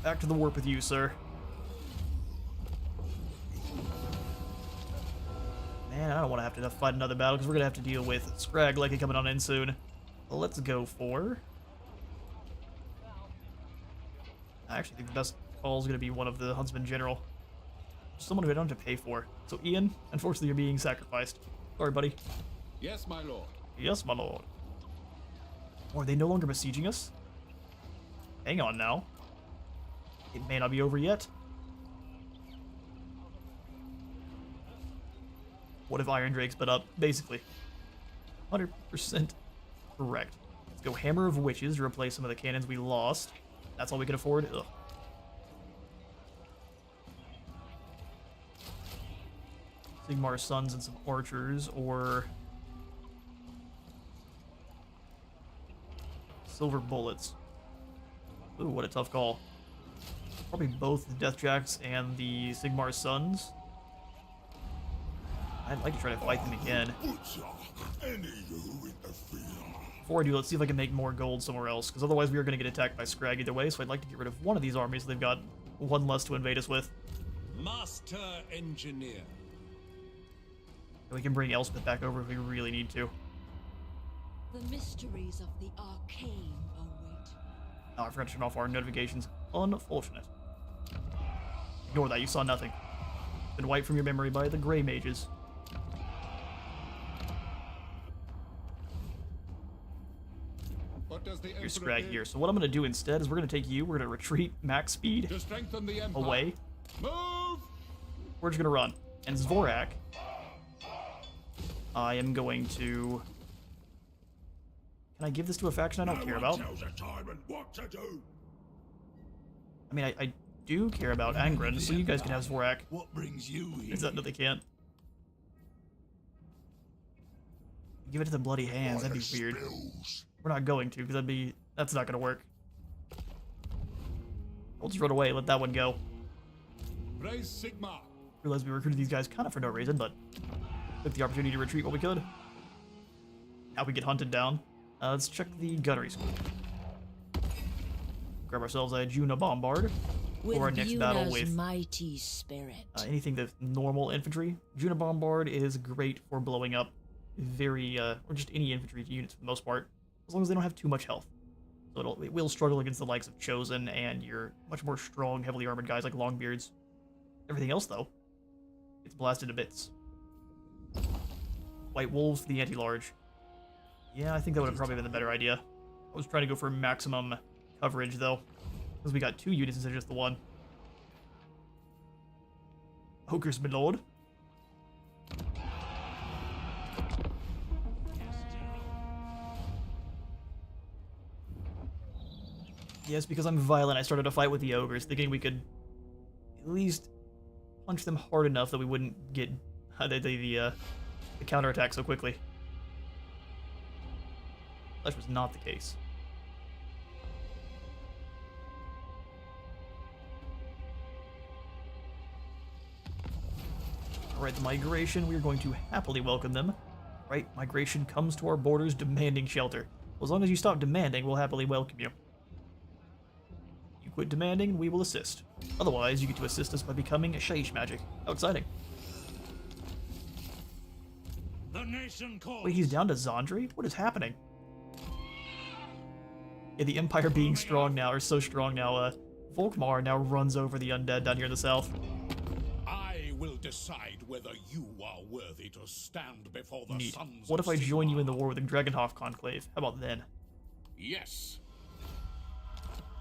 Back to the warp with you, sir. Man, I don't want to have to fight another battle because we're going to have to deal with Scrag likely coming on in soon. Well, let's go for... I actually think the best call is going to be one of the Huntsman General. Someone who I don't have to pay for. So, Ian, unfortunately, you're being sacrificed. Sorry, buddy. Yes, my lord. Yes, my lord. Or are they no longer besieging us? Hang on now. It may not be over yet. What if Iron Drake's been up? Basically. 100% correct. Let's go Hammer of Witches to replace some of the cannons we lost. That's all we can afford? Ugh. Sigmar's Sons and some archers, or... silver bullets. Ooh, what a tough call. Probably both the Deathjacks and the Sigmar's sons. I'd like to try to fight them again. Before I do, let's see if I can make more gold somewhere else, because otherwise we are going to get attacked by Scrag either way, so I'd like to get rid of one of these armies so they've got one less to invade us with. Master Engineer. And we can bring Elspeth back over if we really need to. The mysteries of the arcane await. Oh, I forgot to turn off our notifications. Unfortunate. Ignore that, you saw nothing. Been wiped from your memory by the Grey Mages. What does the Here's Emperor Scrag bid? here. So what I'm going to do instead is we're going to take you, we're going to retreat max speed To strengthen the Empire. away. Move! We're just going to run. And Zvorak, I am going to... Can I give this to a faction I don't care about? Tells a time and what to do. I mean, I do care about Angren, so you guys can have Zvorak. What brings you here? Is that no, they can't? Give it to the Bloody Hands, that'd be weird. Spills. We're not going to, because that's not gonna work. We'll just run away, let that one go. Raise Sigma. Realized we recruited these guys kind of for no reason, but took the opportunity to retreat while we could. Now we get hunted down. Let's check the gunnery school. Grab ourselves a Juna Bombard for our next battle with mighty spirit. anything that's normal infantry. Juna Bombard is great for blowing up very, or just any infantry units for the most part, as long as they don't have too much health. So it will struggle against the likes of Chosen and your much more strong, heavily armored guys like Longbeards. Everything else, though, it's blasted to bits. White Wolves for the anti-large. Yeah, I think that would have probably been the better idea. I was trying to go for maximum coverage, though, because we got 2 units instead of just the 1. Hokers, my lord. Yes, because I'm violent, I started a fight with the ogres, thinking we could at least punch them hard enough that we wouldn't get the counterattack so quickly. That was not the case. Alright, the migration, we are going to happily welcome them. Right, migration comes to our borders demanding shelter. Well, as long as you stop demanding, we'll happily welcome you. You quit demanding, we will assist. Otherwise, you get to assist us by becoming a Shaiish magic. How exciting. The nation calls. Wait, he's down to Zandri? What is happening? Yeah, the Empire being strong now, or so strong now, Volkmar now runs over the undead down here in the south. I will decide whether you are worthy to stand before the Neat. sons What of if I join you in the Sigmar. war with the Dragonhof Conclave? How about then? Yes.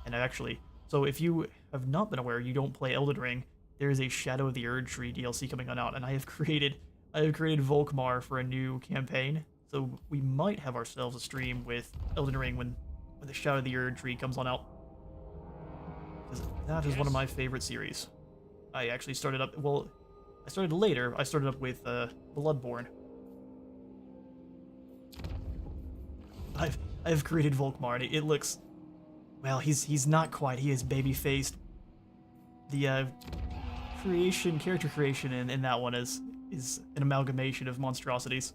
And I actually... So if you have not been aware, you don't play Elden Ring, there is a Shadow of the Erd Tree DLC coming on out, and I have created Volkmar for a new campaign, so we might have ourselves a stream with Elden Ring when the Shadow of the Erd Tree comes on out. Because that is one of my favorite series. I actually started up, well, I started later, I started up with Bloodborne. I've created Volkmar, and it looks... Well, he's not quite. He is baby-faced. The character creation in that one is an amalgamation of monstrosities.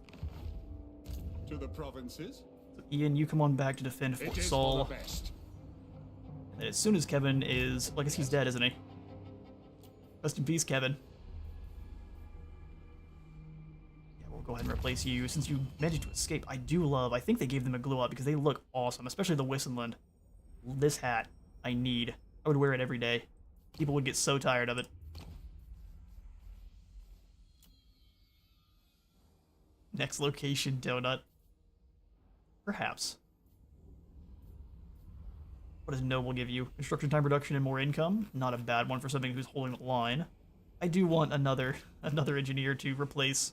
To the provinces. So Ian, you come on back to defend Fort It is Saul. for the best. And as soon as Kevin is... Well, I guess he's dead, isn't he? Rest in peace, Kevin. Yeah, we'll go ahead and replace you. Since you managed to escape, I think they gave them a glow up because they look awesome, especially the Wissenland. This hat, I need. I would wear it every day. People would get so tired of it. Next location, donut. Perhaps. What does Noble give you? Construction time reduction and more income? Not a bad one for somebody who's holding the line. I do want another engineer to replace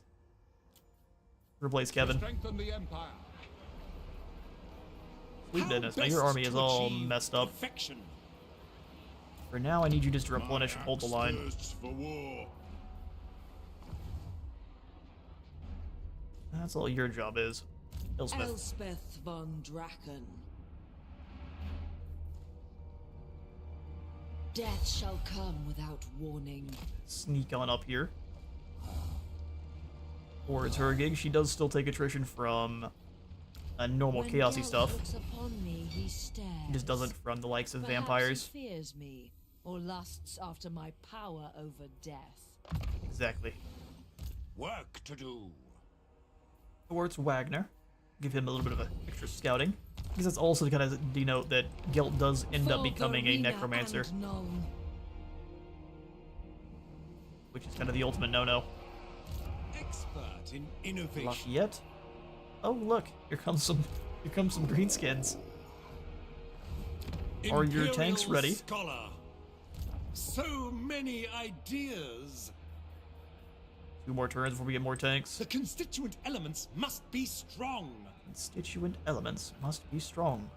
Kevin. Strengthen the Empire. Sweet goodness, now your army is all messed up. Perfection. For now, I need you just to replenish and hold the line. Thirsts for war. That's all your job is. Elspeth. Elspeth von Draken. Death shall come without warning. Sneak on up here. Towards her gig, she does still take attrition from normal When chaosy Gelt stuff. looks upon me, he stares. She just doesn't from the likes of Perhaps vampires. he fears me, or lusts after my power over death. Exactly. Work to do. Towards Wagner. Give him a little bit of extra scouting. Because that's also to kind of denote that Gelt does end up For becoming a Verena necromancer, and Nuln. which is kind of the ultimate no-no. Expert in innovation. Lafayette. Oh look, here comes some greenskins. Are your tanks Imperial ready? Scholar. So many ideas. 2 more turns before we get more tanks. The constituent elements must be strong. Constituent elements must be strong.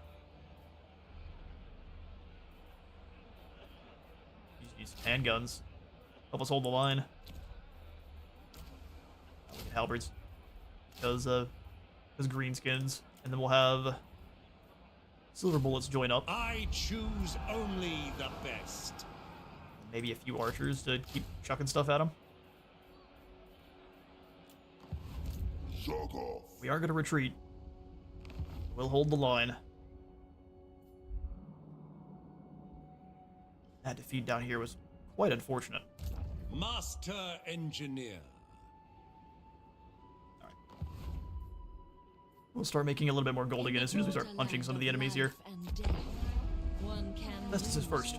Use handguns. Help us hold the line. I'll get halberds. Because greenskins. And then we'll have silver bullets join up. I choose only the best. Maybe a few archers to keep chucking stuff at them. Zog off. We are going to retreat. We'll hold the line. That defeat down here was quite unfortunate. Master Engineer. We'll start making a little bit more gold again as soon as we start punching some of the enemies here. Amethyst is first.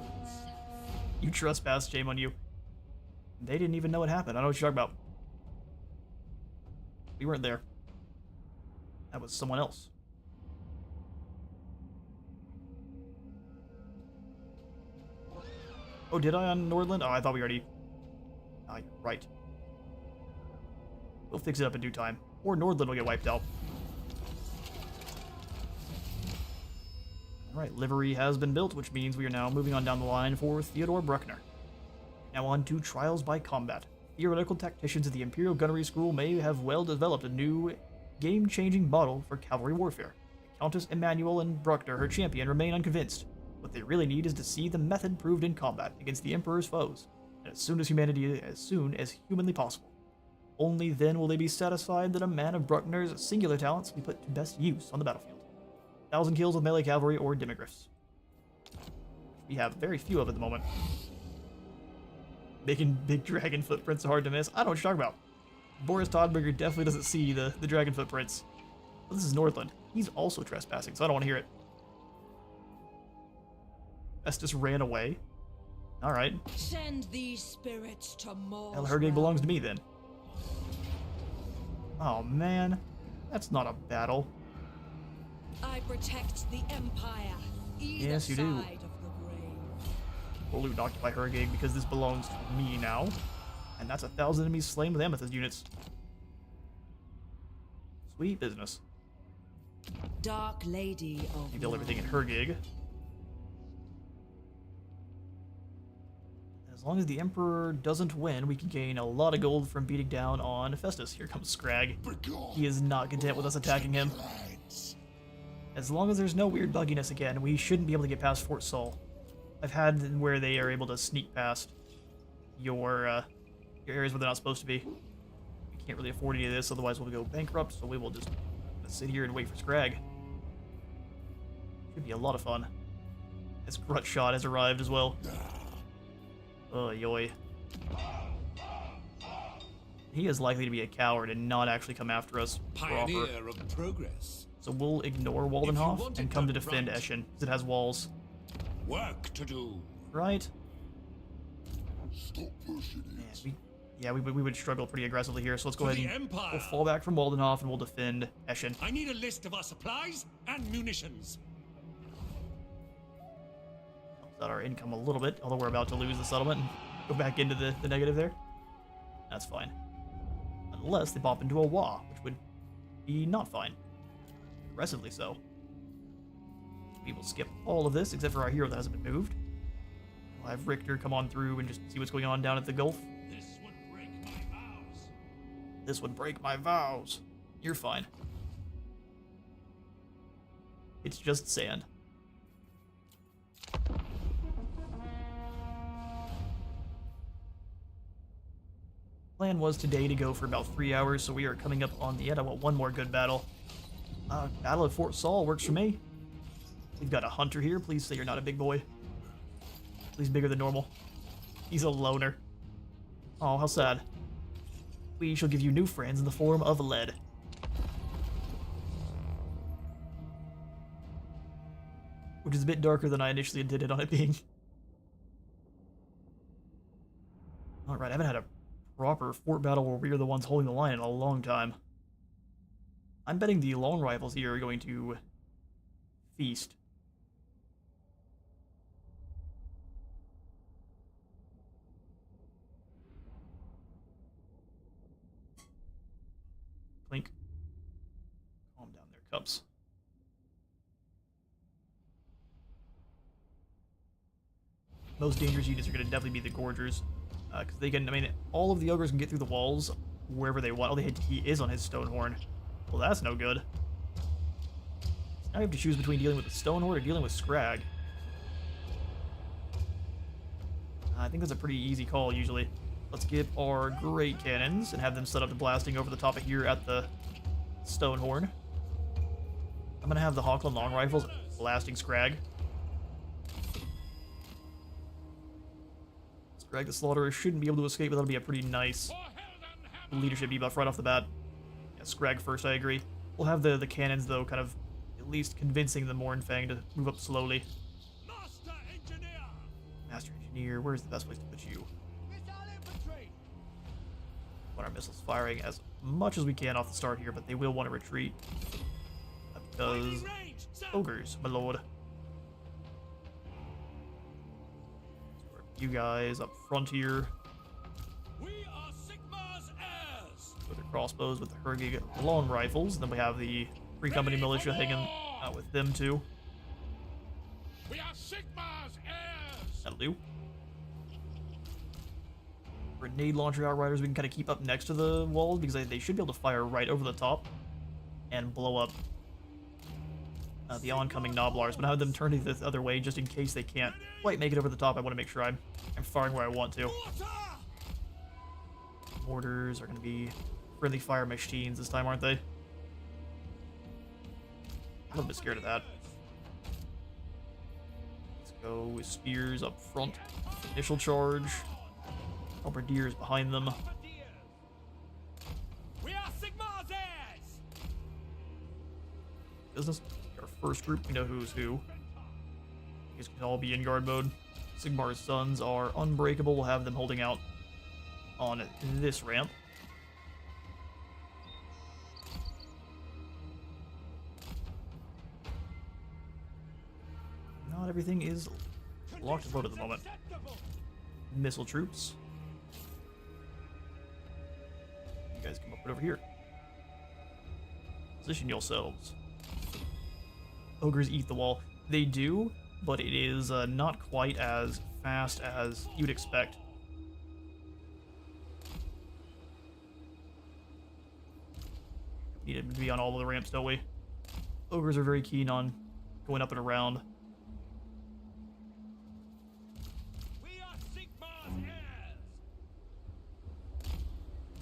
You trespassed, shame on you. They didn't even know what happened. I don't know what you're talking about. We weren't there. That was someone else. Oh, did I on Nordland? Oh, I thought we already... Ah, you're right. We'll fix it up in due time. Or Nordland will get wiped out. Alright, livery has been built, which means we are now moving on down the line for Theodore Bruckner. Now on to Trials by Combat. Theoretical tacticians at the Imperial Gunnery School may have well developed a new, game-changing model for cavalry warfare. Countess Emmanuel and Bruckner, her champion, remain unconvinced. What they really need is to see the method proved in combat against the Emperor's foes, and as soon as humanly possible. Only then will they be satisfied that a man of Bruckner's singular talents will be put to best use on the battlefield. 1,000 kills with melee cavalry or demigryphs. We have very few of at the moment. Making big dragon footprints hard to miss. I don't know what you're talking about. Boris Todberger definitely doesn't see the dragon footprints. But this is Nordland. He's also trespassing, so I don't want to hear it. Estes ran away. Alright. Send these spirits to more. Hell, her gig belongs to me then. Oh man. That's not a battle. I protect the Empire. Either Yes, you do. side of the grave. We'll loot and occupy her gig because this belongs to me now. And that's 1,000 enemies slain with Amethyst units. Sweet business. Dark Lady of You build Love. everything in her gig. As long as the Emperor doesn't win, we can gain a lot of gold from beating down on Festus. Here comes Scrag. He is not content with us attacking him. As long as there's no weird bugginess again, we shouldn't be able to get past Fort Saul. I've had where they are able to sneak past your areas where they're not supposed to be. We can't really afford any of this, otherwise we'll go bankrupt, so we will just sit here and wait for Scrag. Should be a lot of fun. His Grut Shot has arrived as well. Oh, yoy. He is likely to be a coward and not actually come after us proper. Pioneer of progress. So we'll ignore Waldenhof and come to defend Eschen, because it has walls. Work to do. Right? Stop pushing it. We would struggle pretty aggressively here, so let's go To ahead the and Empire. we'll fall back from Waldenhof and we'll defend Eschen. I need a list of our supplies and munitions. Helps out our income a little bit, although we're about to lose the settlement and go back into the negative there. That's fine. Unless they pop into a Wa, which would be not fine. Aggressively so. We will skip all of this, except for our hero that hasn't been moved. We'll have Richter come on through and just see what's going on down at the Gulf. This would break my vows. This would break my vows. You're fine. It's just sand. Plan was today to go for about 3 hours, so we are coming up on the end. I want one more good battle. Battle of Fort Saul works for me. We've got a hunter here. Please say you're not a big boy. Please bigger than normal. He's a loner. Oh, how sad. We shall give you new friends in the form of lead. Which is a bit darker than I initially intended on it being. Alright, I haven't had a proper fort battle where we are the ones holding the line in a long time. I'm betting the long rifles here are going to feast. Clink. Calm down there, cubs. Most dangerous units are going to definitely be the Gorgers. Because they can, I mean, all of the ogres can get through the walls wherever they want. Oh, he is on his stone horn. Well, that's no good. So now you have to choose between dealing with the stone horn or dealing with Scrag. I think that's a pretty easy call, usually. Let's get our great cannons and have them set up to blasting over the top of here at the stone horn. I'm going to have the Hawkland long rifles blasting Scrag. Scrag the Slaughterer shouldn't be able to escape, but that'll be a pretty nice leadership debuff right off the bat. Yeah, Scrag first, I agree. We'll have the cannons, though, kind of at least convincing the Mornfang to move up slowly. Master Engineer, where's the best place to put you? Want our missiles firing as much as we can off the start here, but they will want to retreat. Because ogres, my lord. You guys up front here. We are Sigmar's heirs. With the crossbows, with the Hergig long rifles. Then we have the Free Company militia hanging out with them too. We are Sigmar's heirs. That'll do. Grenade launcher outriders we can kind of keep up next to the walls because they should be able to fire right over the top and blow up the oncoming Noblars, but I have them turn the other way just in case they can't quite make it over the top. I want to make sure I'm firing where I want to. Mortars are going to be friendly fire machines this time, aren't they? I'm a little bit scared of that. Let's go with spears up front. Initial charge. Halberdiers behind them. We are Sigmar's heirs. Business. Our first group, we know who's who. You guys can all be in guard mode. Sigmar's sons are unbreakable. We'll have them holding out on this ramp. Not everything is locked and loaded at the moment. Missile troops. You guys come up right over here. Position yourselves. Ogres eat the wall. They do, but it is not quite as fast as you'd expect. Need it to be on all of the ramps, don't we? Ogres are very keen on going up and around. We are Sigmar's heirs.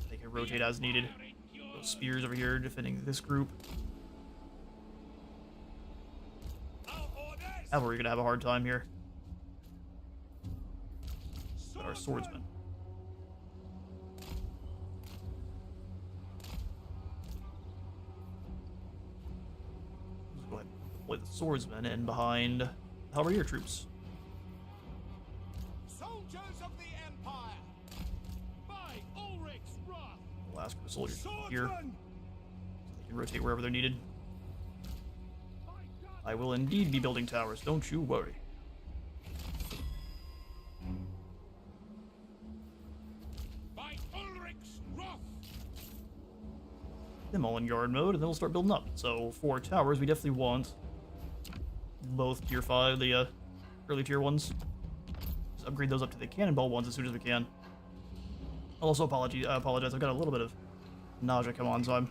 They can rotate as needed. Those spears over here defending this group. We're gonna have a hard time here. Got our swordsmen. Let's go ahead and deploy the swordsmen in behind the halberdier troops. Soldiers of the Empire. By Ulrich's wrath. We'll ask for the soldiers here. So they can rotate wherever they're needed. I will indeed be building towers, don't you worry. By Ulrich's wrath. Them all in guard mode, and then we'll start building up. So for towers, we definitely want both tier 5, the early tier ones. Just upgrade those up to the cannonball ones as soon as we can. I'll also apologize, I've got a little bit of nausea come on, so I'm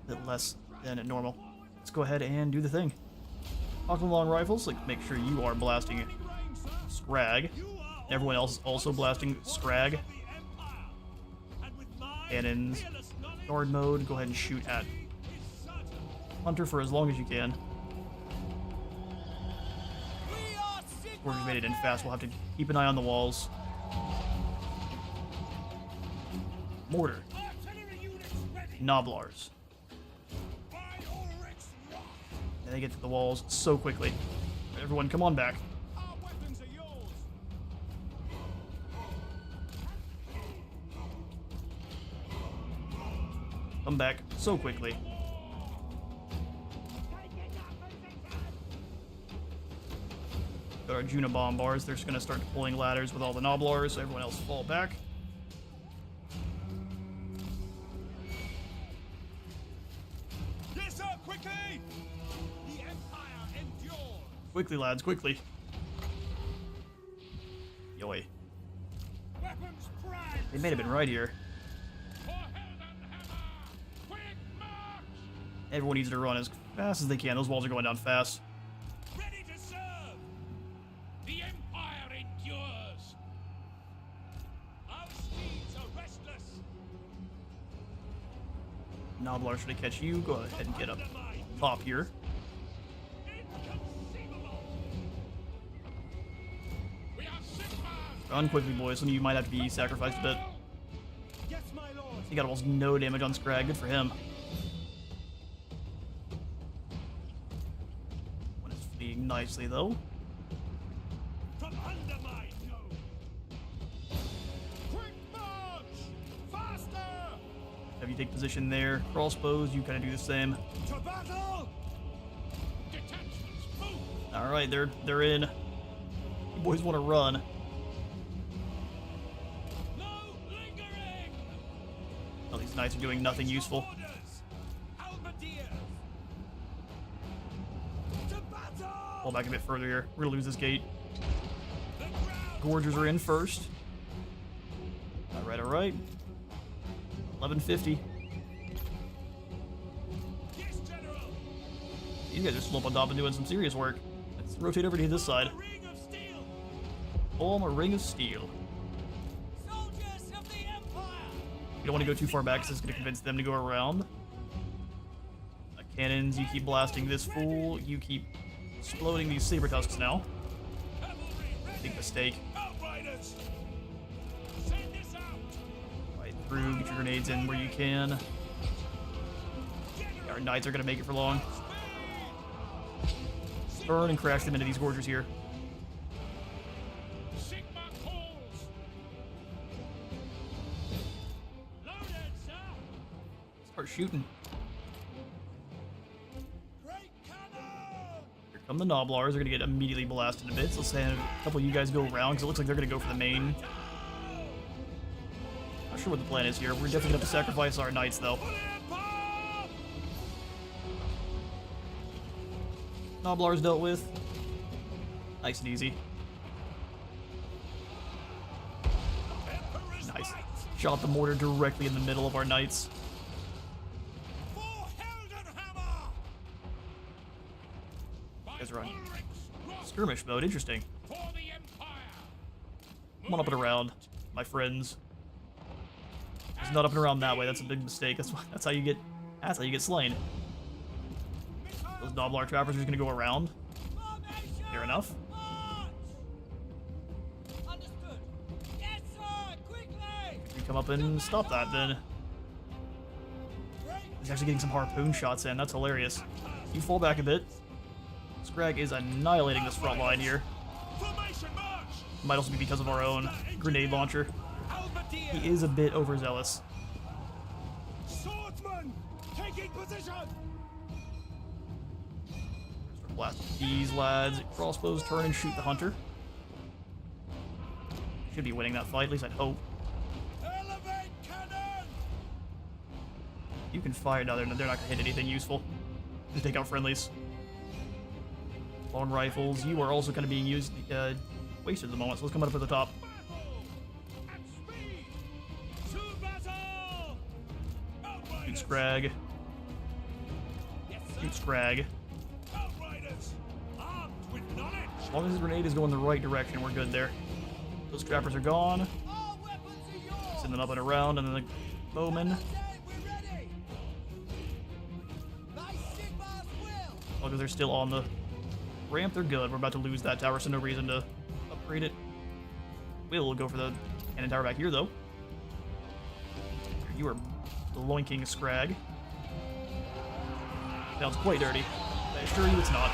a bit less than normal. Let's go ahead and do the thing. Hawkland long rifles, like make sure you are blasting Scrag. Everyone else is also blasting Scrag. Cannons. Guard mode. Go ahead and shoot at Hunter for as long as you can. Scourgers made it in fast. We'll have to keep an eye on the walls. Mortar. Noblars. And they get to the walls so quickly. Everyone, come on back. Our weapons are yours. Come back so quickly. Got our Juna bomb bars. They're just going to start deploying ladders with all the Noblars, so everyone else fall back. Yes, sir, quickly! The Empire endures. Quickly, lads, quickly. Yoy. Weapons prime. They may have been right here. For Helden Hammer. Quick march. Everyone needs to run as fast as they can. Those walls are going down fast. Ready to serve. The Empire endures. Our steeds are restless. Noblars should catch you. Go ahead and get up top here. Inconceivable. We are Sigmars. Run quickly, boys. Some of you might have to be sacrificed a bit. Yes, my lord. He got almost no damage on Scrag. Good for him. One is fleeing nicely, though. From under my nose. Quick march. Faster. Have you take position there. Crossbows, you kind of do the same. To battle! Detachments move. All right, they're in. You boys want to run. No lingering. Oh, these knights are doing nothing useful. Orders. Halberdiers. To battle! Fall back a bit further here. We're gonna lose this gate. The ground. Gorgers are in first. All right, all right. 1150. Yes, General. These guys are slumping up and doing some serious work. Let's rotate over to this side. The ring of steel. Form a ring of steel. Soldiers of the Empire! You don't want to go too far back because it's going to convince them to go around. Cannons, you keep blasting this fool. You keep exploding these saber tusks now. Cavalry ready. Big mistake. Outriders. Send this out. Right through, get your grenades in where you can. Our knights are going to make it for long. Burn and crash them into these gorgers here. Sigma calls. Loaded, sir. Start shooting. Great cannon. Here come the Noblars. They're going to get immediately blasted to bits. Let's have a couple of you guys go around because it looks like they're going to go for the main. Not sure what the plan is here. We're definitely going to have to sacrifice our knights, though. For the Empire. Noblars dealt with. Nice and easy. Emperor's Nice. might. Shot the mortar directly in the middle of our knights. For Helden Hammer. Guys are on Ulrich's wrath. skirmish mode. Interesting. For the Empire. Come on up and around, my friends. It's not up and around that way. That's a big mistake. That's how you get slain. Those Noblar trappers are just gonna go around. Formation! Fair enough. March! Understood. Yes, sir! Quickly! If you come up and stop that, then he's actually getting some harpoon shots in. That's hilarious. You fall back a bit. Scrag is annihilating this front line here. Formation march. Might also be because of our own grenade launcher. Halberdier. He is a bit overzealous. Swordsman! Taking position! Blast these lads. Crossbows turn and shoot the hunter. Should be winning that fight, at least I'd hope. Elevate cannon. You can fire. No, they're not gonna hit anything useful. Just take out friendlies. Long rifles. You are also kind of being used, wasted at the moment. So let's come up at the top. Battle at speed. To battle. Shoot Outriders. Scrag. Yes, sir. Shoot Scrag. Outriders. Armed with knowledge. As long as his grenade is going the right direction, we're good there. Those trappers are gone. Our weapons are yours! Send them up and around, and then the bowmen. We're ready. Thy Sigmar's will. As long as they're still on the ramp, they're good. We're about to lose that tower, so no reason to upgrade it. We'll go for the cannon tower back here, though. You are loinking Scrag. Sounds quite dirty. I assure you it's not.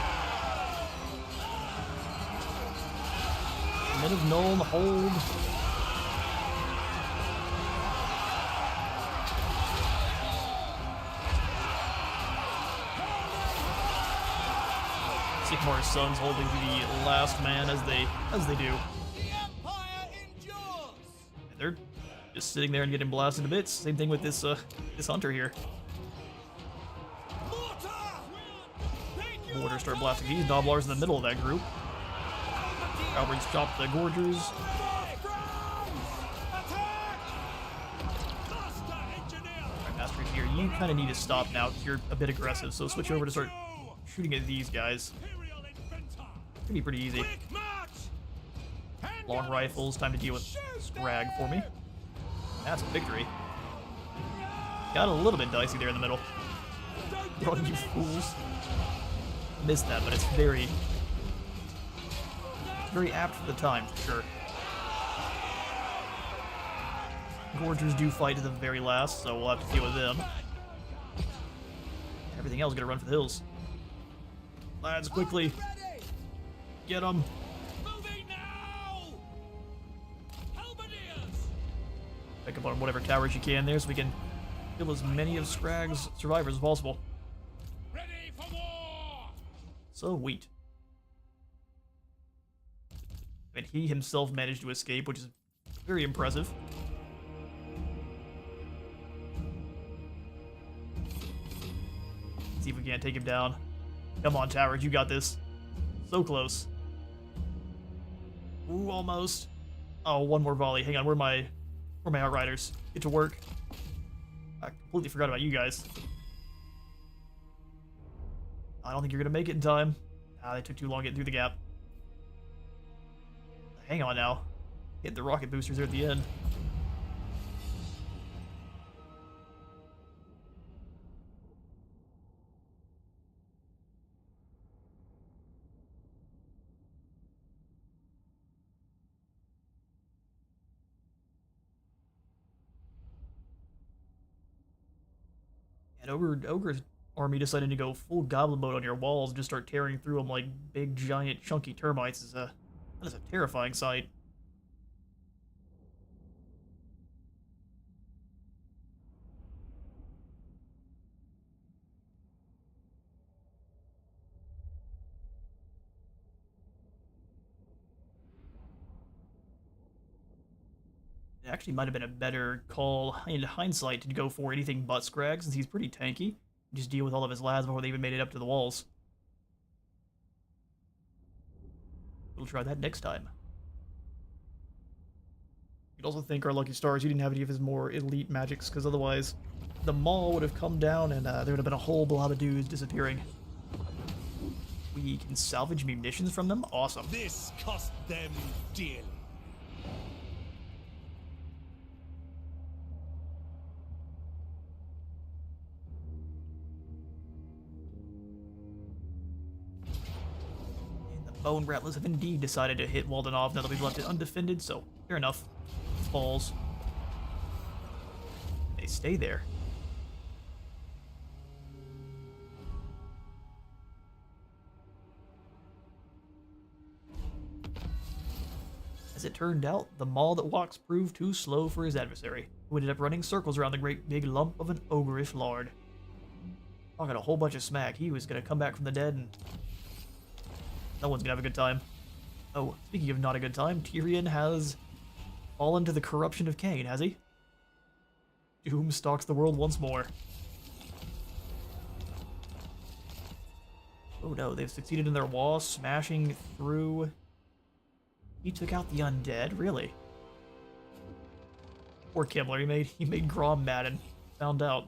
Men of Nuln, hold. Sigmar's sons holding the last man as they do. The Empire endures. And they're just sitting there and getting blasted to bits. Same thing with this this hunter here. Mortar. Thank you. Mortars start blasting these Noblars in the middle of that group. Albert's chopped the Gorgers. Attack. Master Engineer. Alright, Master Engineer, you kind of need to stop now because you're a bit aggressive. So switch over to start shooting at these guys. Imperial Inventor. Should be pretty easy. Quick march. Long rifles, time to deal with Scrag for me. That's a victory. Got a little bit dicey there in the middle. Run, you fools. Missed that, but it's very apt for the time, for sure. Gorgers do fight to the very last, so we'll have to deal with them. Everything else is gonna run for the hills. Lads, quickly. Ready. Get them. Moving now. Halberdiers. Pick up on whatever towers you can there so we can kill as many of Scrag's survivors as possible. Ready for war! So, wheat. And he himself managed to escape, which is very impressive. See if we can't take him down. Come on, towers, you got this. So close. Ooh, almost. Oh, one more volley. Hang on, where are my Outriders? Get to work. I completely forgot about you guys. I don't think you're gonna make it in time. Ah, they took too long getting through the gap. Hang on now. Hit the rocket boosters there at the end. And Ogre's army decided to go full goblin mode on your walls and just start tearing through them like big, giant, chunky termites is that is a terrifying sight. It actually might have been a better call in hindsight to go for anything but Scrag since he's pretty tanky. Just deal with all of his lads before they even made it up to the walls. We'll try that next time. You'd also thank our lucky stars he didn't have any of his more elite magics, because otherwise the Maul would have come down and there would have been a whole blob of dudes disappearing. We can salvage munitions from them? Awesome. This cost them dearly. Bone Rattlers have indeed decided to hit Waldenov now that we've left it undefended, so fair enough. Falls. They stay there. As it turned out, the Maul that walks proved too slow for his adversary, who ended up running circles around the great big lump of an ogreish lord. Talking a whole bunch of smack, he was gonna come back from the dead and no one's gonna have a good time. Oh, speaking of not a good time, Tyrion has fallen to the corruption of Cain, has he? Doom stalks the world once more. Oh no, they've succeeded in their wall, smashing through. He took out the undead, really? Poor Kimmler, he made Grom mad and found out.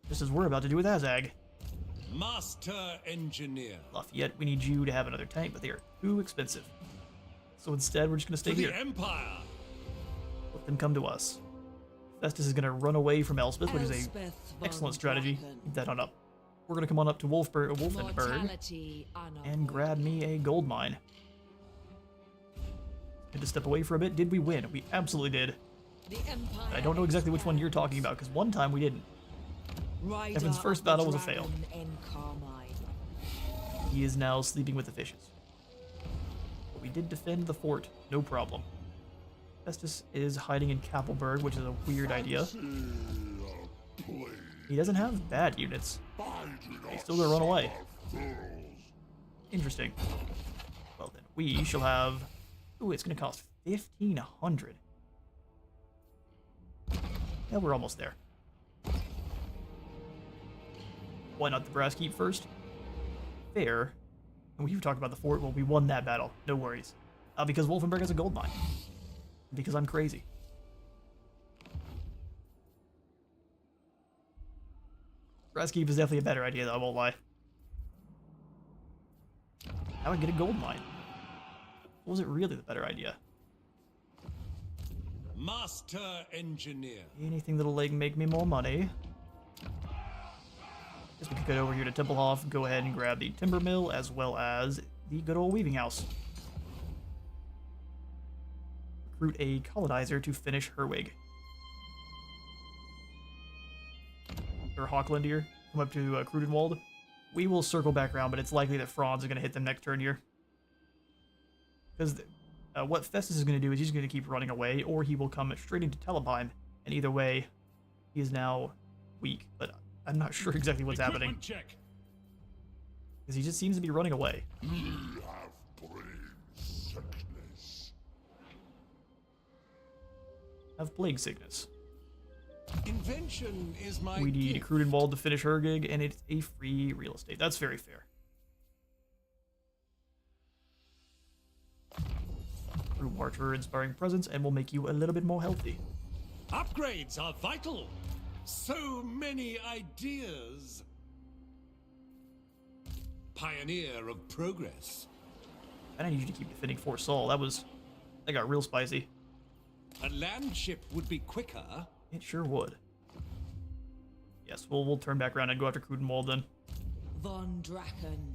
Just as we're about to do with Azag. Master Engineer. Lafayette, we need you to have another tank, but they are too expensive. So instead, we're just gonna stay To here. the Empire. them come to us. Festus is going to run away from Elspeth, which is a Elspeth von excellent strategy. Draken. Keep that on up. We're going to come on up to Wolfenburg Mortality and grab me a gold mine. Had to step away for a bit. Did we win? We absolutely did. The Empire I don't know exactly which one you're talking about, because one time we didn't. Rider Evan's of first the battle was a fail. Dragon in Carmine. He is now sleeping with the fishes. But we did defend the fort, no problem. Festus is hiding in Kappelberg, which is a weird idea. He doesn't have bad units. He's still gonna run away. Interesting. Well then, we shall have... Ooh, it's gonna cost 1,500. Yeah, we're almost there. Why not the brass keep first? Fair. And we were talking about the fort. Well, we won that battle. No worries. Because Wolfenburg has a gold mine. Because I'm crazy. Brass keep is definitely a better idea, though, I won't lie. Now I get a gold mine. Was it really the better idea? Master Engineer. Anything that'll like make me more money. Guess we could go over here to Tempelhof, go ahead and grab the timber mill as well as the good old weaving house. Recruit a colonizer to finish Herwig. Or Hawkland here. Come up to Krudenwald. We will circle back around, but it's likely that Franz is going to hit them next turn here. Because what Festus is going to do is he's going to keep running away, or he will come straight into Telebheim, and either way, he is now weak. But I'm not sure exactly what's happening. Check. Because he just seems to be running away. Ye have brain sickness. Have plague sickness. Invention is my We need gift. Krudenwald to finish Hergig, and it's a free real estate. That's very fair. Through Archer inspiring presence, and we'll make you a little bit more healthy. Upgrades are vital. So many ideas. Pioneer of progress. And I need you to keep defending Fort Saul. That got real spicy. A land ship would be quicker. It sure would. Yes, we'll turn back around and go after Krudenwald then. Von Draken.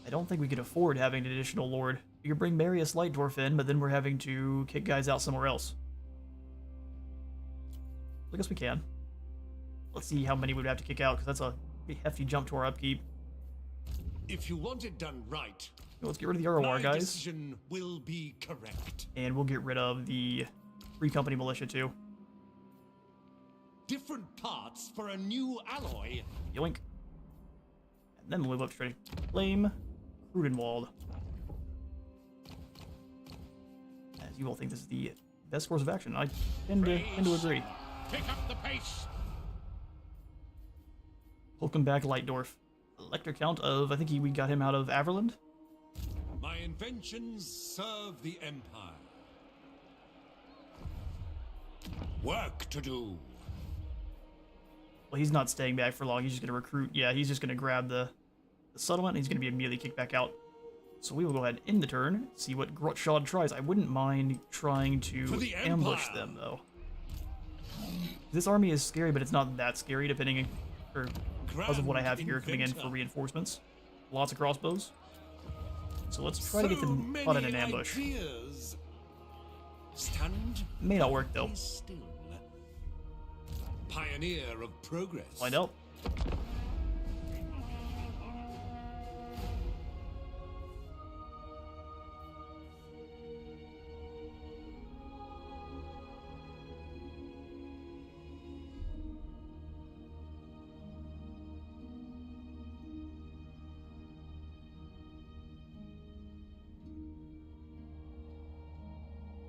I don't think we can afford having an additional lord. We could bring Marius Lightdwarf in, but then we're having to kick guys out somewhere else. I guess we can. Let's see how many we'd have to kick out, because that's a pretty hefty jump to our upkeep. If you want it done right, Let's get rid of the ROR my guys, decision will be correct. and we'll get rid of the Free Company Militia too. Different parts for a new alloy. Yoink. And then we'll move up straight. Flame, Krudenwald. As you all think this is the best course of action, I tend to agree. Pick up the pace. Welcome back, Lightdorf. Elector Count of, I think we got him out of Averland. My inventions serve the Empire. Work to do. Well, he's not staying back for long. He's just going to recruit. Yeah, he's just going to grab the settlement, and he's going to be immediately kicked back out. So we will go ahead and end the turn, see what Grotshad tries. I wouldn't mind trying to For the ambush Empire. them, though. This army is scary, but it's not that scary, depending or because of what I have here coming in for Inventor. reinforcements. Lots of crossbows. So let's try to get them caught in an ambush. Ideas. Stand May not work, though. still. Pioneer of progress. Find out.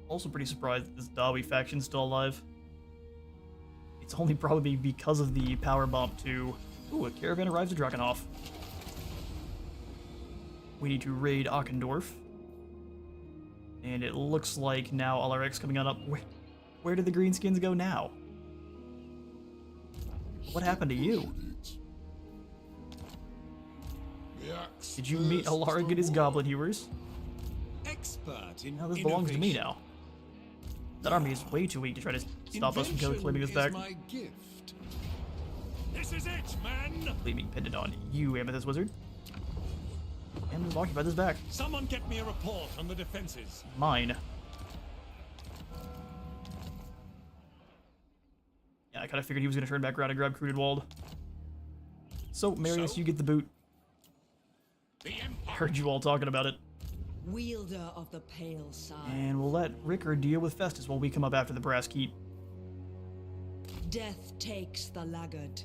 Also pretty surprised that this Dawi faction's still alive. It's only probably because of the power bump to... Ooh, a caravan arrives at Drakenhof. We need to raid Akkendorf. And it looks like now Alaric's coming on up. Where did the greenskins go now? What happened to you? Did you meet Alaric and his goblin hewers? expert in Now this belongs to me innovation. now. That army is way too weak to try to stop us from claiming this back. Invention is my gift. This is it, man! Being pinned on you, Amethyst Wizard. And we'll occupy this back. Someone get me a report on the defenses. Mine. Yeah, I kind of figured he was going to turn back around and grab Crudenwald. So, Marius, So? you get the boot. The Empire. Heard you all talking about it. Wielder of the pale side. And we'll let Ricker deal with Festus while we come up after the Brass Keep. Death takes the laggard.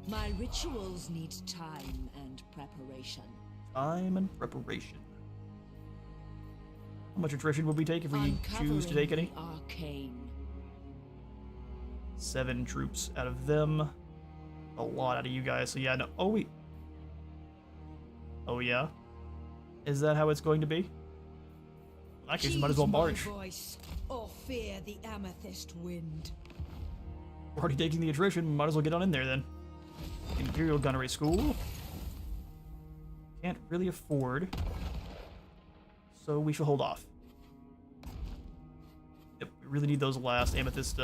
My rituals need time and preparation. Time and preparation. How much attrition would we take if we choose to take any? Uncovering the arcane. 7 troops out of them. A lot out of you guys, so yeah, no. Oh, wait. Oh, yeah? Is that how it's going to be? In that case, you might as well Heed my march. voice, or fear the amethyst wind. We're already taking the attrition, might as well get on in there then. Imperial Gunnery School. Can't really afford. So we shall hold off. Yep, we really need those last Amethyst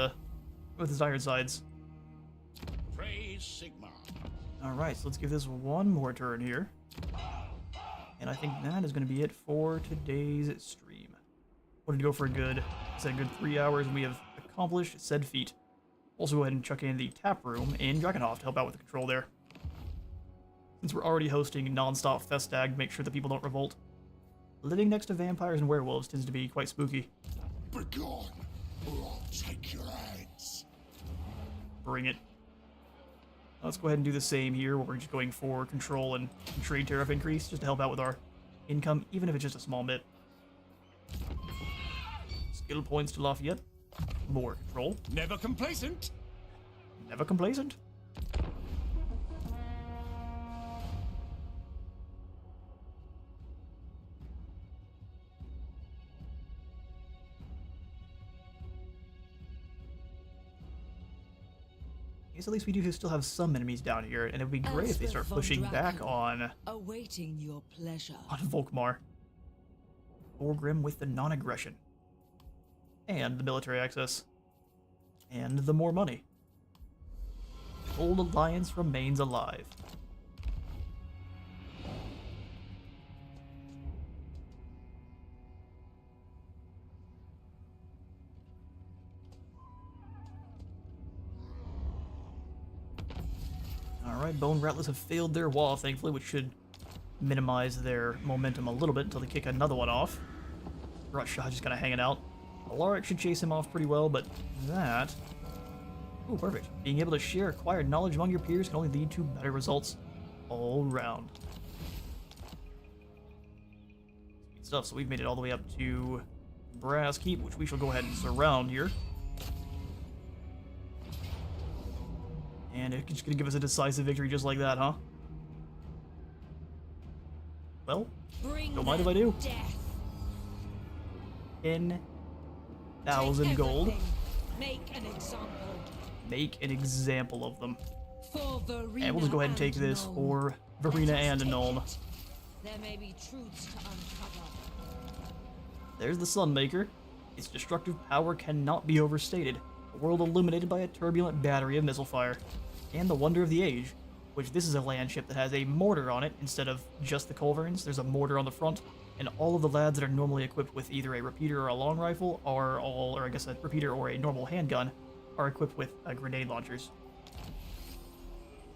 Ironsides. Praise Sigma. Alright, so let's give this one more turn here. And I think that is going to be it for today's stream. Wanted to go for a good 3 hours, and we have accomplished said feat. Also go ahead and chuck in the tap room in Drakenhof to help out with the control there. Since we're already hosting non-stop Festag to make sure that people don't revolt. Living next to vampires and werewolves tends to be quite spooky. Begone, or I'll take your heads. Bring it. Let's go ahead and do the same here, where we're just going for control and trade tariff increase, just to help out with our income, even if it's just a small bit. Skill points to Lafayette. More control. Never complacent. Never complacent. I guess at least we do still have some enemies down here, and it would be great if they start Elspeth von pushing back Draken. on Awaiting your pleasure. Volkmar. Orgrim with the non-aggression. And the military access. And the more money. The old alliance remains alive. Alright, Bone Rattlers have failed their wall, thankfully, which should minimize their momentum a little bit until they kick another one off. Rutshah just kind of hanging out. Alaric should chase him off pretty well, but that... Ooh, perfect. Being able to share acquired knowledge among your peers can only lead to better results all round. Sweet stuff, so we've made it all the way up to Brass Keep, which we shall go ahead and surround here. And it's just gonna give us a decisive victory just like that, huh? Well, Bring don't mind if I do. death. 10,000 Take gold. everything. Make an example. Make an example of them. For Verena And we'll just go ahead and take this Nuln. for Verena Let us and a take Nuln. it. There may be truths to uncover. There's the Sunmaker. Its destructive power cannot be overstated. A world illuminated by a turbulent battery of missile fire. And the wonder of the age, which this is a land ship that has a mortar on it instead of just the culverins. There's a mortar on the front, and all of the lads that are normally equipped with either a repeater or a long rifle are all, or I guess a repeater or a normal handgun, are equipped with grenade launchers.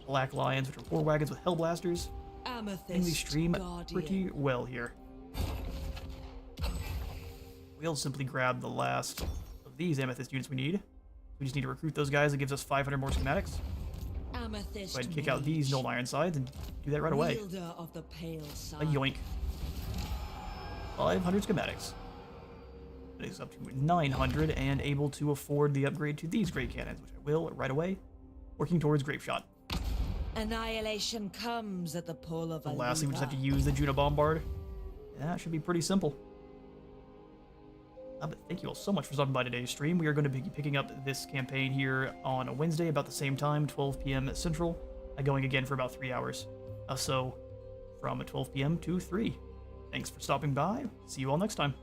Black Lions, which are war wagons with hellblasters. Amethyst And we stream Guardian. pretty well here. We'll simply grab the last of these Amethyst units we need. We just need to recruit those guys. That gives us 500 more schematics. Amethyst Go ahead and kick out these Null Ironsides and do that right away. Wielder of the pale A side. yoink. 500 schematics. That is up to 900 and able to afford the upgrade to these great cannons, which I will right away. Working towards Grape Shot. Annihilation comes at the pull of a And lastly, we just have to lever. use the Juno Bombard. And that should be pretty simple. But thank you all so much for stopping by today's stream. We are going to be picking up this campaign here on a Wednesday about the same time, 12 p.m. Central, going again for about 3 hours. So from 12 p.m. to 3. Thanks for stopping by. See you all next time.